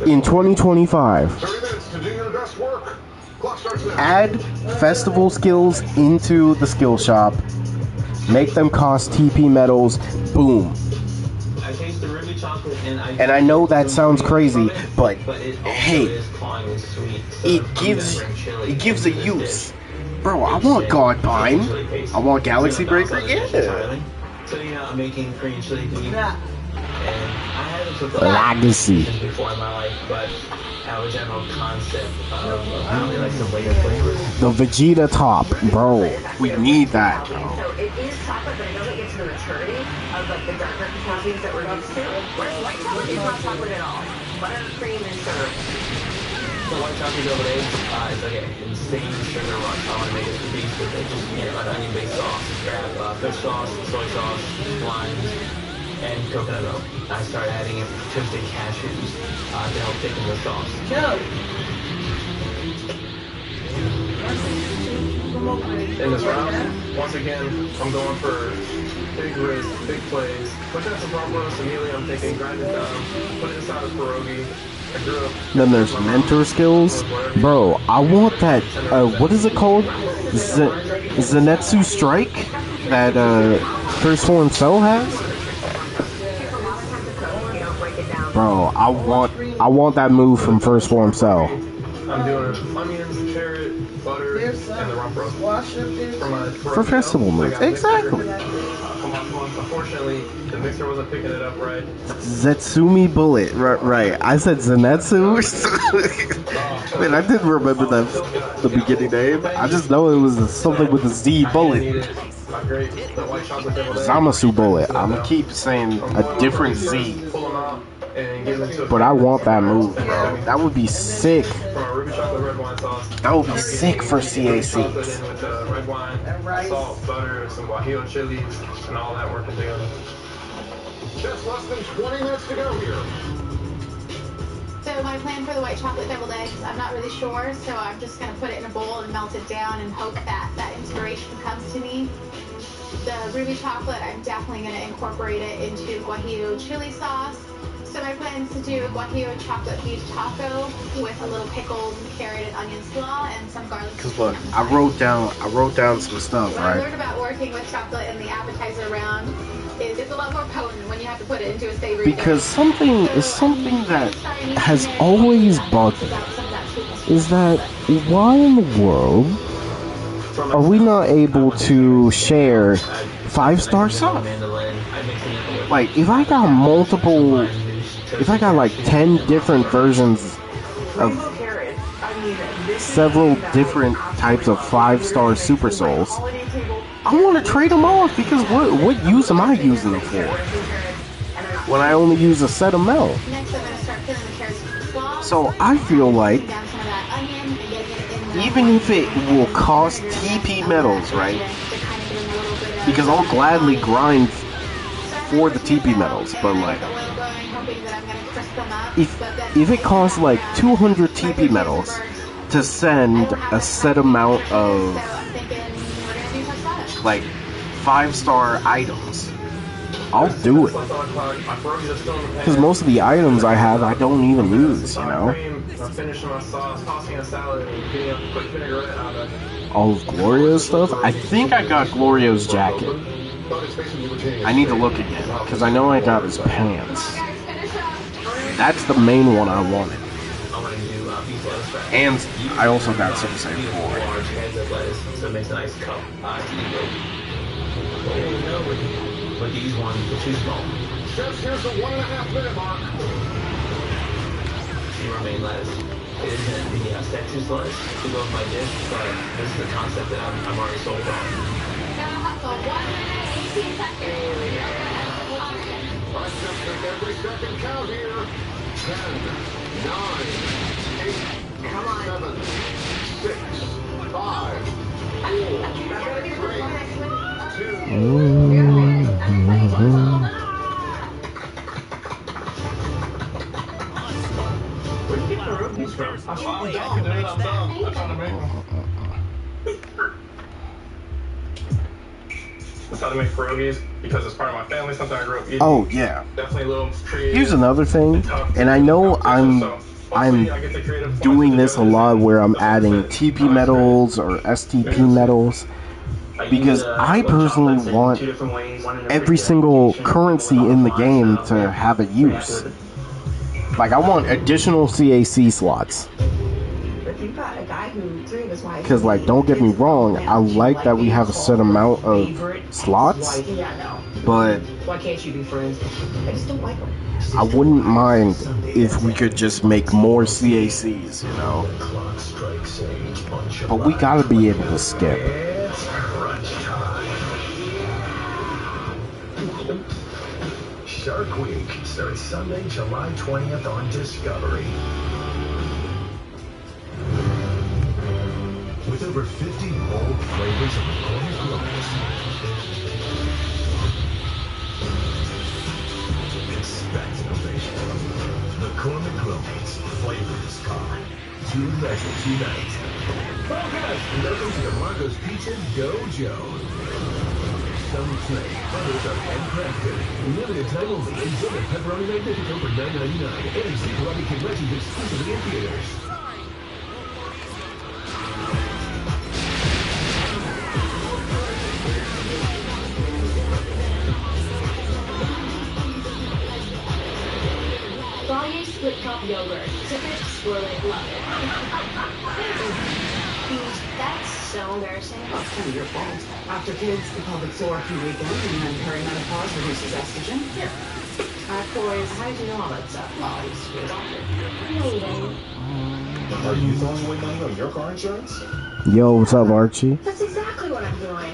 in 2025? 30 minutes to do your best work. Clock starts now. Add festival skills into the skill shop. Make them cost TP medals. Boom. I taste the ruby chocolate, And I know that sounds crazy, but hey, it gives a use. Bro, I want God Pine. I want Galaxy Breaker. Yeah. So I'm making Korean chili beef. And I haven't cooked Legacy. before in my life, but our general concept of really like the layer flavors. The Vegeta top, bro. We need that. So it is chocolate, but it doesn't get to the maturity of like the darker cacaos that we're used to. Whereas white chocolate is not chocolate at all. Buttercream and sugar. The white chocolate deviled eggs is like an insane sugar rush. I want to make it a beef with it. Just an onion-based sauce. Grab fish sauce, soy sauce, limes, and coconut milk. I started adding in toasted cashews to help thicken the sauce. In this round, once again, I'm going for big risk, big plays. Put that some rump roast immediately. I'm thinking grind it down, put it inside a pierogi. Then there's mentor skills. Bro, I want that, what is it called? Zenitsu Strike? That, First Form Cell has? Bro, I want that move from First Form Cell. I'm doing onions, carrot, butter, and the rump roast. For festival moves, exactly. Unfortunately, the mixer wasn't picking it up right. Zetsumi Bullet, right. I said Zenitsu. Man, I didn't remember the beginning name. I just know it was something with a Z bullet. Zamasu Bullet. I'm gonna keep saying a different Z. But I want that move, bro. That would be sick. That would be sick for CAC. Red wine, salt, butter, some guajillo chilies, and all that working together. Just less than 20 minutes to go here. So my plan for the white chocolate deviled eggs, I'm not really sure, so I'm just going to put it in a bowl and melt it down and hope that that inspiration comes to me. The ruby chocolate, I'm definitely going to incorporate it into guajillo chili sauce. So my plan is to do a guajillo chocolate beef taco with a little pickled carrot and onion slaw and some garlic. Cause look, I wrote down some stuff, What right? I learned about working with chocolate in the appetizer round is it's a lot more potent when you have to put it into a savory Because something that has always bugged me is that why in the world are we not able to share 5-star stuff? Like, if I got like 10 different versions of several different types of 5-star Super Souls, I want to trade them off because what use am I using them for when I only use a set amount? So I feel like even if it will cost TP medals, right? Because I'll gladly grind for the TP medals, but like if it costs like 200 TP medals to send a set amount of like 5-star items, I'll do it. Because most of the items I have, I don't even use, you know? All of Glorio's stuff? I think I got Glorio's jacket. I need to look again, because I know I got his pants. That's the main one I wanted. And I also got Super Saiyan 4. So it makes a nice cup to eat with these ones, they're too small. Chefs, here's the 1.5 minute mark. Romaine lettuce. It isn't the sexiest lettuce to go with my dish, but this is the concept that I'm already sold on. Let's just make every second count here. 10, 9, 8, 7, 6, 5, 4, 3, 2, Where'd you get the rookies from? I saw them. I'm trying to make them. That's how to make pierogies because it's part of my family. Something I grew up eating. Oh yeah. Definitely a little creative. Here's another thing, and I know I'm doing this a lot where I'm adding TP medals or STP medals, Because I personally want every single currency in the game to have a use. Like, I want additional CAC slots. Because, like, don't get me wrong, I like that we have a set amount of slots. But why can't you be friends? I just don't like them. I wouldn't mind if we could just make more CACs, you know. But we gotta be able to skip. It's crunch time. Shark Week starts Sunday, July 20th on Discovery. With over 50 bold flavors of McCormick Grills. Expect innovation. McCormick Grills, flavor is gone. To leisure tonight. Focus! Welcome to the Marco's Pizza Dojo. Some trade, others are handcrafted. Limited time only. Enjoy the pepperoni magnifico for $9.99 and see Karate Kid Legends exclusively in theaters. Volume split cup yogurt. Tippet, swirl it, love it. That's so embarrassing. Well, it's kind of your fault. After kids, the pelvic floor through weekend, and then perimenopause reduces estrogen. Here. Boys, how did you know all that stuff? Well, I used to be a doctor. Are you throwing away money on your car insurance? Yo, what's up, Archie? That's exactly what I'm doing.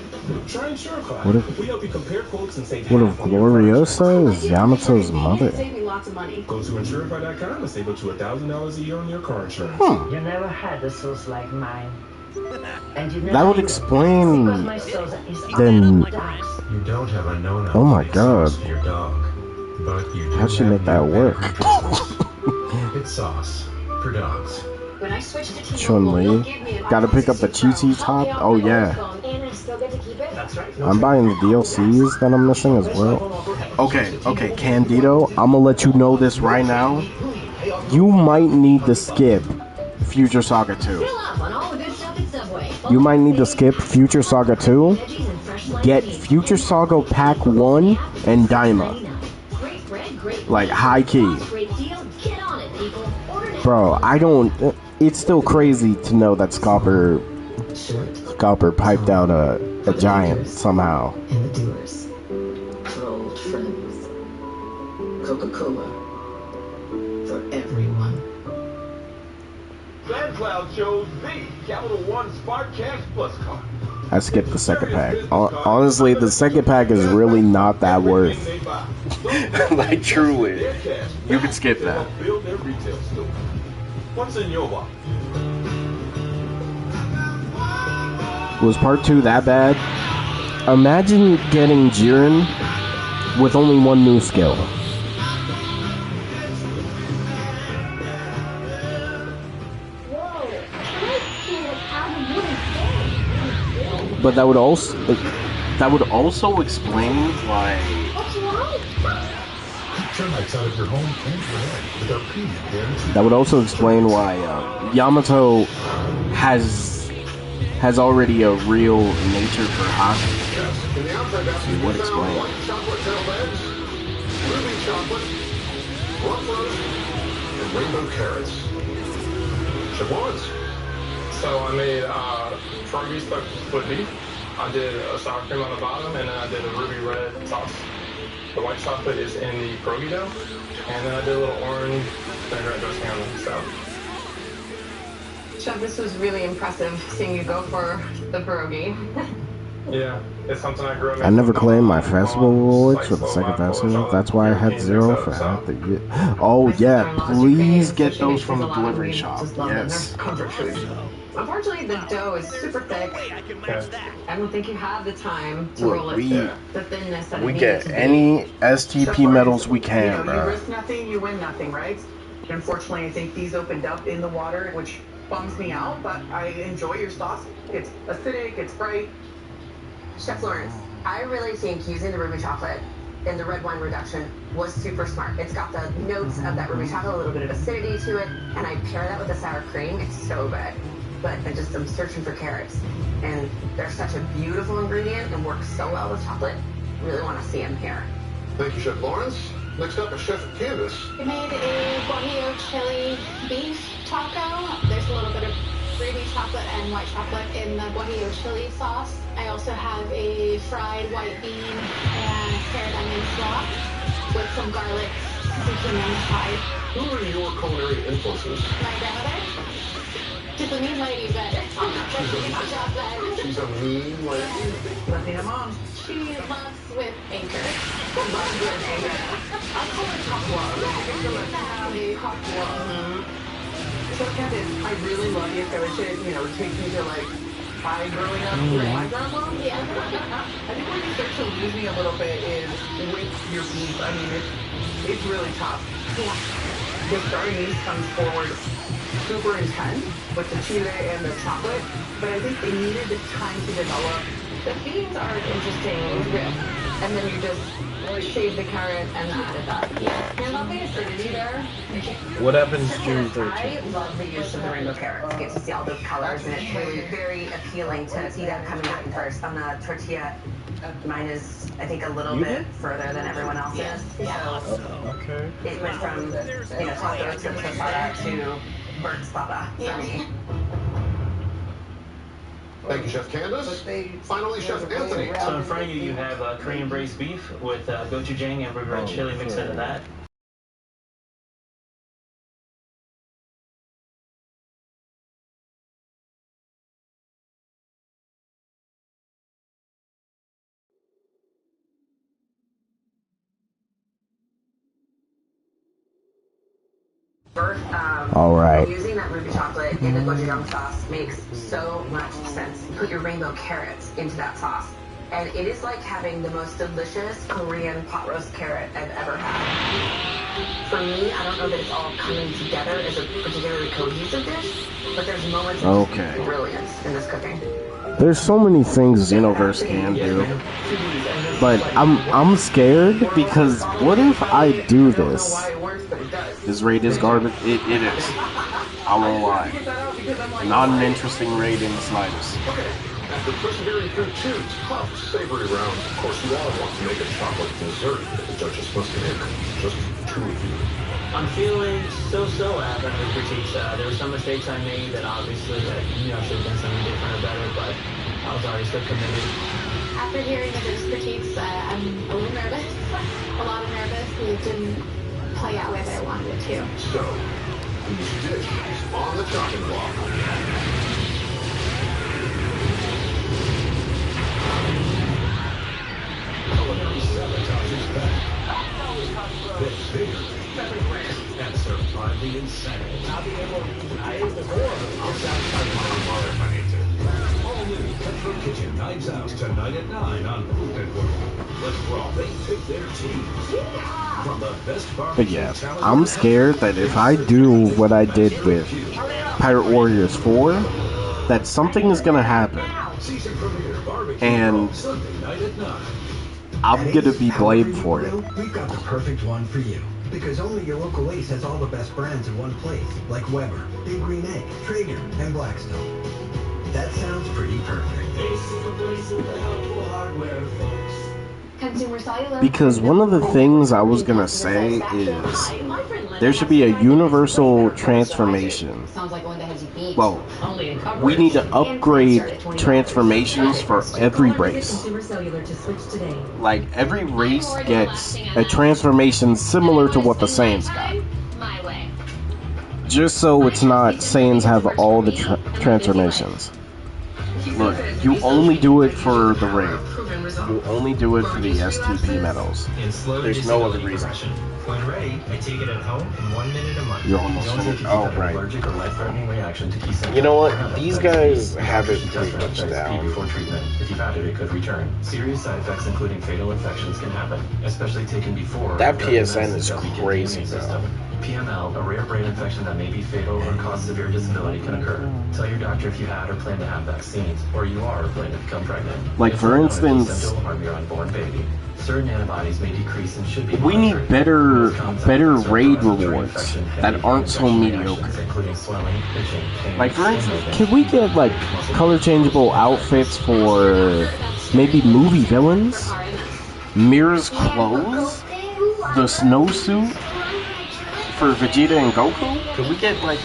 Try InsureCard. What if- we help you compare quotes and save What half if on your car insurance. Gloriosa is Yamato's mother? Save me lots of money. Go to InsureCard.com and save up to $1,000 a year on your car insurance. You never had a sauce like mine. And you never That would will. explain Because my sauce is then. unorthodox. You don't have a no-no Oh my god. for your dog, but you do How'd she have make that new work? It's sauce for dogs. When I switched to T-Mobile, Chun-Li. they'll give me an Gotta pick up the Chi-Chi top? Oh yeah. And I still get to keep it? That's right. I'm buying the DLCs that I'm missing as well. Okay, Candido, I'm gonna let you know this right now. You might need to skip Future Saga 2. Fill up on all the good stuff at Subway. You might need to skip Future Saga 2. Get Future Saga Pack 1 and Daima. Great bread, great Like, high key. great deal. Get on it, people. Order now. Bro, I don't... It's still crazy to know that Scalper piped out a giant somehow. And the doers. For old friends. Coca-Cola. For everyone. SoundCloud chose the Capital One Sparkcast Plus card. I skipped the second pack. Honestly, the second pack is really not that worth. Like, truly. You can skip that. Build their retail store. What's in your box? Was part 2 that bad? Imagine getting Jiren with only one new skill. But that would also explain why What's wrong? Termites out of your home and your head with our premium guarantee. that would also explain why Yamato has already a real nature for hockey. In the outside basket, Would you found explain. white chocolate tail eggs, ruby chocolate, ruffles, and rainbow carrots. Shabuns. So I made pierogi stuffed with beef. I did a sour cream on the bottom, and then I did a ruby red sauce. The white chocolate is in the pierogi dough, and then I did a little orange vinaigrette dressing on the salad. Chef, this was really impressive seeing you go for the pierogi. Yeah, it's something I grew up I never claimed my festival rewards for the second festival. That's why I had 0 for half the year. Oh yeah, please get those from the delivery shop. Yes. Comfort food. Unfortunately, the dough is super thick. I don't think you have the time to roll it to the thinness that it We needs get to be. any STP medals we You can, know, you bro. risk nothing, you win nothing, right? Unfortunately, I think these opened up in the water, which bums me out, but I enjoy your sauce. It's acidic, it's bright. Chef Lawrence, I really think using the ruby chocolate in the red wine reduction was super smart. It's got the notes of that ruby chocolate, a little bit of acidity to it, and I pair that with the sour cream. It's so good. but I'm searching for carrots. And they're such a beautiful ingredient and works so well with chocolate. Really want to see them here. Thank you, Chef Lawrence. Next up is Chef Candace. I made a guajillo chili beef taco. There's a little bit of ruby chocolate and white chocolate in the guajillo chili sauce. I also have a fried white bean and carrot onion slaw with some garlic, zucchini on the side. Who are your culinary influences? My grandmother. She's a mean lady, but She's a mean lady. Latina mom. She loves with anchor. Loves with anchor. I call it hot love. It's a Latina hot love. So Candace, I really love your fellowship. You know, it takes me to like my growing up with my grandma. Yeah. I think where you start to lose me a little bit is with your beef. I mean, it's really tough. Yeah. The starting comes forward super intense with the chile and the chocolate, but I think they needed the time to develop. The beans are an interesting riff. And then you just shave the carrot and add that. Yeah. You're loving acidity there. What happens June 13th? I love the use of the rainbow carrots. You get to see all those colors, and it's really very appealing to see that coming out in first. On the tortilla, mine is, I think, a little bit further than everyone else's. Yeah. Okay. It went from, taco to tostada to burnt slava for me. Thank you, Chef Candace. Finally, Chef Anthony. So in front of you, you have Korean braised beef with gochujang and red chili mixed into that. All right. Using that ruby chocolate in the gochujang sauce makes so much sense. You put your rainbow carrots into that sauce, and it is like having the most delicious Korean pot roast carrot I've ever had. For me, I don't know that it's all coming together as a particularly cohesive dish, but there's moments of brilliance in this cooking. There's so many things Xenoverse can do, but I'm scared because what if I do this? This raid is garbage. It is. I won't lie. Not an interesting raid in the slightest. After persevering through 2 tough, savory rounds, of course you all want to make a chocolate dessert that the judges must make. Just 2 of you. I'm feeling so after the critiques. There were some mistakes I made that obviously I should have done something different or better, but I was already so committed. After hearing the judges' critiques, I'm a little nervous. A lot of nervous. It didn't play out the way that I wanted it to. So, each dish is on the chopping block. Culinary sabotage is back. Bit bigger. And survive the insanity. I'll be able to. I ate the door. I'll satisfy my mother if I need to. All new Petro Kitchen Knives Out tonight at 9 on Food Network. Let's raw. They pick their teams. From the best But barbecue yeah, talent. I'm scared that if I do what I did with Pirate Warriors 4, that something is gonna happen. Season premiere barbecue And Sunday night at 9. I'm gonna be blamed for it. We've got the perfect one for you. Because only your local Ace has all the best brands in one place. Like Weber, Big Green Egg, Traeger, and Blackstone. That sounds pretty perfect. Ace is the place with the helpful hardware, folks. Consumer Cellular. Because one of the things I was gonna say is there should be a universal transformation. Well, we need to upgrade transformations for every race. Like every race gets a transformation similar to what the Saiyans got. Just so it's not Saiyans have all the transformations. Look, you only do it for the raid. You only do it for the STP medals. There's no other reason. When ready, I take it at home in 1 minute a month. You're almost finished. Oh, right. Allergic or life-threatening reaction to key You know what? These guys have it pretty much down. Before treatment. If you've had it, it could return. Serious side effects, including fatal infections, can happen, especially taken before. That PSN is crazy, though. PML, a rare brain infection that may be fatal or cause severe disability, can occur. Tell your doctor if you had or plan to have vaccines, or you are or plan to become pregnant. Like, for instance, Dental harm your unborn baby. Certain antibodies may decrease and should be we need better raid rewards that aren't so mediocre. Like, for instance, can we get like color changeable outfits for maybe movie villains? Mira's clothes, the snowsuit for Vegeta and Goku. Could we get like?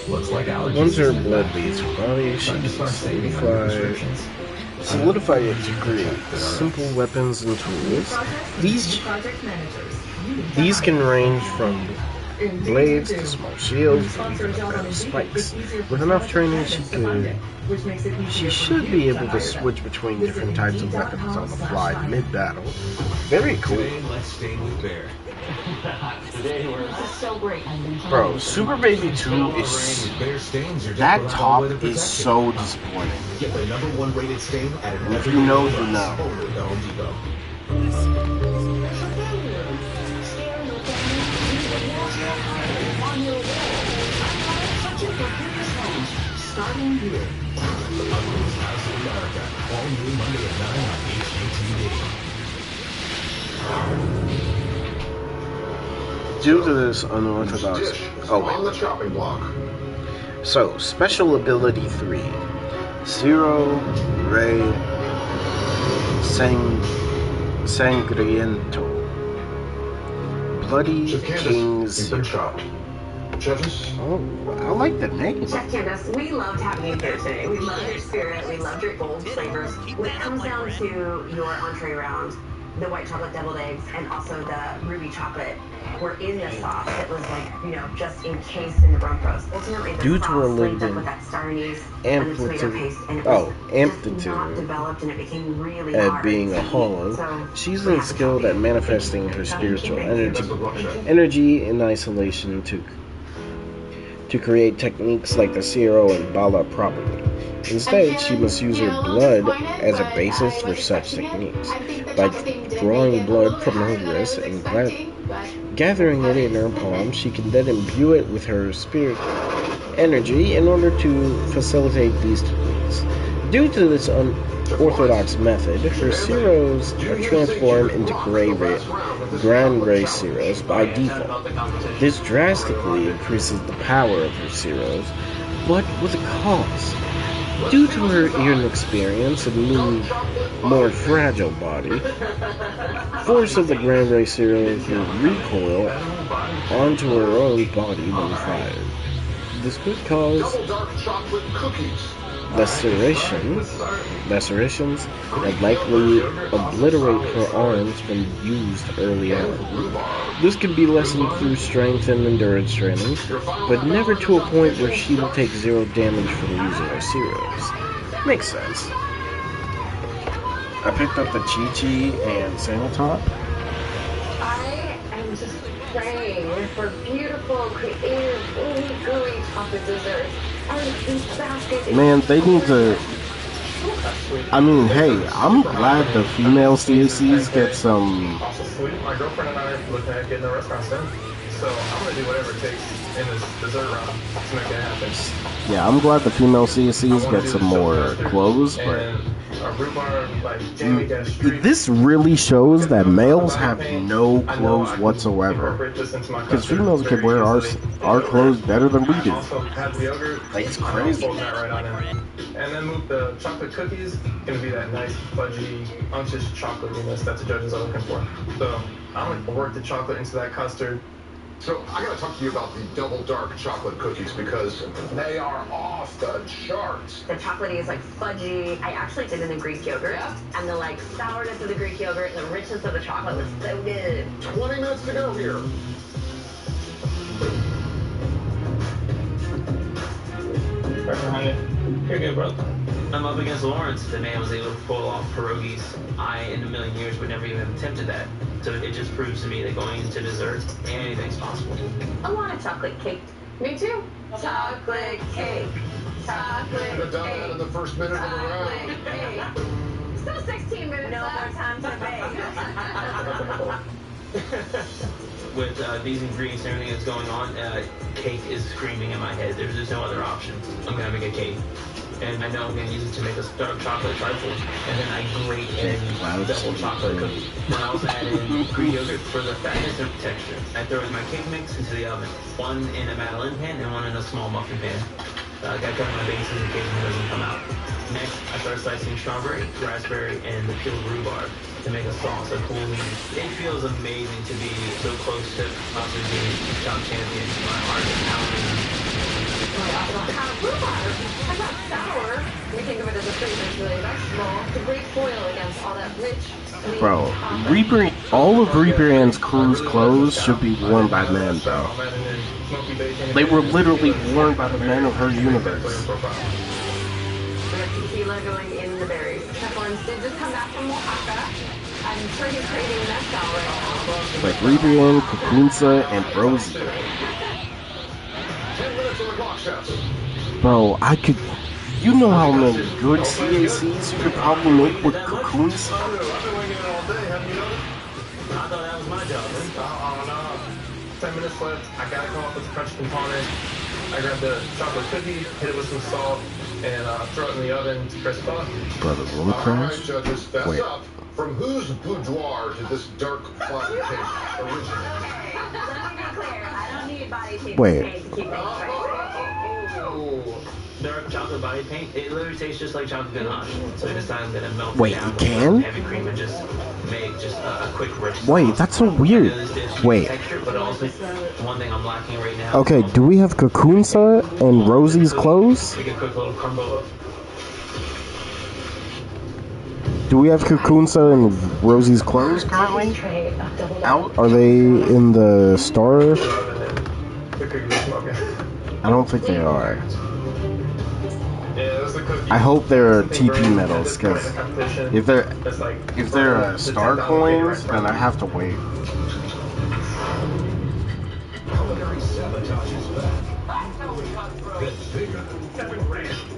Looks like allergies. Once her blood leaves her body, she can solidify it to create simple weapons and tools. These can range from blades to small shields to even metal spikes. With enough training, she should be able to switch between different types of weapons on the fly mid-battle. Very cool. Bro, Super Baby 2 is... That top is so disappointing. And if you know, you know. Starting here. Ugliest House in America. All new Monday at 9 on HGTV. Due to this unorthodox... on the chopping block. So, Special Ability 3. Zero Ray Sangriento. Bloody King's... Oh, I like the name. Chef Candace, we loved having you here today. We loved your spirit. We loved your bold flavors. When it comes down to your entree round, the white chocolate deviled eggs and also the ruby chocolate were in the sauce that was like, you know, just encased in the rump roast. Ultimately, the due to her sauce linked up limited with that star anise and the tomato paste, and it was just not developed, and it became really at hard. being a hollow, So, she's skilled at manifesting her spiritual energy in isolation to create techniques like the Zero and Bala properly. Instead, she must use her blood as a basis for such techniques, by drawing blood from her wrist and gathering it in her palm. She can then imbue it with her spirit energy in order to facilitate these techniques. Due to this unorthodox method, her Zeros are transformed into Grand Ray Zeros by default. This drastically increases the power of her Zeros, but with a cost. Due to her inexperience and more fragile body, force of the Grand Ray Zeros will recoil onto her own body when fired. This could cause lacerations that likely obliterate her arms when used early on. This can be lessened through strength and endurance training, but never to a point where she will take zero damage from using her Zeros. Makes sense. I picked up the Chi-Chi and Sanatop. I am just praying for beautiful, creative, gooey chocolate desserts. Man, they need to... I mean, hey, I'm glad the female CACs get some... My girlfriend and I are looking at getting a restaurant soon. So I'm going to do whatever it takes in this dessert round to make it happen. Yeah, I'm glad the female CACs get some more clothes, but... This really shows that males have no clothes whatsoever. Because females can wear our clothes better than we do. Like, it's crazy. And then move the chocolate cookies, gonna be that nice, fudgy, unctuous chocolatiness that the judges are looking for. So I'm gonna work the chocolate into that custard. So I gotta talk to you about the double dark chocolate cookies because they are off the charts. The chocolatey is like fudgy. I actually did in the Greek yogurt, and the like sourness of the Greek yogurt and the richness of the chocolate was so good. 20 minutes to go here. Right behind it. You're good, bro. I'm up against Lawrence. The man was able to pull off pierogies. I, in a million years, would never even have attempted that. So it just proves to me that going into dessert, anything's possible. I want a chocolate cake. Me too. Chocolate cake. Chocolate Could have done that in the first minute of the round. Still 16 minutes No left. more time to bake. With these ingredients and everything that's going on, cake is screaming in my head. There's just no other option. I'm gonna make a cake. And I know I'm gonna use it to make a dark chocolate trifle. And then I grate in double chocolate cookie. And I also add in Greek yogurt for the fatness and texture. I throw in my cake mix into the oven. One in a Madeleine pan and one in a small muffin pan. I cover my bases in case it doesn't come out. Next, I start slicing strawberry, raspberry, and the peeled rhubarb to make a sauce of cool meat. It feels amazing to be so close to possibly being top champion. My heart is pounding. Rhubarb. I thought sour. We think of it as a fruit, it's really vegetable. The great foil against all that rich. Bro, Reaper, all of Reaper Ann's crew's clothes should be worn by men, bro. They were literally worn by the men of her universe. We have tequila going in the berries. Pepperons did just come back from Oaxaca. I'm sure he's craving mezcal right now. Like Reaper Ann, Kakunsa, and Rosie. 10 minutes on the clock, chefs. Bro, I could... You know how many good CACs you could probably make with Kakunsa? I've been winging it all day, haven't you noticed? I thought that was my job. No. 10 minutes left. I gotta come up with the crunch component. I grabbed the chocolate cookie, hit it with some salt, and throw it in the oven to crisp up. Brother, will it All right, crash? judges, fess Wait. up. From whose boudoir did this dark plot cake originate? Let me be clear. I don't need body tape Wait. to keep things straight. Dark chocolate body paint, it literally tastes just like chocolate ganache. So this time I'm gonna melt Wait, it down you can? heavy cream and just make just a quick rich sauce. Wait, that's so weird. Wait. Texture, but also one thing I'm lacking right now. Okay, do we have Kakunsa and Rosie's clothes? Make a quick little crumble. Do we have Kakunsa and Rosie's clothes currently? Out? Are they in the store? I don't think they are. I hope they're TP medals, because if they're star coins, then I have to wait. Culinary sabotage is back. Get bigger,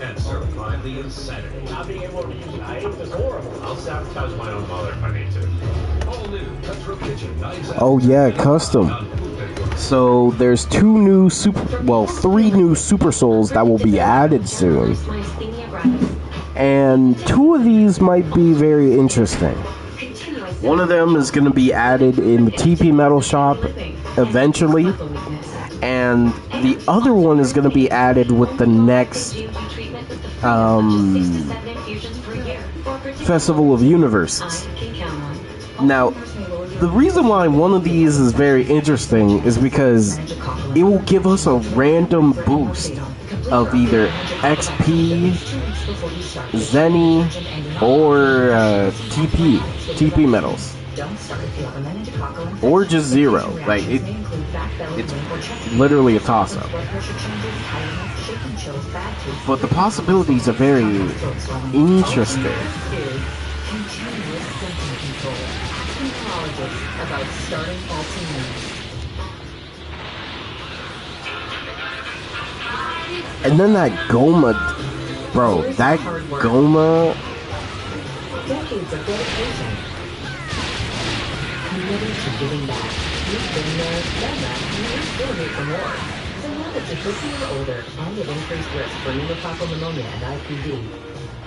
and survive the insanity. Not being able to use knives is horrible. I'll sabotage my own mother if I need to. All new Petro Kitchen knives. Oh yeah, custom. So there's three new Super Souls that will be added soon. And two of these might be very interesting. One of them is going to be added in the TP Metal Shop eventually. And the other one is going to be added with the next Festival of Universes. Now, the reason why one of these is very interesting is because it will give us a random boost of either XP, Zenny, or TP medals. Or just zero. Like, it's literally a toss-up. But the possibilities are very interesting. About starting And then that Goma, bro, that Goma. Decades of dedication. Committed to giving back. You've been there, done that, and you're still here for more. So now that you're 50 or older and at increased risk for pneumococcal pneumonia and IPD,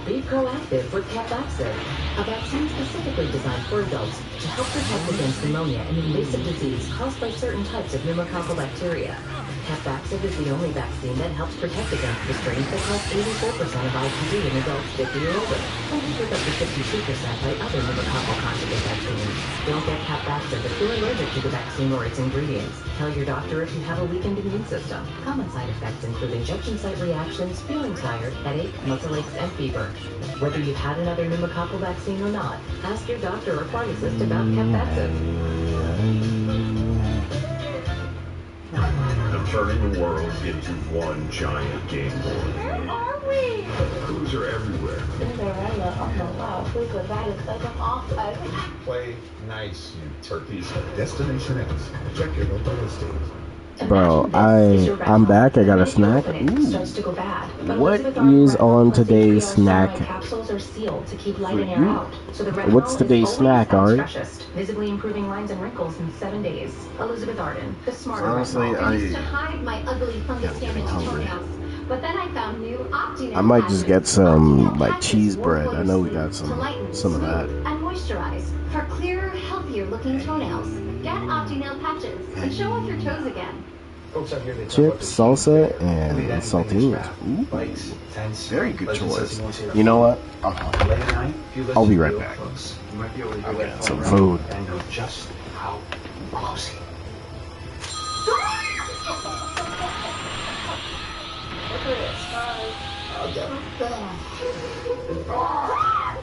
be proactive with Capvaxive, a vaccine specifically designed for adults to help protect against pneumonia, an invasive disease caused by certain types of pneumococcal bacteria. Capvaxive is the only vaccine that helps protect against the strains that cause 84% of IPD in adults 50 or older, compared with up to 52% by other pneumococcal conjugate vaccines. Don't get Capvaxive if you're allergic to the vaccine or its ingredients. Tell your doctor if you have a weakened immune system. Common side effects include injection site reactions, feeling tired, headache, muscle aches, and fever. Whether you've had another pneumococcal vaccine or not, ask your doctor or pharmacist about Capvaxive. I'm turning the world into one giant game board. Where are we? Clues are everywhere. Cinderella. Oh my wow, please with that is such an awesome. Play nice, you turkeys. Destination X. Check your local listings. Bro, I'm back. I got a snack. Starts to go bad. But What Elizabeth Arden is on recommends today's HPR snack saline capsules are sealed to keep light for and air you? out. So the What's retinol today's is snack, always Ari? freshest, visibly improving lines and wrinkles in 7 days. Elizabeth Arden, the smarter Honestly, retinol. I used to hide my ugly fungus damaged toenails, but then I found new OptiNail I might just get patches. some OptiNail like patches cheese work bread. while I you know we sleep got to lighten, some of that. smooth, and moisturize for clearer, healthier looking toenails. Get OptiNail patches and show off your toes again. Chips, salsa, and saltines. Ooh, very good choice. You know what? I'll be right back. I'm getting some food. Just how rosy.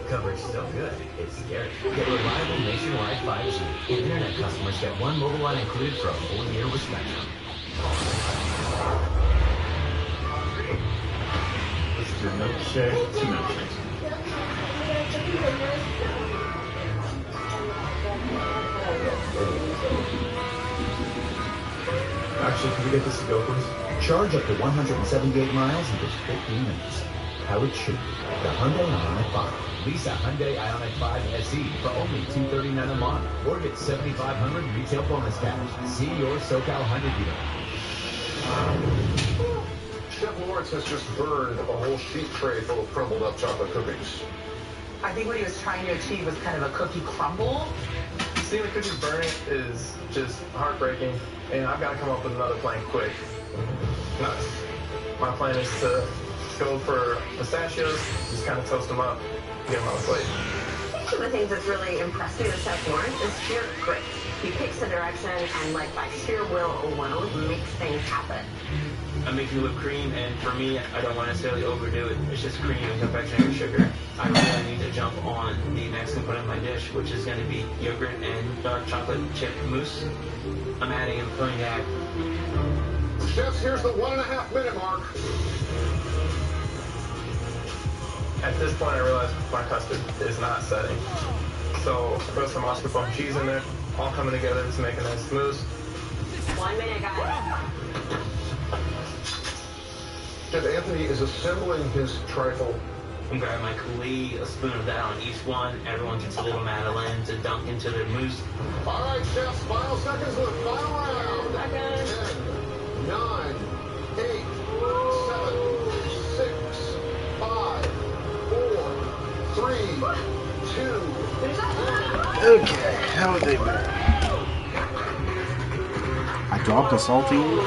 Coverage so good, it's scary. Get reliable nationwide 5G. And internet customers get one mobile line included for a full year with Spectrum. Let's do milkshake, 2 milkshakes. Actually, can we get this to go, please? Charge up to 178 miles in just 15 minutes. How it should be. The Hyundai Ioniq 5. Lease a Hyundai Ioniq 5 SE for only $239 a month, or get $7,500 retail bonus cash. See your SoCal Hyundai dealer. Chef Lawrence has just burned a whole sheet tray full of crumbled up chocolate cookies. I think what he was trying to achieve was kind of a cookie crumble. Seeing the cookies burn it is just heartbreaking, and I've got to come up with another plan quick. Nuts. My plan is to go for pistachios, just kind of toast them up, get them on the plate. I think one of the things that's really impressive with Chef Lawrence is sheer grit. He picks the direction and, like, by sheer will alone, makes things happen. I'm making whipped cream, and for me, I don't want to necessarily overdo it. It's just cream and confectionery sugar. I really need to jump on the next component of my dish, which is going to be yogurt and dark chocolate chip mousse. I'm adding and cognac. Chefs, here's the 1.5 minute mark. At this point, I realize my custard is not setting. So I put some mascarpone cheese in there, all coming together to make a nice mousse. 1 minute, guys. Chef Anthony is assembling his trifle. I'm grabbing my coulis, a spoon of that on each one. Everyone gets a little Madeleine to dunk into their mousse. All right, chefs, final seconds of the final round. 10, 9, 8, 7, 6, 5, 4, 3, 2. Okay, how would they be? I dropped a saltine.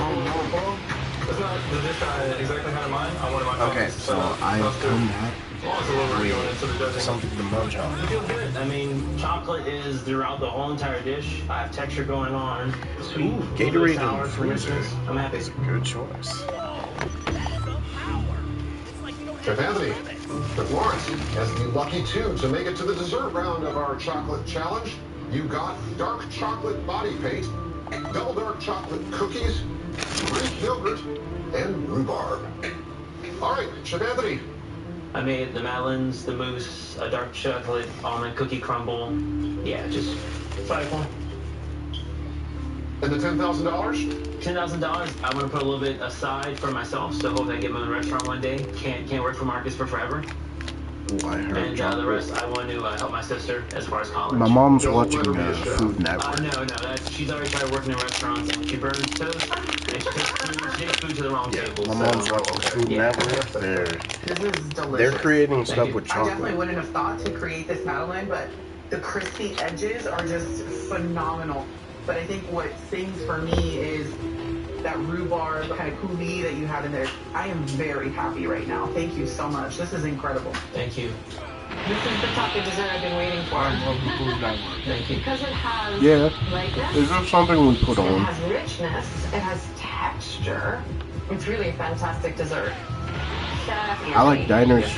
It's not the dish I exactly had in mind. I wanted my Okay, so I've come back with something to munch on. I feel good. I mean, chocolate is throughout the whole entire dish. I have texture going on. Sweet, Ooh, Gatorade sour, and for richness. I'm happy. It's a good choice. Chef Anthony, Chef Lawrence has the lucky 2 to make it to the dessert round of our chocolate challenge. You got dark chocolate body paint, double dark chocolate cookies, Greek yogurt, and rhubarb. All right, Chef Anthony. I made the Madeleines, the mousse, a dark chocolate almond cookie crumble. Yeah, just trifle. And the $10,000? $10,000. I want to put a little bit aside for myself, so hope I get my own restaurant one day. Can't work for Marcus for forever. Ooh, I heard And the rest, I want to help my sister as far as college. My mom's watching Food Network. No, she's already tried working in restaurants. She burns toast, and she takes food to the wrong table. My mom's watching Food Network. This is delicious. They're creating stuff with I chocolate. definitely wouldn't have thought to create this Madeleine, but the crispy edges are just phenomenal. But I think what sings for me is that rhubarb kind of coulis that you have in there. I am very happy right now. Thank you so much. This is incredible. Thank you. This is the type of dessert I've been waiting for. I love the Food Network. Thank you. Because it has lightness. Is there something we put It on? has richness. It has texture. It's really a fantastic dessert. Chef I like Anthony. diners,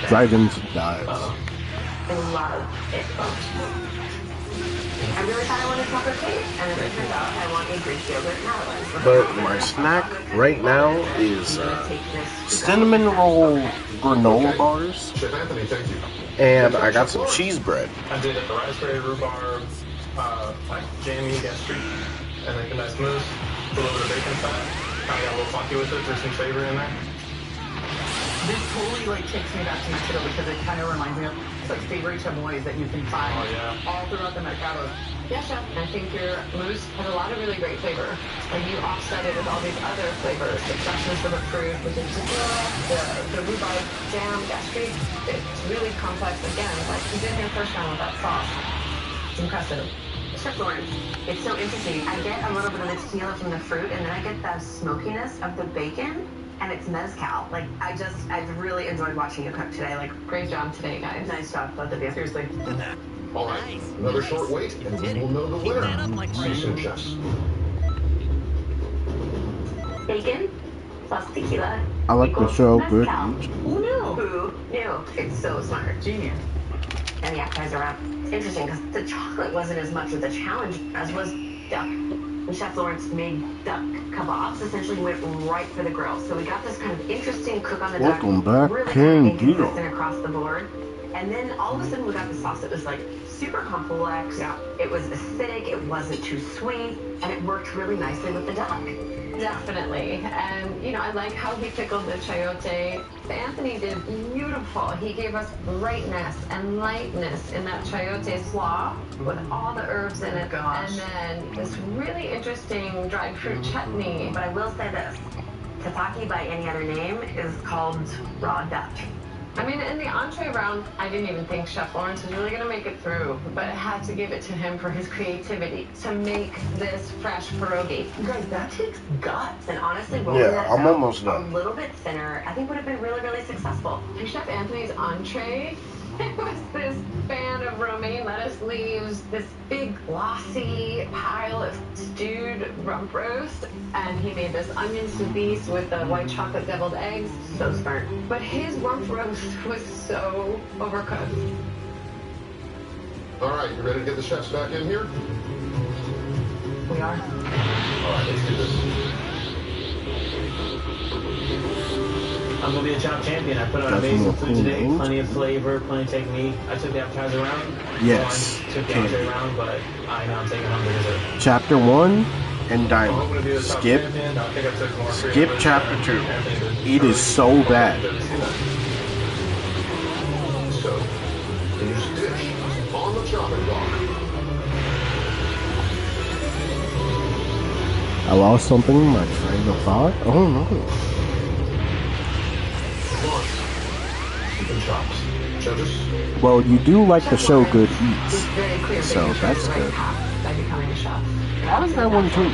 drive-ins, and dives. I love it. I really thought I wanted chocolate cake, and then it turns out I want a Greek yogurt madeleine. But my snack right now is cinnamon roll granola bars, Chef Anthony, thank you. and I got some cheese bread. I did a raspberry rhubarb, like jammy gastrique, and then condensed mousse, a little bit of bacon fat. Kind of got a little funky with it, there's some flavor in there. This totally like takes me back to Mexico because it kind of reminds me of like savory chamois that you can find all throughout the mercados. Yeah, Chef. I think your mousse has a lot of really great flavor. Like you offset it with all these other flavors, the freshness of the fruit, with the tequila, the rhubarb jam, gastrique. It's really complex again, like you did in your first round with that sauce. It's impressive. Chef Lawrence, it's so interesting. I get a little bit of the tequila from the fruit, and then I get the smokiness of the bacon. And it's mezcal. Like, I've really enjoyed watching you cook today. Like, great job today, guys. Nice job, both of you. Seriously. All right, another short wait, and we will know the winner. See you soon, chefs. Bacon plus tequila. I like the show. Good. Who knew? Who knew? It's so smart. Genius. And the appetizer wrap. It's interesting because the chocolate wasn't as much of the challenge as was duck. And Chef Lawrence made duck kebabs, essentially went right for the grill. So we got this kind of interesting cook on the duck. Welcome back, really King inconsistent across the board. And then all of a sudden we got the sauce that was like super complex. Yeah. It was acidic, it wasn't too sweet, and it worked really nicely with the duck. Definitely. And, you know, I like how he pickled the chayote. Anthony did beautiful. He gave us brightness and lightness in that chayote slaw with all the herbs in it. And then this really interesting dried fruit chutney. But I will say this, tataki by any other name is called raw duck. I mean, in the entree round, I didn't even think Chef Lawrence was really going to make it through, but I had to give it to him for his creativity to make this fresh pierogi. Guys, that takes guts, and honestly, rolling that I'm out almost done. a little bit thinner, I think would have been really, really successful. For Chef Anthony's entree, it was this pan of romaine lettuce leaves, this big glossy pile of stewed rump roast, and he made this onion soufflé with the white chocolate deviled eggs. So smart. But his rump roast was so overcooked. All right, you ready to get the chefs back in here? We are. All right, let's do this. I'm gonna be a chop champion. I put out amazing food today. Plenty of flavor, plenty of technique. I took the appetizer round. Yes. Took the entree round, but I know I'm taking home the dessert. Chapter 1 and Diamond. Skip chapter 2. It is so bad. So, finish dish on the chopping block. I lost something in my train of thought. Oh no. Well, you do like the show Good Eats, so that's good. By becoming a chef. How does that one too?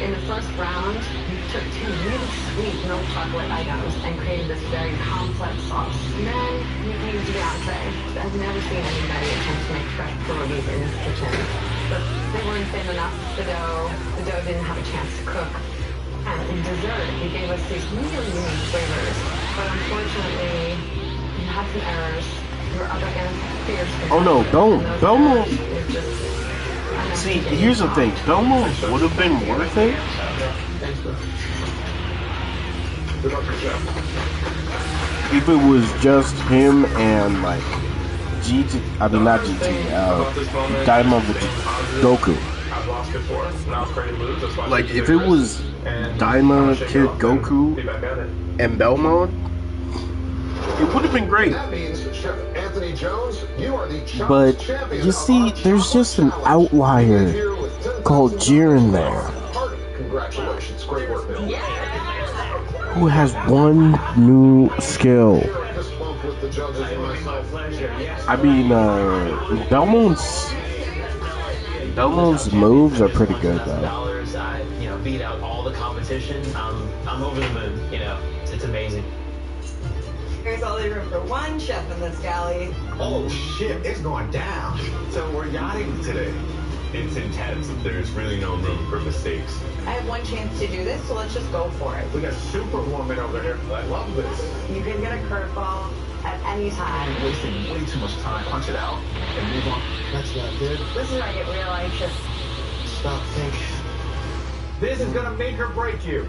In the first round, you took two really sweet milk chocolate items and created this very complex sauce. Then you used the entree. I've never seen anybody attempt to make fresh pierogies in this kitchen. But they weren't thin enough. The dough didn't have a chance to cook. And in dessert, you gave us these really unique flavors. But unfortunately, you had some errors. You were up against fierce. Oh no, don't. Belmont. See, here's the thing. Belmont would have been worth it. If it was just him and like GT, I mean not GT, Diamond Goku. Like if it was Daima, Kid Goku, and Belmont, it would have been great. That means Chef Anthony Jones, you are the But you see, there's just an outlier called Jiren there, Congratulations, great work, Bill. who has one new skill. I mean, Belmont's moves are pretty good though. I beat out all the competition. I'm over the moon. It's amazing. There's only room for one chef in this galley. Oh shit, it's going down. So we're yachting today. It's intense. There's really no room for mistakes. I have one chance to do this, so let's just go for it. We got Superwoman over here. I love this. You can get a curveball, at any time. You're wasting way too much time. Punch it out and move on. That's not good. This is where I get real anxious. Stop thinking. This is gonna make or break you.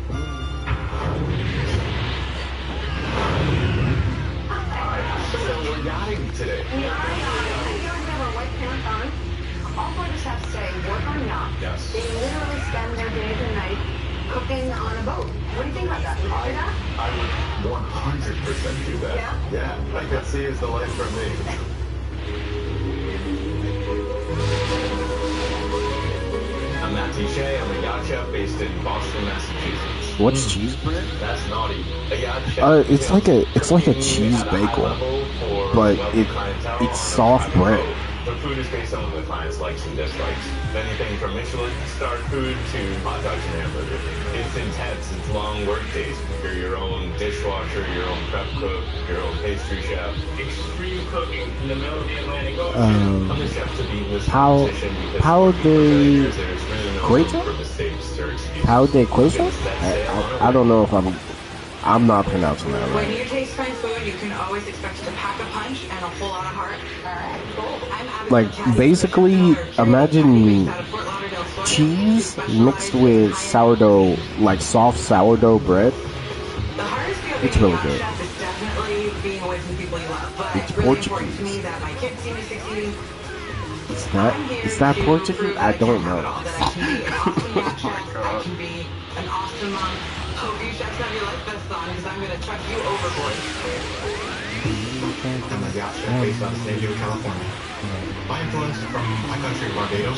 So we're yachting today. We are yachting. We always have our white pants on. All four of us have to say work on yacht. Yes. They literally spend their days and nights cooking on a boat. What do you think about that? Would you do that? I would 100% do that. Yeah? Yeah, I could see it's the life for me. I'm Matt Tichet. I'm a yacht chef based in Boston, Massachusetts. What's cheese bread? That's naughty. A yacht chef. It's like a cheese bagel, but it's soft bread. The food is based on the client's likes and dislikes. Anything from Michelin-starred food to hot dogs and hamburgers. It's intense. It's long work days. You're your own dishwasher, your own prep cook, your own pastry chef. Extreme cooking in the middle of the Atlantic Ocean. I'm the chef to beat this competition because Pau de there's really no Queso? room for mistakes or excuses. Pau de Queso? I don't know if I'm not pronouncing that When right. you taste French food, you can always expect it to pack a punch and a whole lot of heart. Alright, cool. Like, basically, imagine cheese mixed with sourdough, like soft sourdough bread. The hardest thing It's really good. chef is definitely being away from people you love. But It's it's really important to Portuguese. me that my kids see me succeed. Is that Portuguese? I don't know. That I can be an awesome yacht chef. I can be an awesome mom. Hope you chefs have your life vests on because I'm going to chuck you overboard. I'm a yacht chef based out of San Diego, California. My influence is from my country, Barbados.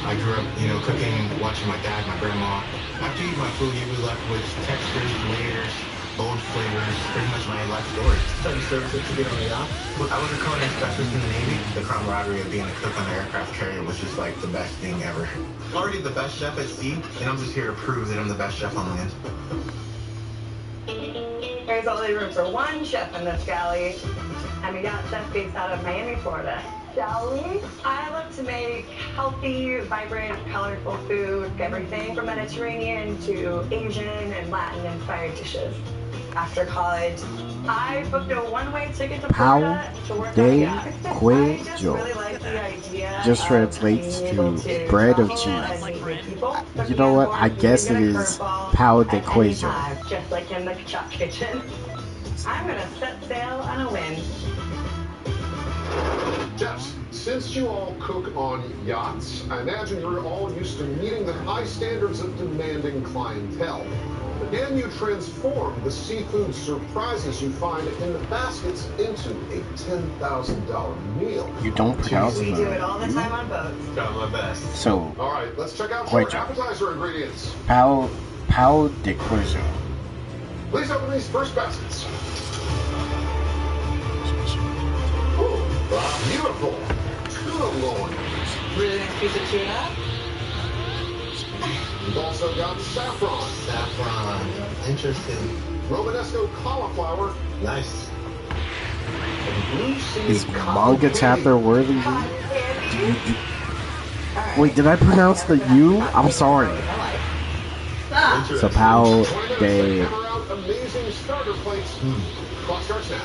I grew up, cooking, watching my dad, my grandma. After you eat my food, you'll be left with textures, layers, bold flavors, pretty much my life story. Study services to get on the yacht. I was a culinary specialist in the Navy. The camaraderie of being a cook on an aircraft carrier was just like the best thing ever. I'm already the best chef at sea, and I'm just here to prove that I'm the best chef on land. There's only room for one chef in this galley. I'm a yacht chef based out of Miami, Florida. Shall we? I love to make healthy, vibrant, colorful food, everything from Mediterranean to Asian and Latin inspired dishes. After college, I booked a one-way ticket to Florida to work on a yacht. I just really like the idea Just of translates being able to bread of travel and cheese. meet new people. You know what? I guess it is Pau de Queso. Just like in the shop kitchen. I'm gonna set sail on a wind. Chefs, since you all cook on yachts, I imagine you're all used to meeting the high standards of demanding clientele. But can you transform the seafood surprises you find in the baskets into a $10,000 meal? You don't pronounce We do it it. all the time on boats. Got my best. So, All right, let's check out Quite your right. appetizer ingredients. Pau de Queso. Please open these first baskets. Ooh, beautiful. Tuna loin. Really nice piece of tuna. We've also got saffron. Saffron. Interesting. Romanesco cauliflower. Nice. And blue sea Is cotton manga candy. chapter worthy? Wait, did I pronounce the U? I'm sorry. So Pau de... Hammer out amazing starter plates. Clock starts now.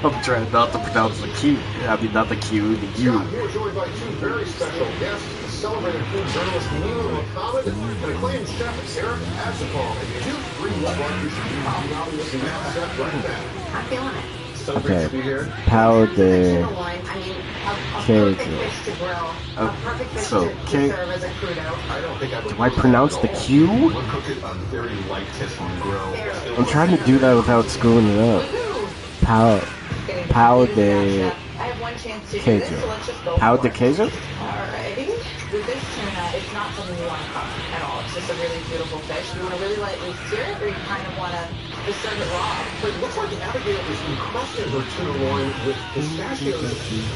I'm trying not to pronounce the Q. I mean, not the Q, the U. Scott, you are joined by two very special guests, celebrated food journalist Neil Mohammed and acclaimed chef Eric Asifal. And you three look like you should be popping out of this set right now. I'm feeling it. So great Okay. to be here. Pau de Tuna loin, I mean, a perfect fish to grill. A perfect fish so, to K- serve as a crudo. I don't think I would Do I pronounce the Q? We'll cook it on very light test on grill. I'm trying to do that without screwing it up. Pau de I have one chance to do Queso. this, so let's just go Pau for de it. Queso? Alrighty. With this tuna, it's not something you want to cook at all. It's just a really beautiful fish. You want to really lightly sear it, or you kind of want to just serve it raw. But it looks like Abigail is encrusting her tuna loin with pistachios.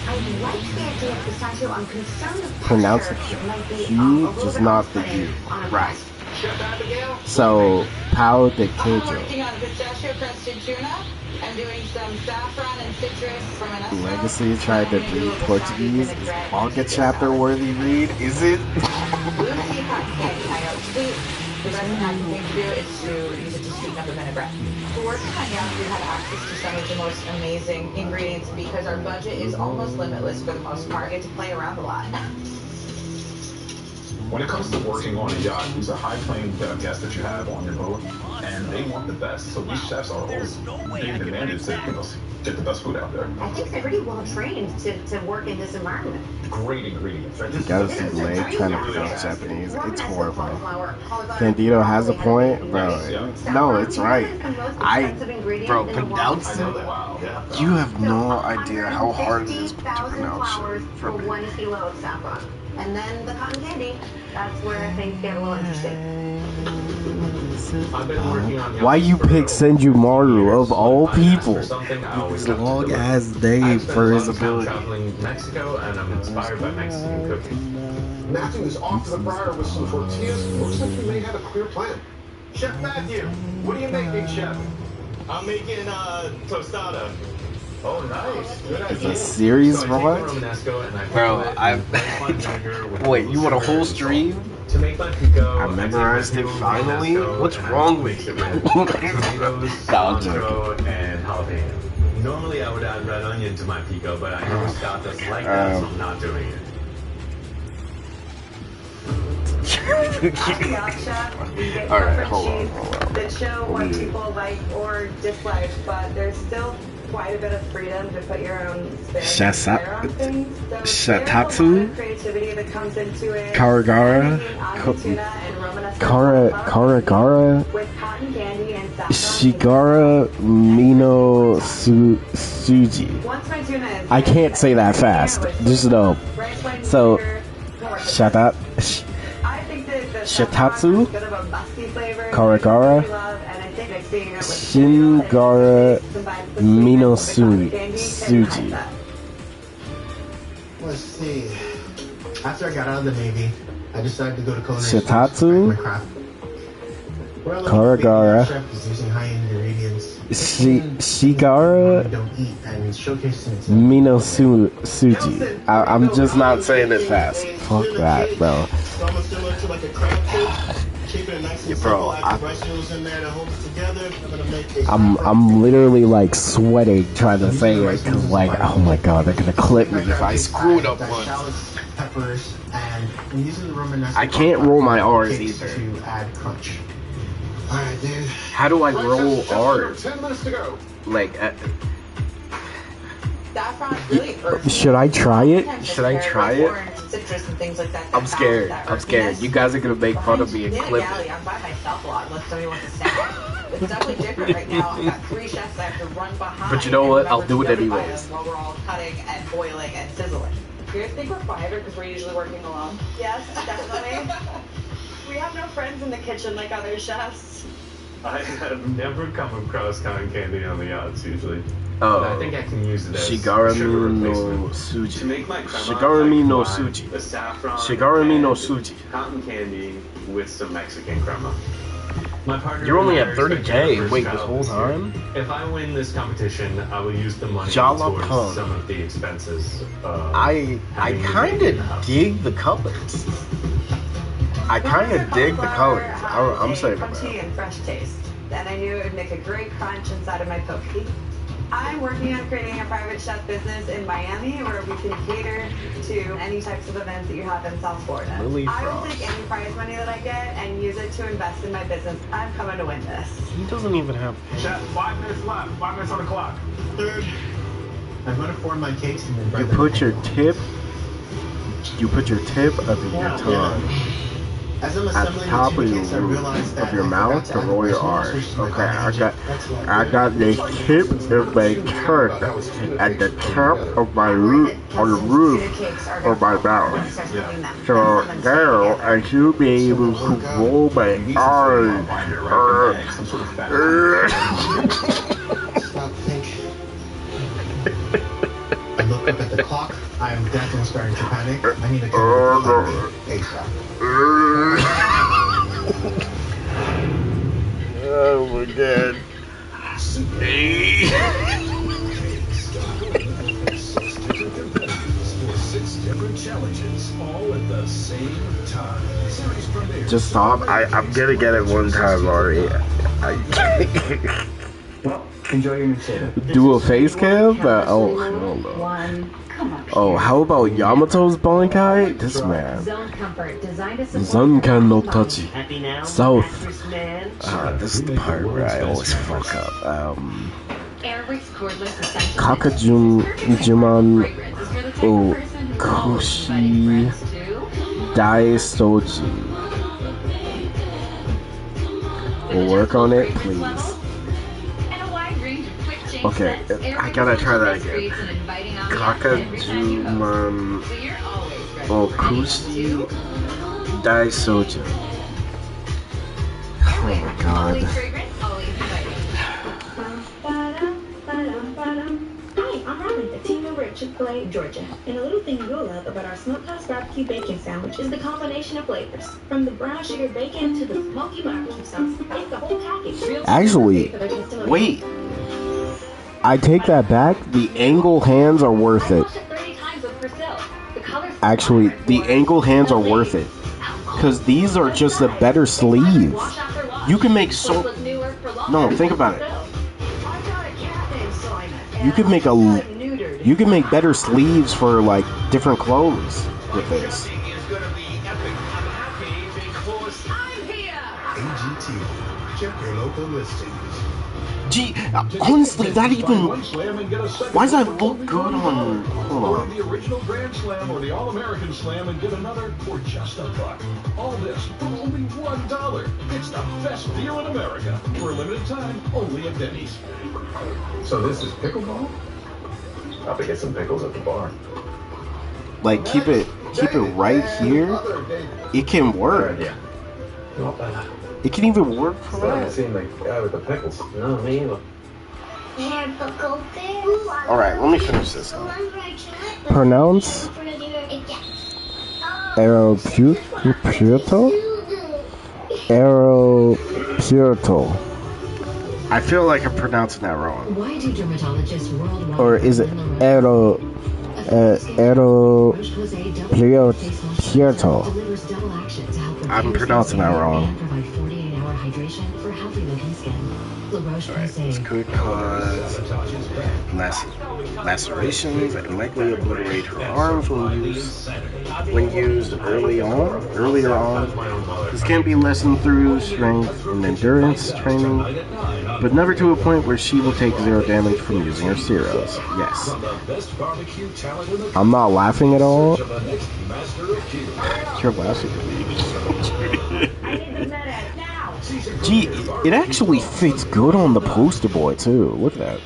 I like the idea of pistachio. I'm concerned with Pronounce the texture. Q. It might be, Q, a little just bit not the off-putting U. on a Right. crust. Chef Abigail? So, Pau de I'm Queso. working on pistachio crusted tuna. I'm doing some saffron and citrus from an espresso. Legacy tried to beat Portuguese. Is manga chapter worthy read? Is it? Blue sea cotton candy. I got sweet, The best snacking thing to do is to use it to sweeten up a vinaigrette. For working on yachts, we have access to some of the most amazing ingredients because our budget is almost limitless for the most part. We get to play around a lot. When it comes to working on a yacht, these are high-paying guests that you have on your boat, and they want the best. So these chefs are always being demanded to get the best food out there. I think they're pretty well trained to work in this environment. Great ingredients, right? You gotta see Blade trying to pronounce Japanese. It's horrifying. Candido has a point, bro. No, it's right. Bro, pronounce it. You have no idea how hard it is to pronounce it. For 1 kilo of saffron. And then the cotton candy, that's where things get a little interesting. I've been working on Why you pick Senjumaru of all people? His long ass name for his ability. Traveling Mexico, and I'm inspired by Mexican cooking. Matthew is off to the fryer with some tortillas. Looks like you may have a clear plan. Chef Matthew, what are you making, Chef? I'm making tostada. Oh, nice. Good It's idea. a series, So bro? Bro, wait, you want a whole stream? To make my pico, I memorized it finally? What's wrong with you? Tomatoes, cilantro, and jalapeno. Normally I would add red onion to my pico, but I know Scott doesn't like that, so I'm not doing it. Alright, hold on. That show what people like or dislike, but there's still quite a bit of freedom to put your own spin on things. So there's a lot of creativity that comes into it. Karagara? Karagara? With cotton candy and saffron. Shigara Mino Suji. Once my tuna is I can't say that fast. Just know. So, shut up. I think that the Shitatsu? is a bit of a musky flavor. Karagara? And I think mixing it with Shingara Mino Suji. Let's see. After I got out of the Navy, I decided to go to culinary Shitatsu? Karagara. Karagara. Chef is using high-end ingredients. Shigara Don't eat and showcasing its Mino Suji. I'm just not saying it fast. Fuck that, bro. It's almost similar to like a crab cake. Keeping it nice and simple. I have rice noodles in there to hold it together. I'm gonna make a I'm literally like sweating trying to say it because like, oh my god, they're gonna clip me if I screwed up once. shallots, peppers, and I'm using the Romanesque. I can't roll my R's either. To add crunch. Alright, dude. How do I roll R's? 10 minutes to go. Like, Saffron's really earthy. should I try it? Should I Compared try with it? orange and citrus and things like that. I'm scared. I'm scared. You guys are gonna make fun of me and clip Galley, it. I'm by myself a lot unless somebody wants to snack. It's definitely different right now. I've got 3 chefs I have to run behind. But you know and what? I'll remember do it to everybody anyways. While we're all cutting and boiling and sizzling. Do you guys think we're quieter because we're usually working alone? Yes, definitely. We have no friends in the kitchen like other chefs. I have never come across cotton candy on the yachts usually. Oh, But I think I can use it as Shigarami sugar no replacement. To Suji. make my crema, Shigarami no I combine Suji. the saffron Shigarami no and Suji. cotton candy with some Mexican crema. My partner You're only and I at are 30K. expecting our first Wait, child this whole year. time? If I win this competition, I will use the money Jalapeno. towards some of the expenses. I kind of dig the colors. I kind of dig the colors. I'm saying Crunchy that. and fresh taste. And I knew it would make a great crunch inside of my poke. I'm working on creating a private chef business in Miami where we can cater to any types of events that you have in South Florida. Lily I will Frost. take any prize money that I get and use it to invest in my business. I'm coming to win this. He doesn't even have. Chef, 5 minutes left. 5 minutes on the clock. Third, I'm gonna form my cakes and then You bread them. put your tip. You put your tip under your tongue. As I'm At the assembling top the of two your cakes, I realized that your I mouth forgot to to roll add your the R. switch to my Okay, I coffee got the tip of my tongue at the top of my roof on the roof of my mouth. So now I should be able to roll my R's. Stop, think. I look up at the clock. I am definitely starting to panic. I need to come up with ASAP. Oh my god. different challenges, all at the same time. Series premiere. Just stop. I'm gonna get it one time already. Well, enjoy your new soda. Do a face cam? Oh, hell no. Oh, how about Yamato's Bankai? This man. Zankan no Tachi. South. This is the part where I always fuck up. Kakajun Jiman O Kushi Dai Soji. We'll work on it, please. Okay, I gotta try that again. Kakajuman Okushi Dai Soji. Oh my god. Hi, I'm Robin, a team member at Chick-fil-A, Georgia. And a little thing you'll love about our smokehouse barbecue bacon sandwich is the combination of flavors. From the brown sugar bacon to the smoky barbecue sauce. It's the whole package. Actually, wait. I take that back. The angle hands are worth it. Actually, the angle hands are worth it. Because these are just a better sleeve. You can make so... No, think about it. You could make better sleeves for like different clothes with this. AGT. Check your local listings. Gee, honestly, that even... Why does that look good on... Hold on. The original Grand Slam or the All-American Slam and get another for just $1. All this for only $1. It's the best deal in America. For a limited time, only at Denny's. So this is pickleball? I'll have to get some pickles at the bar. Like, keep it right here. It can work. Yeah. It can even work for Starting to that. seem like guy with the pickles. No, me either. Alright, let me finish this up. Pronounce Aeropuerto? Aeropuerto. I feel like I'm pronouncing that wrong. Why do dermatologists worldwide... Or is it Aeropuerto? I'm pronouncing that wrong. Alright, this could cause lacerations and likely obliterate her arms when used earlier on. This can be lessened through strength and endurance training, but never to a point where she will take 0 damage from using her zeros. Yes. I'm not laughing at all. You're laughing at me. Gee, it actually fits good on the poster boy too. Look at that.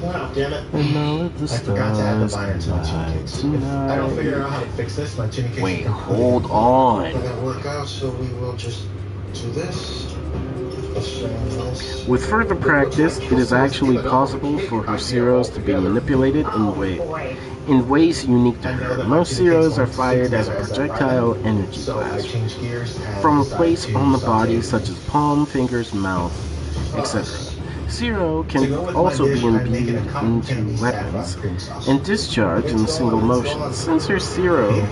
Wow, damn it. I forgot to add the binder to my chinny cakes. If I don't figure out how to fix this, my chinny cakes... Wait, hold on. It's not gonna work out, so we will just do this. With further practice, it is actually possible for her zeros to be manipulated in ways unique to her. Most zeros are fired as a projectile energy blast from a place on the body such as palm, fingers, mouth, etc. Zero can also be imbued into weapons and discharged in single motion. Since her zero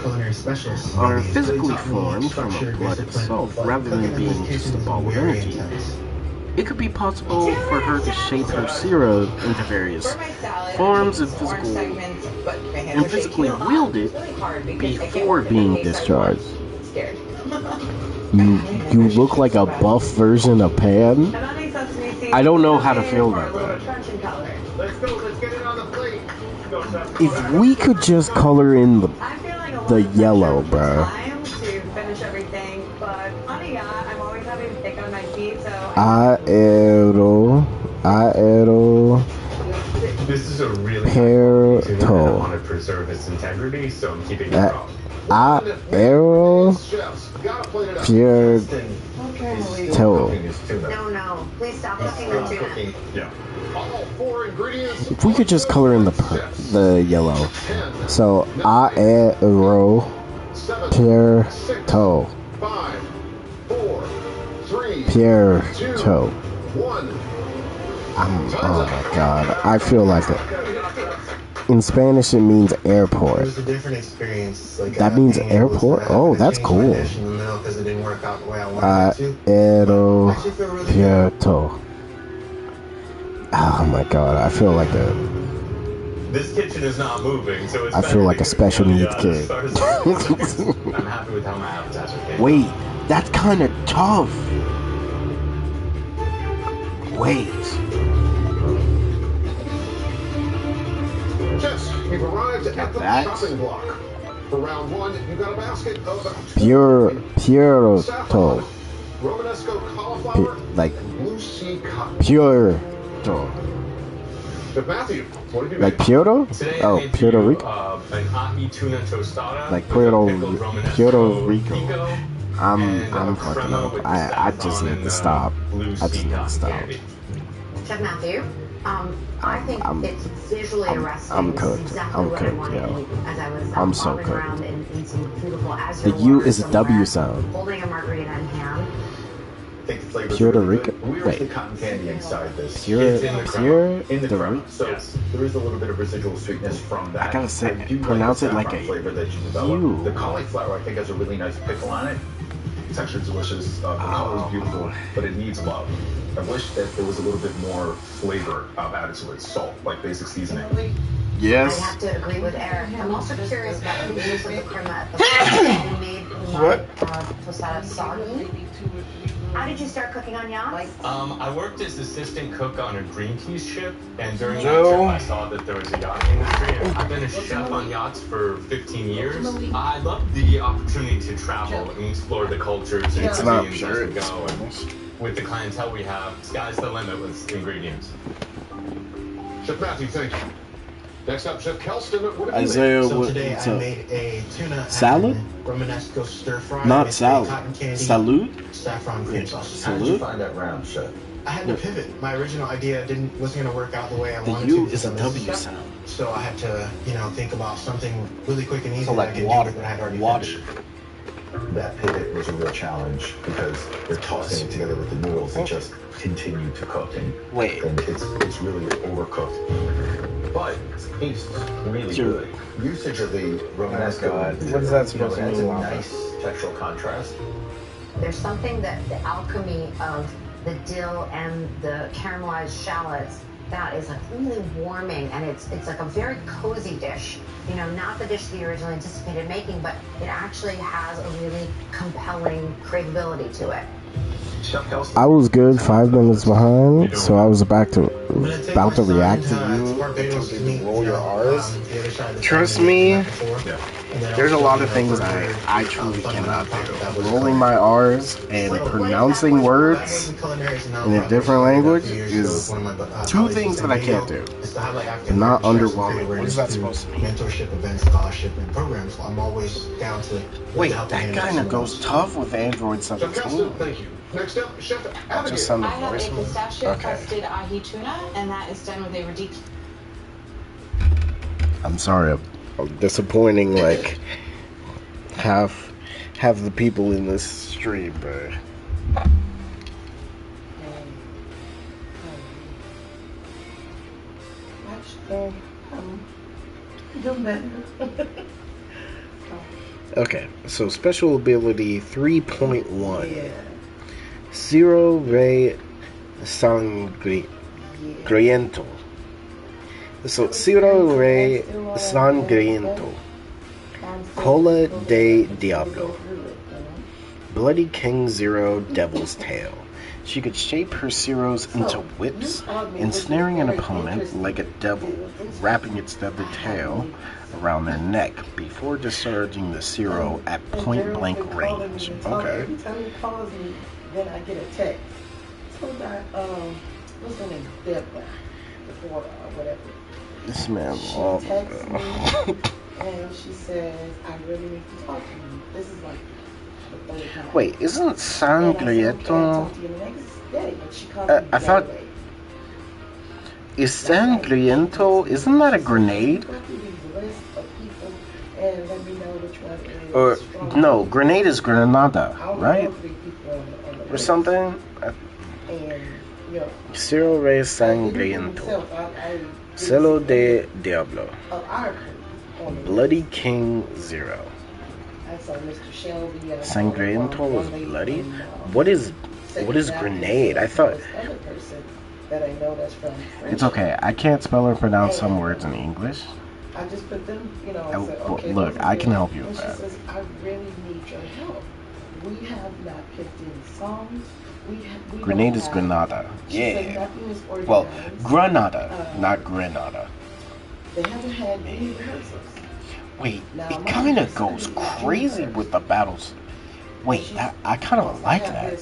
are physically formed from blood itself rather than being just a ball of energy, it could be possible for her to shape her zero into various forms and physically wield it before being discharged. You look like a buff version of Pan. I don't know how to feel about that. If we could just color in the yellow, bro. Aero. This is a really hard to I want to preserve its integrity, so I'm keeping it raw. Aero. No. Please stop cooking the tuna. Yeah. All 4 ingredients. If we could just color in the yellow. So aero. Pierto. 5, 4, 3, Pierto. 1. Oh my god. I feel like it. In Spanish, it means airport. It was a different experience. Like, That means being able to airport? Oh, that's change my cool. dish in the middle because it didn't work out the way I wanted it to. Aeropuerto. Oh my god. I feel like a. This kitchen is not moving, so it's I feel like a special needs kid. I'm happy with how my appetizer came. Wait, that's kind of tough. Wait. Yes, we've arrived at the that? shopping block. For round one, you got a basket of Puerto. Romanesco cauliflower, Like blue sea cotton. Puerto. But Matthew, what did you Like make? Puerto? Today Oh, I made Puerto you, Rico. an ahi tuna tostada. Like with Puerto pickled Romanesco Rico. I'm fucking crema up. with I just saffron need and, to stop. blue I just sea need to cotton stop. candy. Chef Matthew, I think it's visually arresting. I'm This cooked. is exactly I'm what I cooked, wanted yo. to eat as I was I'm so bobbing cooked. around in some beautiful The azure U waters is a W somewhere, sound. holding a margarita in hand. I think the flavors Puerto are really Rico? good. Where's Wait. the cotton candy inside this? Pure. It's in the crema. In the the crema. Rico. So there is a little bit of residual sweetness from that. I gotta say, do pronounce like it the like saffron a flavor that you develop. U. The cauliflower, I think, has a really nice pickle on it. Texture's delicious. The color is beautiful, but it needs love. I wish that there was a little bit more flavor added to it. Salt, like basic seasoning. Yes. I have to agree with Eric. I'm also curious about the use of the crema at the you made What? tostada soggy. How did you start cooking on yachts? I worked as assistant cook on a Greenpeace ship, and during No. that trip I saw that there was a yachting industry. And I've been a chef on yachts for 15 years. I love the opportunity to travel and explore the cultures and It's not cuisines pure, as we it's go. And with the clientele we have, sky's the limit with ingredients. Chef Matthew, thank you. Next up, Chef Kelston, what have Isaiah, you So what- today what's I up? made a tuna Salad? and Romanesco stir fry. Not with salad. Cotton candy, Salute? saffron cream sauce. How did you find that round, Chef? I had to pivot. My original idea wasn't going to work out the way I The wanted U to. is a because I'm W chef. sound. So I had to, think about something really quick and easy So that like I could water. do with what I had already Water. finished. That pivot was a real challenge because they're tossing it together with the noodles and just continue to cook. And, Wait. and it's really overcooked. But it tastes really Dude. good. Usage of the Romanesco. God. What is that supposed to adds mean, a Lama? nice textural contrast. There's something that the alchemy of the dill and the caramelized shallots that is like really warming, and it's like a very cozy dish. Not the dish that you originally anticipated making, but it actually has a really compelling craveability to it. I was good 5 minutes behind, so I was about to react to you. Roll your R's. Trust me, there's a lot of things I truly cannot do. Rolling my R's and pronouncing words in a different language is 2 things that I can't do. Not underwhelming. What is that supposed to mean? Mentorship events, scholarship, and programs. I'm always down to. Wait, that kind of goes tough with Android 17. Thank you. Next up, Chef I'll just send the I have voice. a pistachio Okay. crusted ahi tuna, and that is done with a reduced. I'm sorry, I'm disappointing like half the people in this stream, but okay. So special ability 3.1. Zero Ray Sangriento. So Zero Ray Sangriento. Cola de Diablo. Bloody King Zero Devil's Tail. She could shape her zeros into whips, ensnaring an opponent like a devil, wrapping its deadly tail around their neck before discharging the zero at point-blank range. Okay. Every time he calls me, then I get a text. So that, what's her name? Deborah. Before, whatever. This man She loves texts me, and she says, I really need to talk to you. This is like the third time. Wait, isn't Sangriento? I thought. Is Sangriento? Isn't that a grenade? And let me know which one is Or strong. no, grenade is Granada, I'll right? know 3 people on the Or list. something. And, Xenoverse Sangriento. Celo de Diablo. Bloody King Zero. Sangriento was bloody? What is grenade? I thought... It's okay. I can't spell or pronounce some words in English. I just put them, you know, and said, okay, look, I can help you with that. She says, I really need your help. We have not picked any songs. We Grenade is Granada. Yeah. Well, Granada, not Granada. They haven't had any rehearsals. Wait, it kind of goes crazy with the battles. Wait, I kind of like that.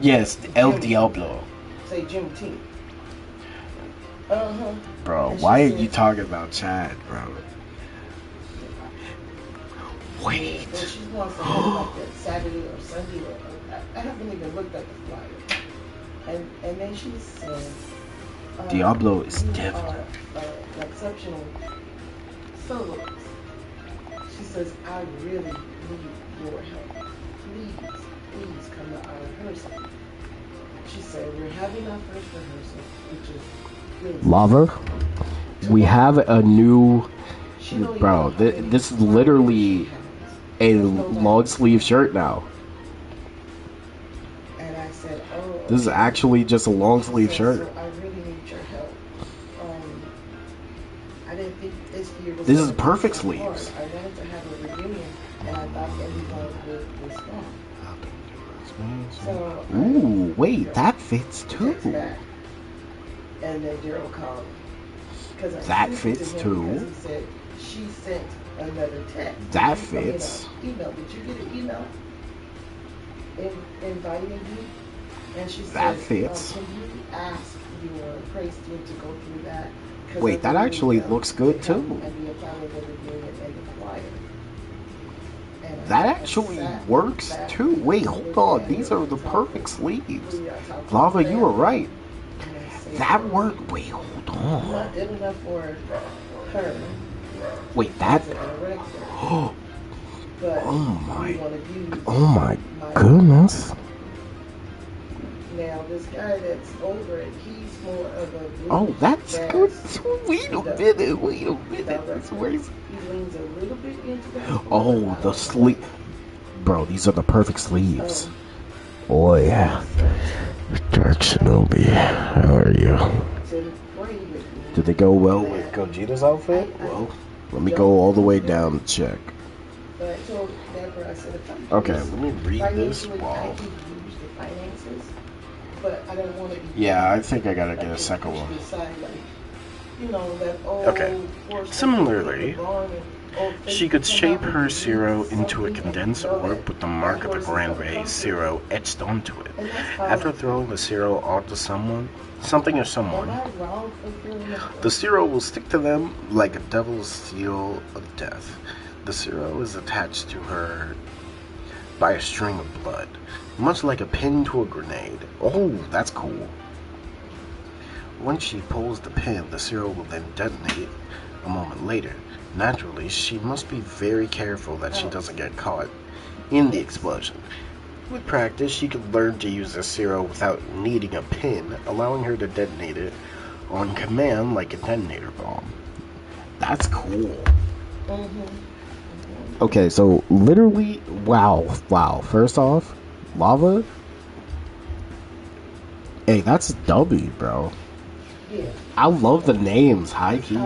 Yes, El Diablo. Say Jimmy T. Bro, why are you talking about Chad, bro? Wait. She's going something like that Saturday or Sunday. I haven't even looked at the flyer. And then she said, Diablo is different. Exceptional soloists. She says, I really need your help. Please come to our rehearsal. She said, we're having our first rehearsal, which is Lava, we have a new, bro, this is literally a long sleeve shirt now. And I said, oh, this is actually just a long sleeve shirt. So I really need your help. I didn't think this year was... This is perfect sleeves. I wanted to have a reunion, and I thought everyone would respond. So, ooh, wait, that fits too. And then Daryl called. That fits too. He said she sent another text. That fits. Email. Did you get an email inviting you? And she said, that fits. Can you ask your praise team to go through that? Wait, that actually looks good too. And be a part of the reunion and the choir. That actually works too. Wait, hold on. These are the perfect sleeves. Lava, you were right. That worked. Wait, hold on. Not good enough for her. Wait, that. Oh my goodness. Now this guy that's over it, he's more of a. Oh, that's good. Wait a minute. Where's? He leans a little bit into that. Oh, the sleeve. Bro, these are the perfect sleeves. Oh yeah. Dark Shinobi, how are you? Did they go well with Gogeta's outfit? Well, let me go all the way down to check. Okay, let me read this while. Yeah, I think I gotta get a second one. Okay. Similarly, she could shape her Zero into a condensed orb with the mark of the Grand Ray Zero etched onto it. After throwing the Zero onto something or someone, the Zero will stick to them like a devil's seal of death. The Zero is attached to her by a string of blood, much like a pin to a grenade. Oh, that's cool. Once she pulls the pin, the Zero will then detonate a moment later. Naturally, she must be very careful that she doesn't get caught in the explosion. With practice, she could learn to use the Zero without needing a pin, allowing her to detonate it on command like a detonator bomb. That's cool. Okay, so literally, wow. First off, Lava. Hey, that's Dubby, bro. I love the names, high key.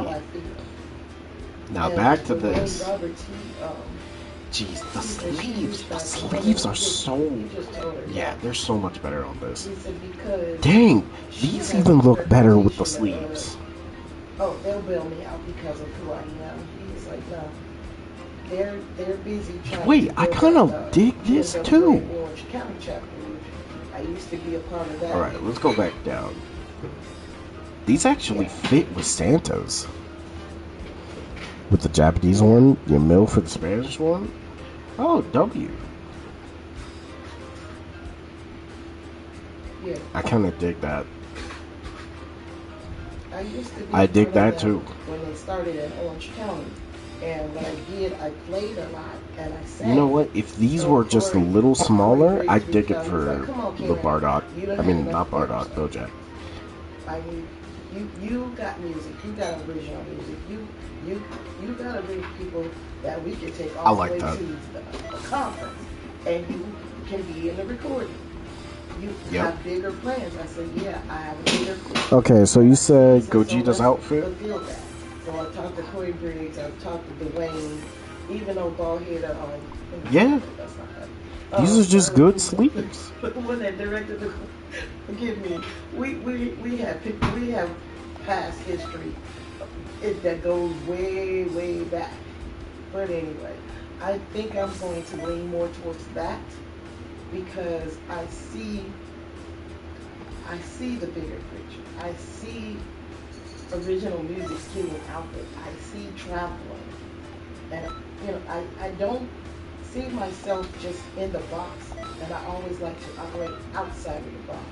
Now back to this. Jeez, the sleeves are so... Yeah, they're so much better on this. Dang, these even look better with the sleeves. Oh, they'll bail me out because of who I am. He's like, no. They're busy trying to... Wait, I kind of dig this too. I used to be a part of that. Alright, let's go back down. These actually fit with Santa's. With the Japanese one, your mill for the Spanish one. Oh, W. Yeah. I kind of dig that. I used to be I dig that too. When they started in Orange County. And when I did, I played a lot and I sang. You know what? If these were just a little smaller, I'd dig it for the Bardock. I mean, not Bardock, Bojack. I mean, you got music. You got original music. You got to bring people that we can take all the way to the conference, and you can be in the recording. You have bigger plans. I said, yeah, I have a bigger plan. Okay, so you said Gogeta's outfit? Fulfill that. So I talked to Corey Briggs. I've talked to Dwayne. Even though Ballhead, yeah. These are just good sleeves. The one that directed the, forgive me, we have past history that goes way back. But anyway, I think I'm going to lean more towards that because I see the bigger picture. I see original music getting out there. I see traveling. And you know, I don't see myself just in the box, and I always like to operate outside of the box.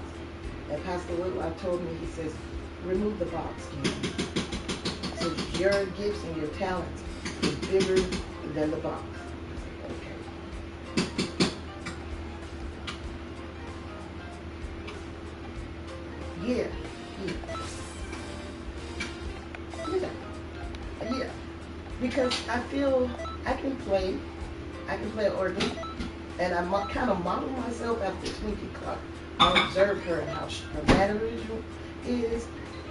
And Pastor Little, I told him, he says, remove the box, Ken. He says, your gifts and your talents is bigger than the box. Okay. Yeah. Because I feel I can play organ, and I kind of model myself after Twinkie Clark. I observe her and how her mannerism is,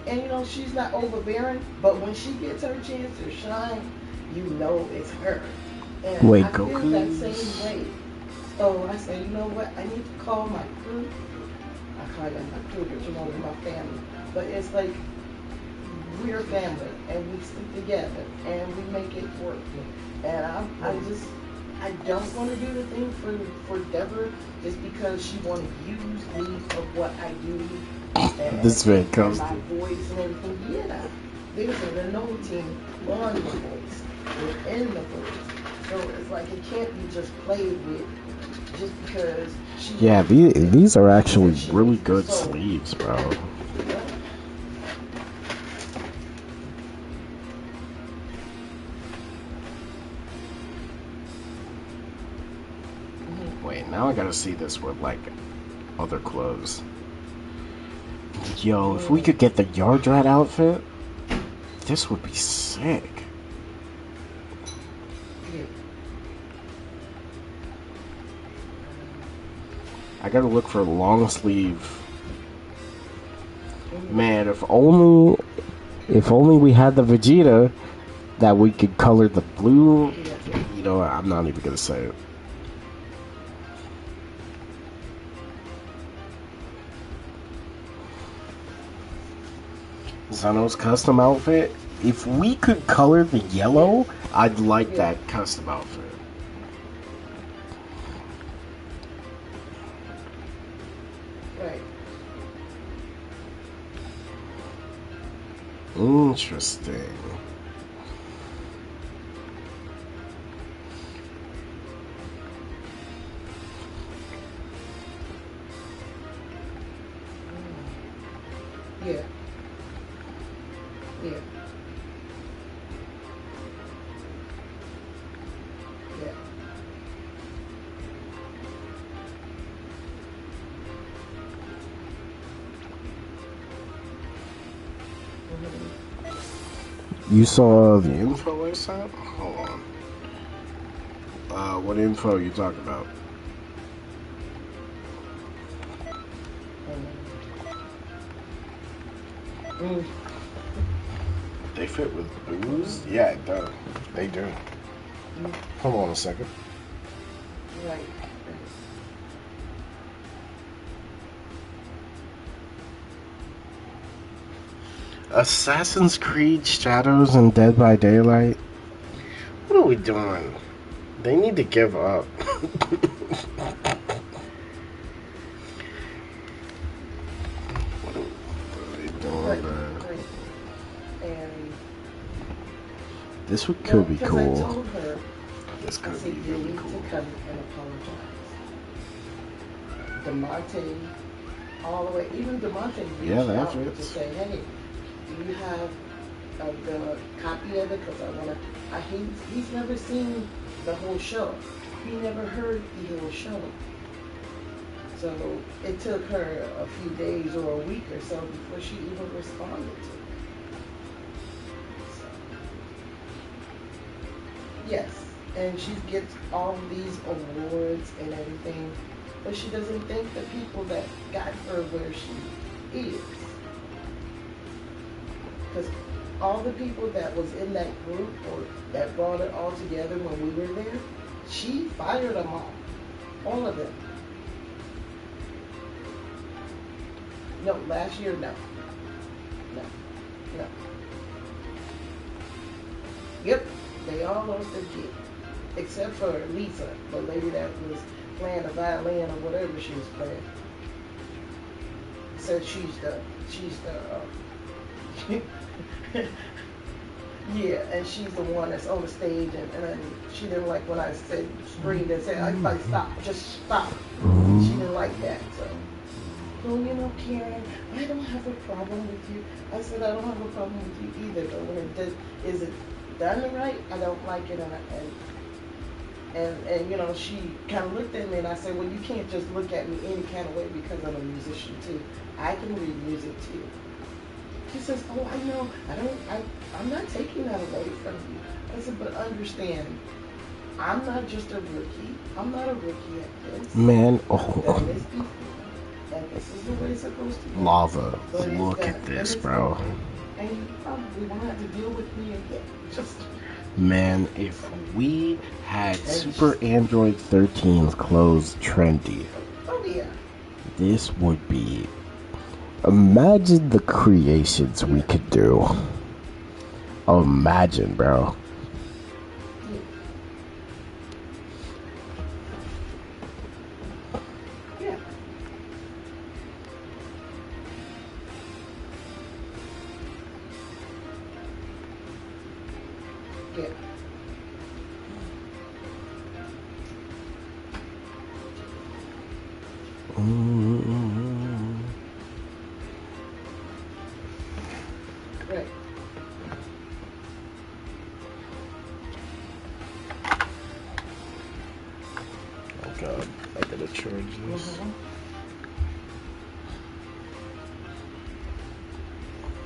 and you know, she's not overbearing, but when she gets her chance to shine, you know it's her. And wait, I feel that same way. So I say, you know what, I need to call my crew. I call them my crew, but you know, they're my family. But it's like, we're a family, and we stick together, and we make it work. And I don't want to do the thing for Deborah just because she want to use me of what I do. And, this man comes my voice and everything. Yeah, there's an anointing on the voice, within the voice. So it's like it can't be just played with just because she. Yeah, these are actually really good sleeves, bro. Wait, now I gotta see this with like other clothes. Yo, if we could get the Yard Rat outfit, this would be sick. I gotta look for a long sleeve. Man, if only we had the Vegeta that we could color the blue. You know, I'm not even gonna say it. Zeno's custom outfit. If we could color the yellow, I'd like that custom outfit. Right. Interesting. Yeah. Yeah. Yeah. You saw the info I sent? Hold on. What info are you talking about? They fit with booze? Yeah, it does. They do. Hold on a second. Right. Assassin's Creed Shadows and Dead by Daylight? What are we doing? They need to give up. What are they doing, man? And This one could be cool. I told her, This could I be said, you really need cool. to come and apologize. DeMonte, all the way, even DeMonte reached Yeah, that out to fits. say, hey, do you have the copy of it because he's never seen the whole show. He never heard the whole show. So it took her a few days or a week or so before she even responded to it. So, yes, and she gets all these awards and everything, but she doesn't thank the people that got her where she is. Because all the people that was in that group or that brought it all together when we were there, she fired them all of them. No, last year, no. Yep, they all lost their gig, except for Lisa, the lady that was playing the violin or whatever she was playing. Said she's the yeah, and she's the one that's on the stage, and she didn't like when I said screamed and said, "Everybody stop, just stop." She didn't like that, so. Well, you know, Karen, I don't have a problem with you. I said, I don't have a problem with you either, but when it does, is it done right? I don't like it, and you know, she kind of looked at me, and I said, well, you can't just look at me any kind of way because I'm a musician too. I can read music too. She says, oh, I know. I'm not taking that away from you. I said, but understand, I'm not just a rookie. I'm not a rookie at this. Man, Done this before. And this is the way it's supposed to be. Lava. But Look it's at done. this, And it's bro. done. And you probably won't have to deal with me again. Just Man, if we had Super Android 13's clothes trendy, oh yeah. this would be. Imagine the creations we could do. Imagine, bro. Yeah. Yeah. Right. Oh god, I gotta charge this.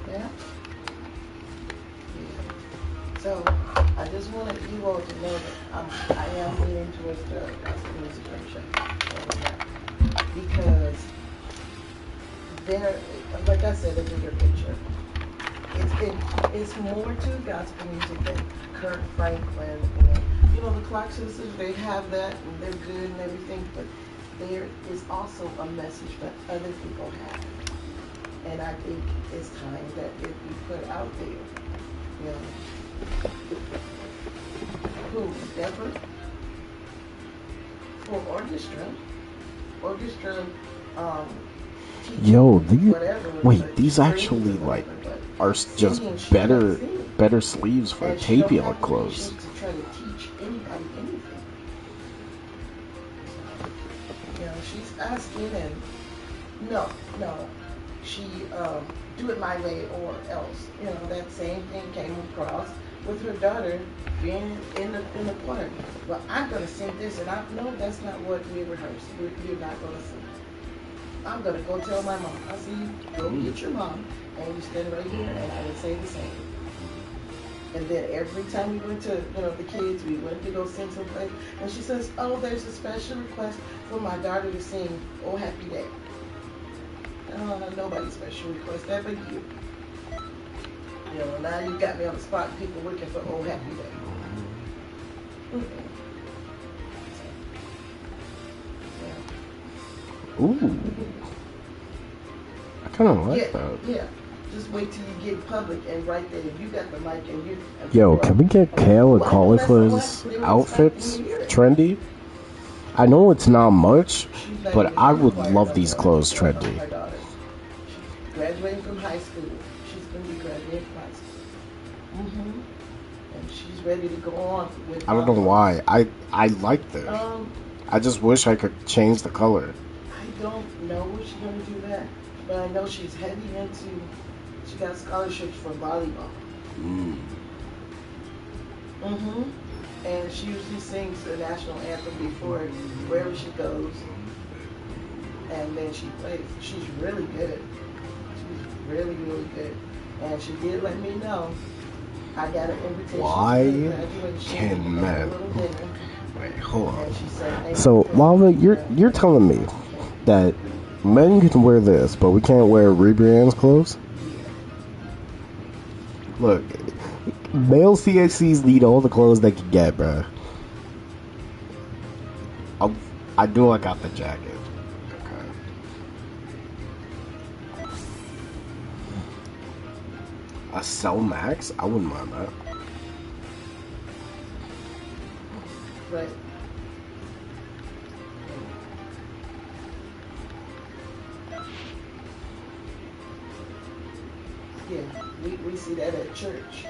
Yeah. So I just wanted you all to know that I am leaning towards the gospel music workshop because there, like I said, a bigger picture. It's more to gospel music than Kirk Franklin and you know the Clark sisters. They have that and they're good and everything, but there is also a message that other people have, and I think it's time that it be put out there. You know, who Deborah for orchestra. Yo, Whatever, wait, these actually like are just better sleeves for taping on clothes. To try to teach anybody anything. You know, she's asking and no, she do it my way or else. You know, that same thing came across with her daughter being in the choir. Well, I'm gonna sing this, and no, that's not what we rehearsed. You're not gonna sing. I'm gonna go tell my mom. I said, you go get your mom, and you stand right here, and I would say the same. And then every time we went to, you know, the kids, we went to go sing someplace, and she says, oh, there's a special request for my daughter to sing Oh Happy Day. Nobody special request that but you. You know, now you got me on the spot, people looking for Oh Happy Day. Ooh. I kind of like that. Yeah. Just wait till you get public and right there, if you got the mic and you... Yo, can we get Kale and Cauliflower's outfits trendy? I know it's not much, but I would love these clothes trendy. She's graduating from high school. She's going to be graduating from high school. And she's ready to go on with... I don't know why. I like this. I just wish I could change the color. I don't know if she's going to do that, but I know she's heavy into... She got scholarships for volleyball. Mm-hmm. And she usually sings the national anthem before wherever she goes. And then she plays. She's really good. She's really, really good. And she did let me know I got an invitation Why to her graduation can and a men? little dinner. Wait, hold on. And she said, thank So, you for Lava, you're telling me that men can wear this, but we can't wear rebrand's clothes? Look, male CXCs need all the clothes they can get, bruh. I know I got the jacket. Okay. A Cell Max? I wouldn't mind that. Right. Yeah, we see that at church.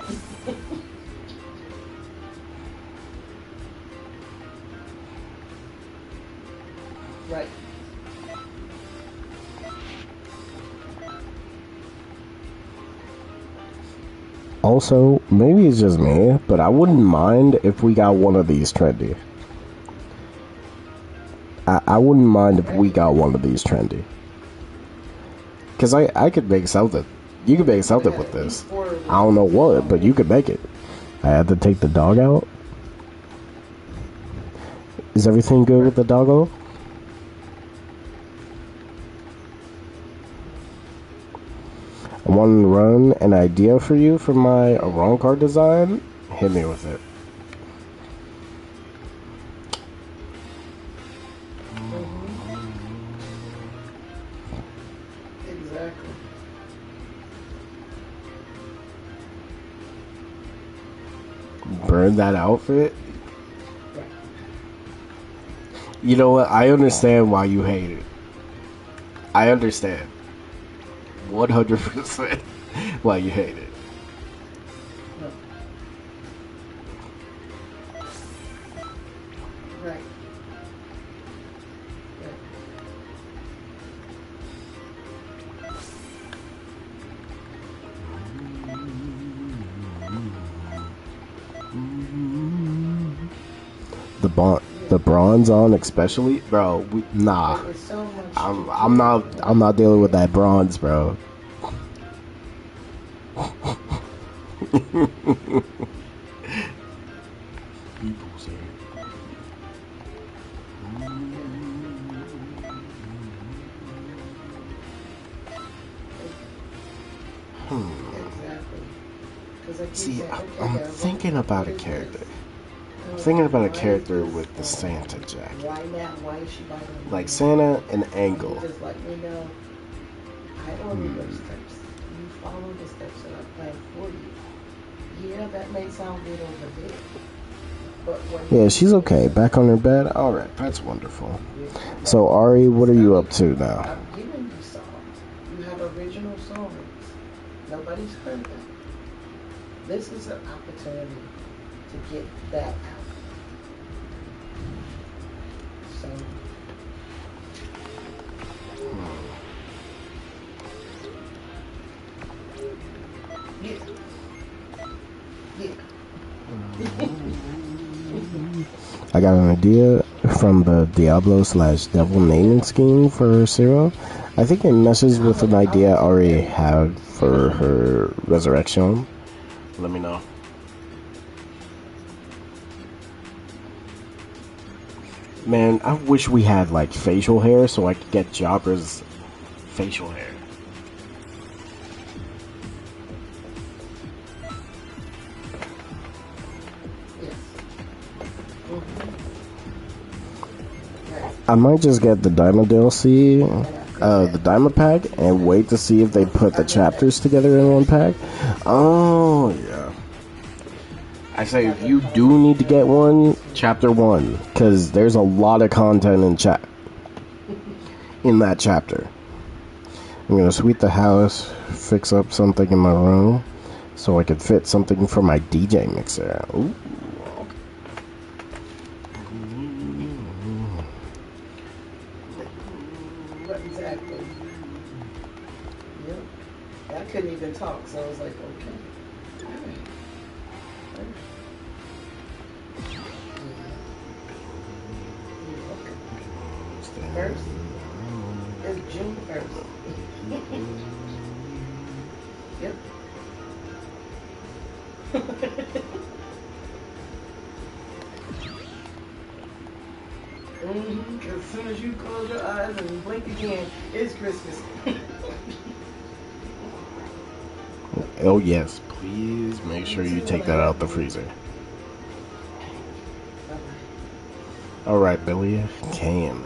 Right. Also, maybe it's just me, but I wouldn't mind if we got one of these trendy. I wouldn't mind if we got one of these trendy. Because I could make something. You could make something with this. I don't know what, but you could make it. I had to take the dog out. Is everything good with the doggo? I want to run an idea for you for my wrong card design. Hit me with it. Exactly. Burn that outfit. You know what? I understand why you hate it. I understand. 100% why you hate it. Right. The bronze on especially, bro. Nah, I'm not dealing with that bronze, bro. See, I'm thinking about a character. I'm thinking about a character with the Santa jacket. Why now? Why is she buying them? Like Santa and Angle. Just let me know. I order those steps. You follow the steps that I planned for you. Yeah, that may sound good over there. But when Yeah, she's okay. Back on her bed? Alright, that's wonderful. So, Ari, what are you up to now? I'm giving you songs. You have original songs. Nobody's heard them. This is an opportunity to get that out. So, yeah. I got an idea from the Diablo/Devil naming scheme for Zero. I think it meshes with an idea I already have for her resurrection. Let me know. Man, I wish we had like facial hair so I could get Jobber's facial hair. I might just get the Diamond DLC, the Diamond pack, and wait to see if they put the chapters together in one pack. Oh, yeah. I say if you do need to get one, chapter 1, because there's a lot of content in that chapter. I'm gonna sweep the house, fix up something in my room, so I could fit something for my DJ mixer. Ooh. Exactly. Yep. I couldn't even talk, so I was like, okay. All right. 1st? It's June 1st. Yep. As soon as you close your eyes and blink again, it's Christmas. Oh yes, please make sure you take that out the freezer. Alright, Billy, can.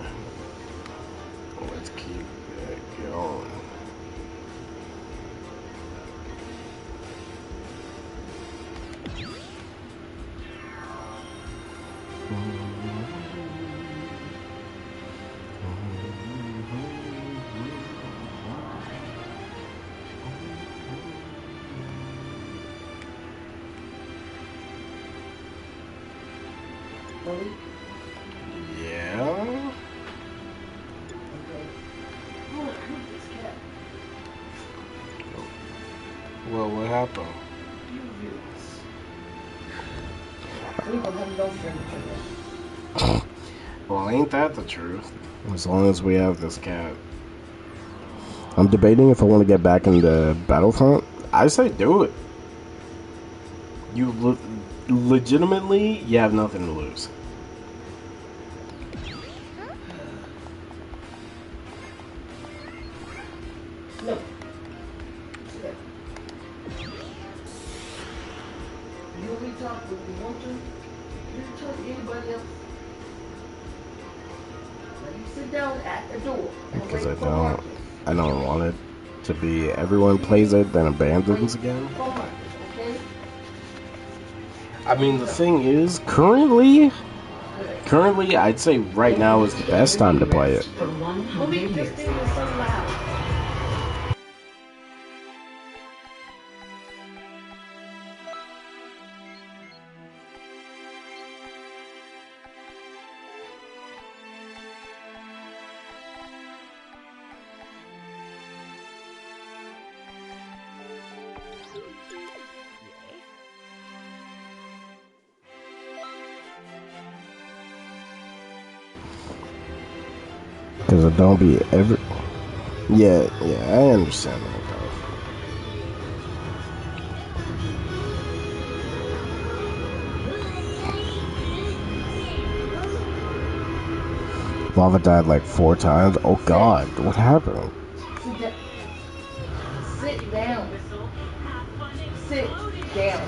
Let's keep that going. Billy? Yeah? Okay. Oh, look, this cat. Well, what happened? You viewers. We gonna have no furniture. Well, ain't that the truth? As long as we have this cat. I'm debating if I want to get back into Battlefront. I say do it. You legitimately, you have nothing to lose. No. Yeah. You only talk when you want to. You don't talk to anybody else. Now you sit down at the door. Because I don't want it to be everyone plays it, then abandons again. Okay? I mean, the thing is, currently, I'd say right now is the best time to play it. For 100 years. This thing is so loud. Because it don't be every... Yeah, I understand that, though. Lava died like 4 times. Oh god, what happened? Sit down. Sit down.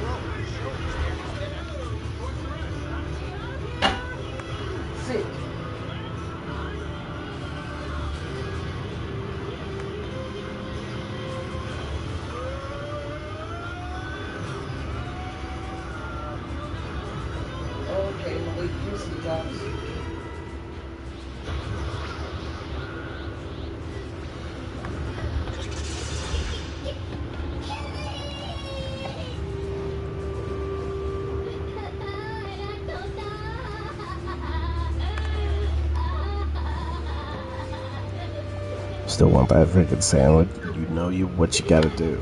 Sit. Okay, Malik, here's some jobs. Still want that freaking sandwich. You know what you gotta do.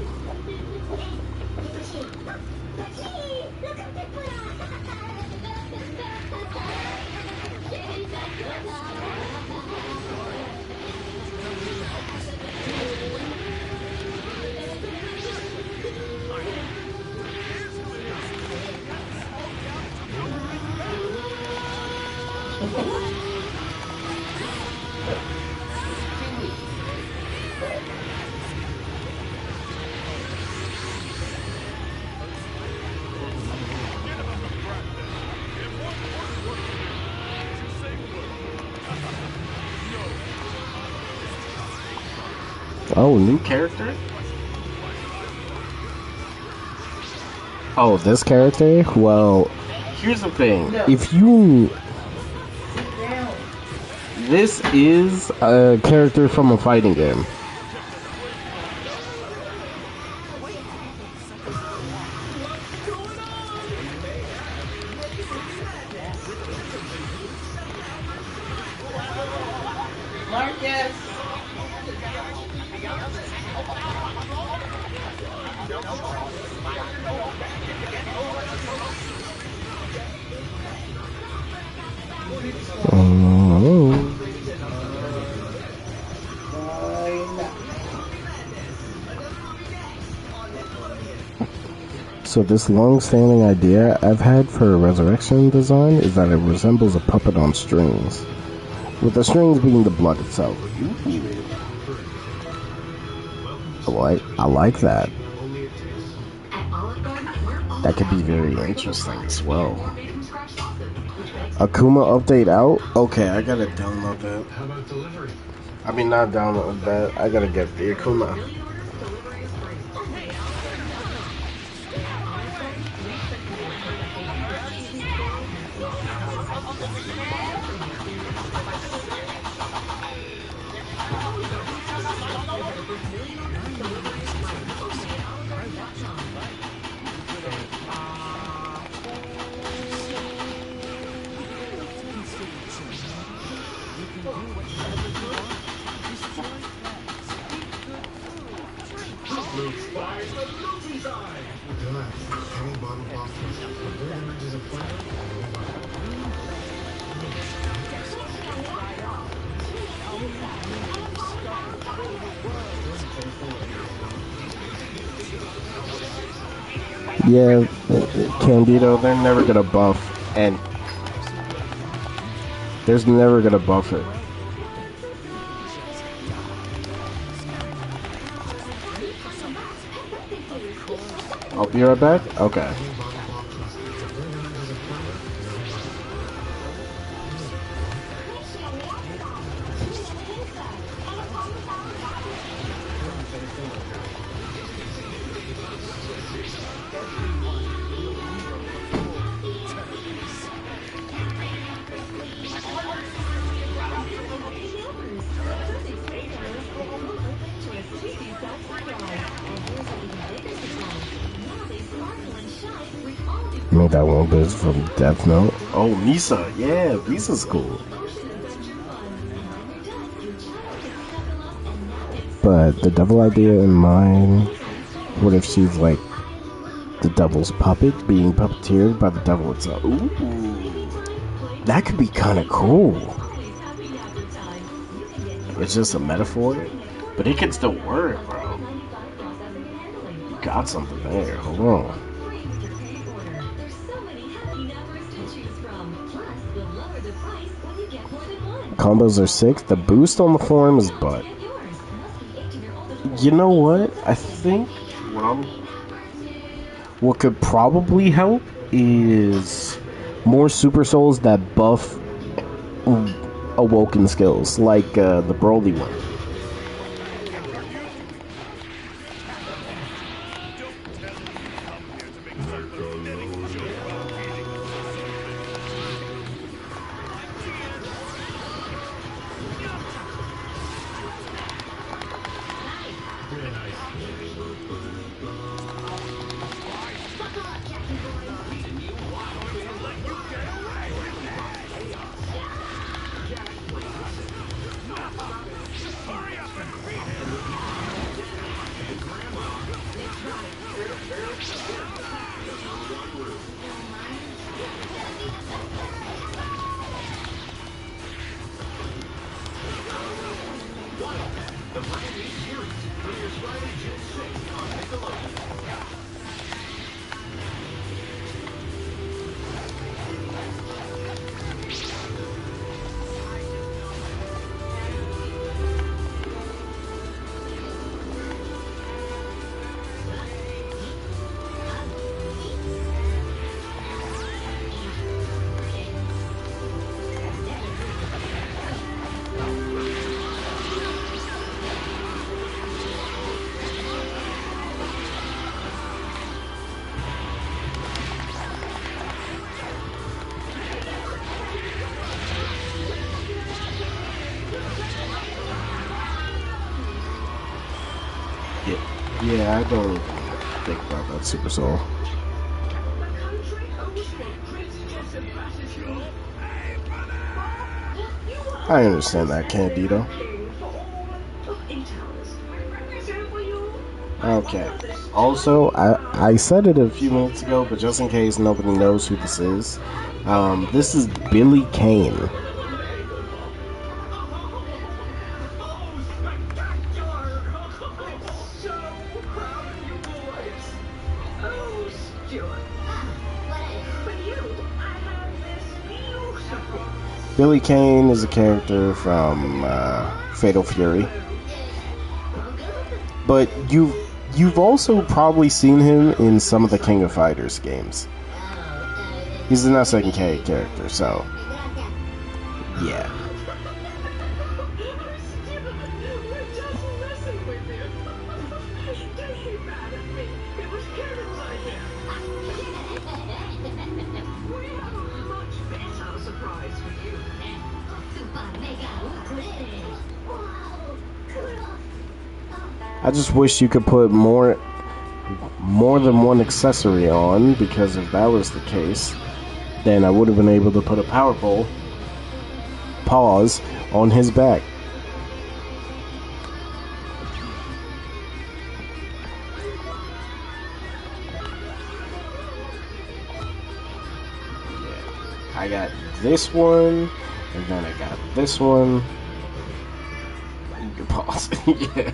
Oh, new character? Oh, this character? Well, here's the thing. If you... This is a character from a fighting game. Marcus! So this long-standing idea I've had for a resurrection design is that it resembles a puppet on strings, with the strings being the blood itself. Ooh. I like that. That could be very interesting as well. Akuma update out? Okay, I gotta download that. How about delivery? I mean, not download that. I gotta get the Akuma. Yeah, Candido, they're never gonna buff, and there's never gonna buff it. I'll be right back? Okay. Made that one bitch from Death Note. Oh, Misa. Yeah, Misa's cool. But the devil idea in mind, what if she's like the devil's puppet being puppeteered by the devil itself? Ooh, that could be kind of cool. It's just a metaphor, but it can still work, bro. You got something there. Hold on. Combos are sick. The boost on the form is butt. You know what? I think what could probably help is more Super Souls that buff awoken skills, like the Broly one. Yeah, I don't think about that Super Soul. I understand that, Candido. Okay. Also, I said it a few minutes ago, but just in case nobody knows who this is Billy Kane. Billy Kane is a character from Fatal Fury. But you've also probably seen him in some of the King of Fighters games. He's an SNK character, so yeah. I just wish you could put more than one accessory on, because if that was the case, then I would have been able to put a power pole pause on his back. Yeah. I got this one, and then I got this one. You can pause. Yeah.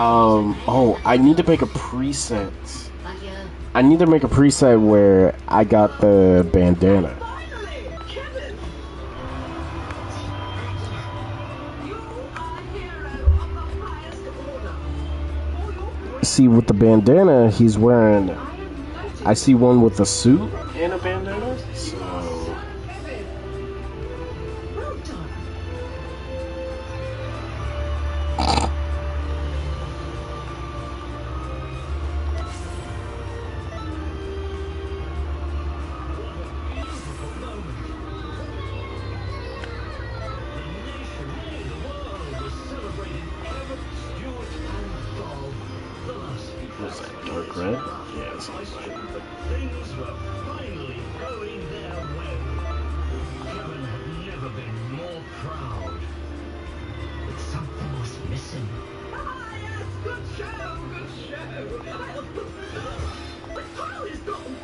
Oh, I need to make a preset. I need to make a preset where I got the bandana. See, with the bandana he's wearing, I see one with a suit and a bandana, so... What's that, dark red? Yeah, it's like Things were finally going their way. Kevin had never been more proud. But something was missing. Ah, yes, good show, good show. The Cartel is gone.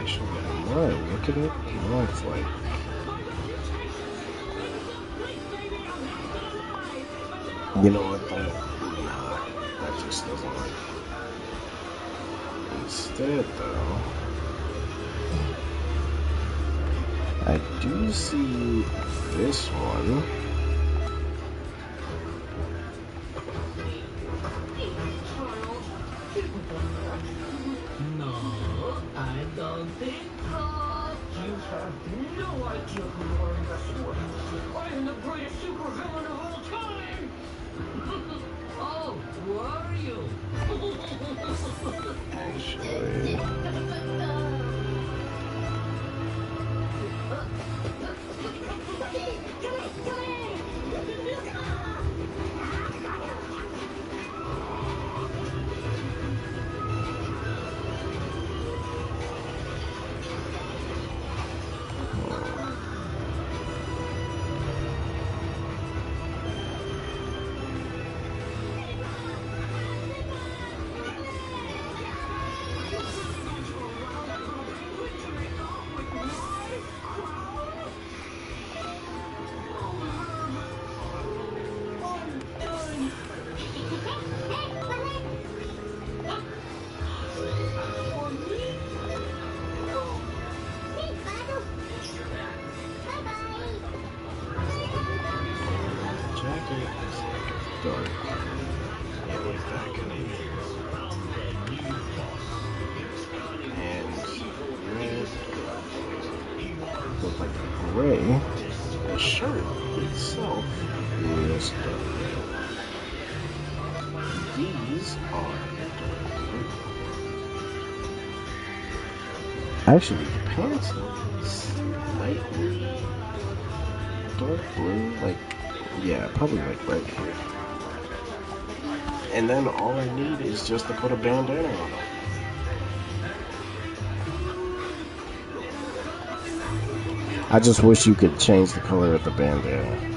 Actually, I'm not. Look at it. It looks like... You know what, though? Nah, that just doesn't work. Instead, though, I do see this one. No, I don't think so. You have no idea who you are in this world. I am the greatest supervillain of all time. Oh, who are you? Actually... Dark. And red. Look like a gray. The shirt itself is dark red. These are dark blue. Actually, the pants is slightly dark blue. Like, yeah, probably like right here. And then all I need is just to put a bandana on it. I just wish you could change the color of the bandana.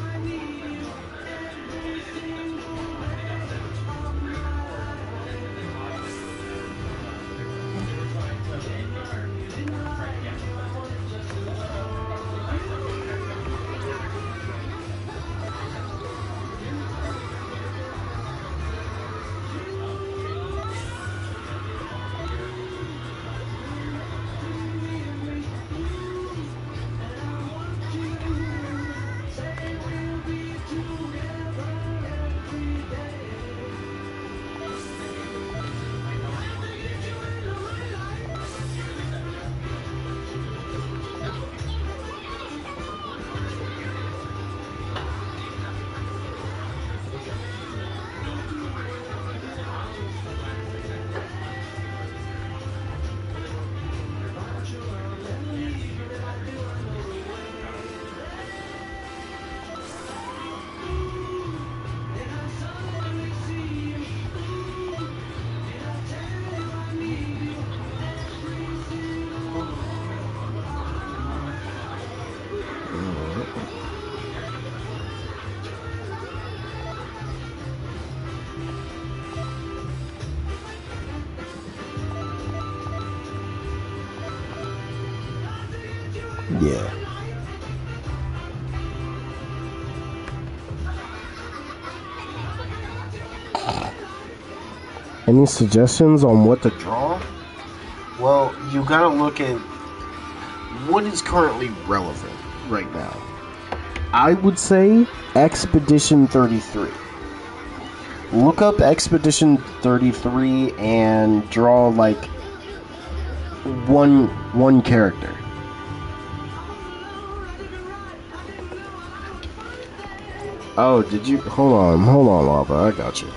Yeah. Any suggestions on what to draw? Well, you gotta look at what is currently relevant right now. I would say Expedition 33. Look up Expedition 33 and draw like one character. Oh, did you? Hold on, Lava. I got you.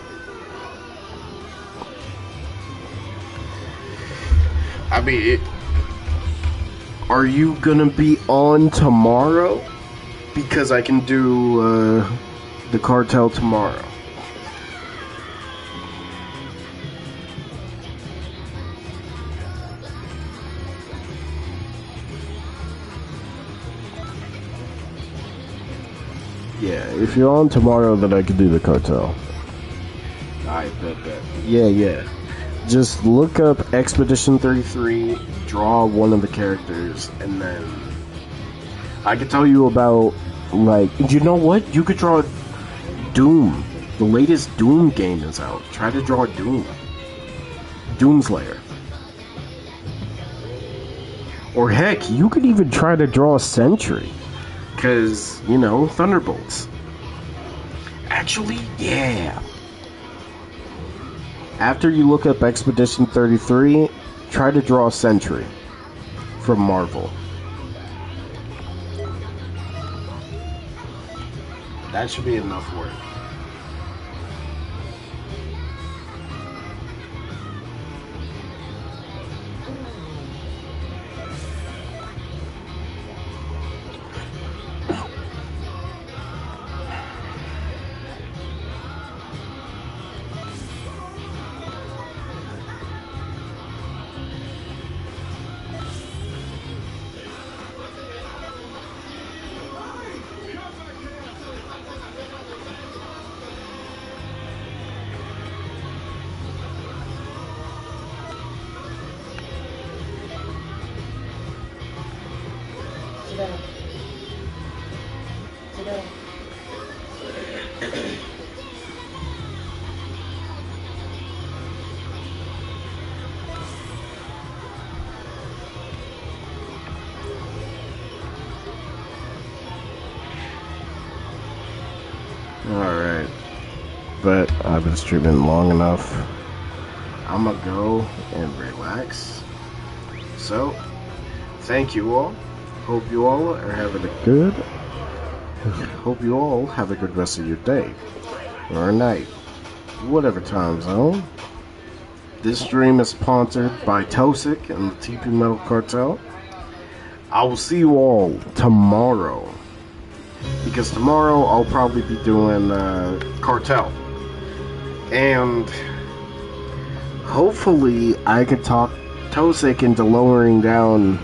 I mean, are you gonna be on tomorrow? Because I can do the Cartel tomorrow. Yeah, if you're on tomorrow, then I can do the Cartel. I bet. Yeah. Just look up Expedition 33, draw one of the characters, and then I can tell you about, like, you know what? You could draw Doom. The latest Doom game is out. Try to draw Doom. Doomslayer. Or heck, you could even try to draw Sentry. Because, you know, Thunderbolts. Actually, yeah. After you look up Expedition 33, try to draw Sentry from Marvel. That should be enough work. Alright. But I've been streaming long enough. I'm gonna go and relax. So, thank you all. Hope you all are having a good. Hope you all have a good rest of your day or night, whatever time zone. This stream is sponsored by Tosik and the TP Metal Cartel. I will see you all tomorrow, because tomorrow I'll probably be doing Cartel, and hopefully I can talk Tosik into lowering down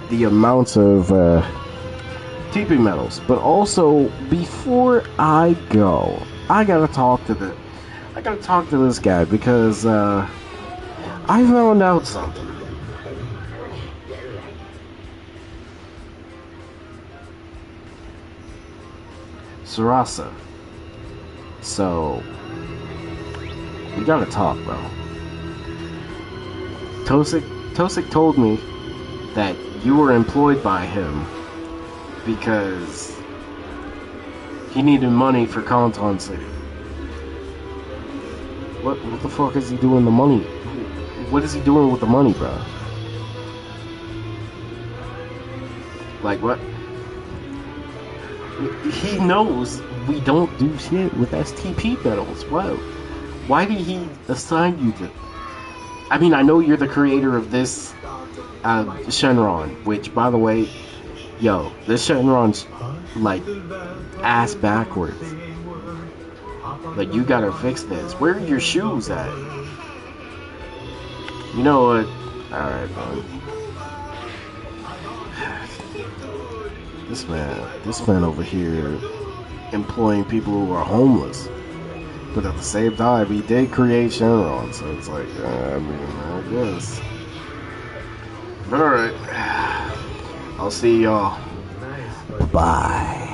the amounts of TP metals. But also, before I go, I gotta talk to this guy, because I found out something. Sarasa. So, we gotta talk, bro. Tosik told me that you were employed by him because he needed money for Canton City. What the fuck is he doing the money? What is he doing with the money, bro? Like, what? He knows we don't do shit with STP metals. Whoa. Why did he assign you to... I mean, I know you're the creator of this Shenron, which, by the way, yo, this Shenron's, like, ass backwards. Like, you gotta fix this. Where are your shoes at? You know what? Alright, man. This man over here employing people who are homeless. But at the same time, he did create Shenron, so it's like, I mean, I guess. But alright. I'll see y'all. Bye.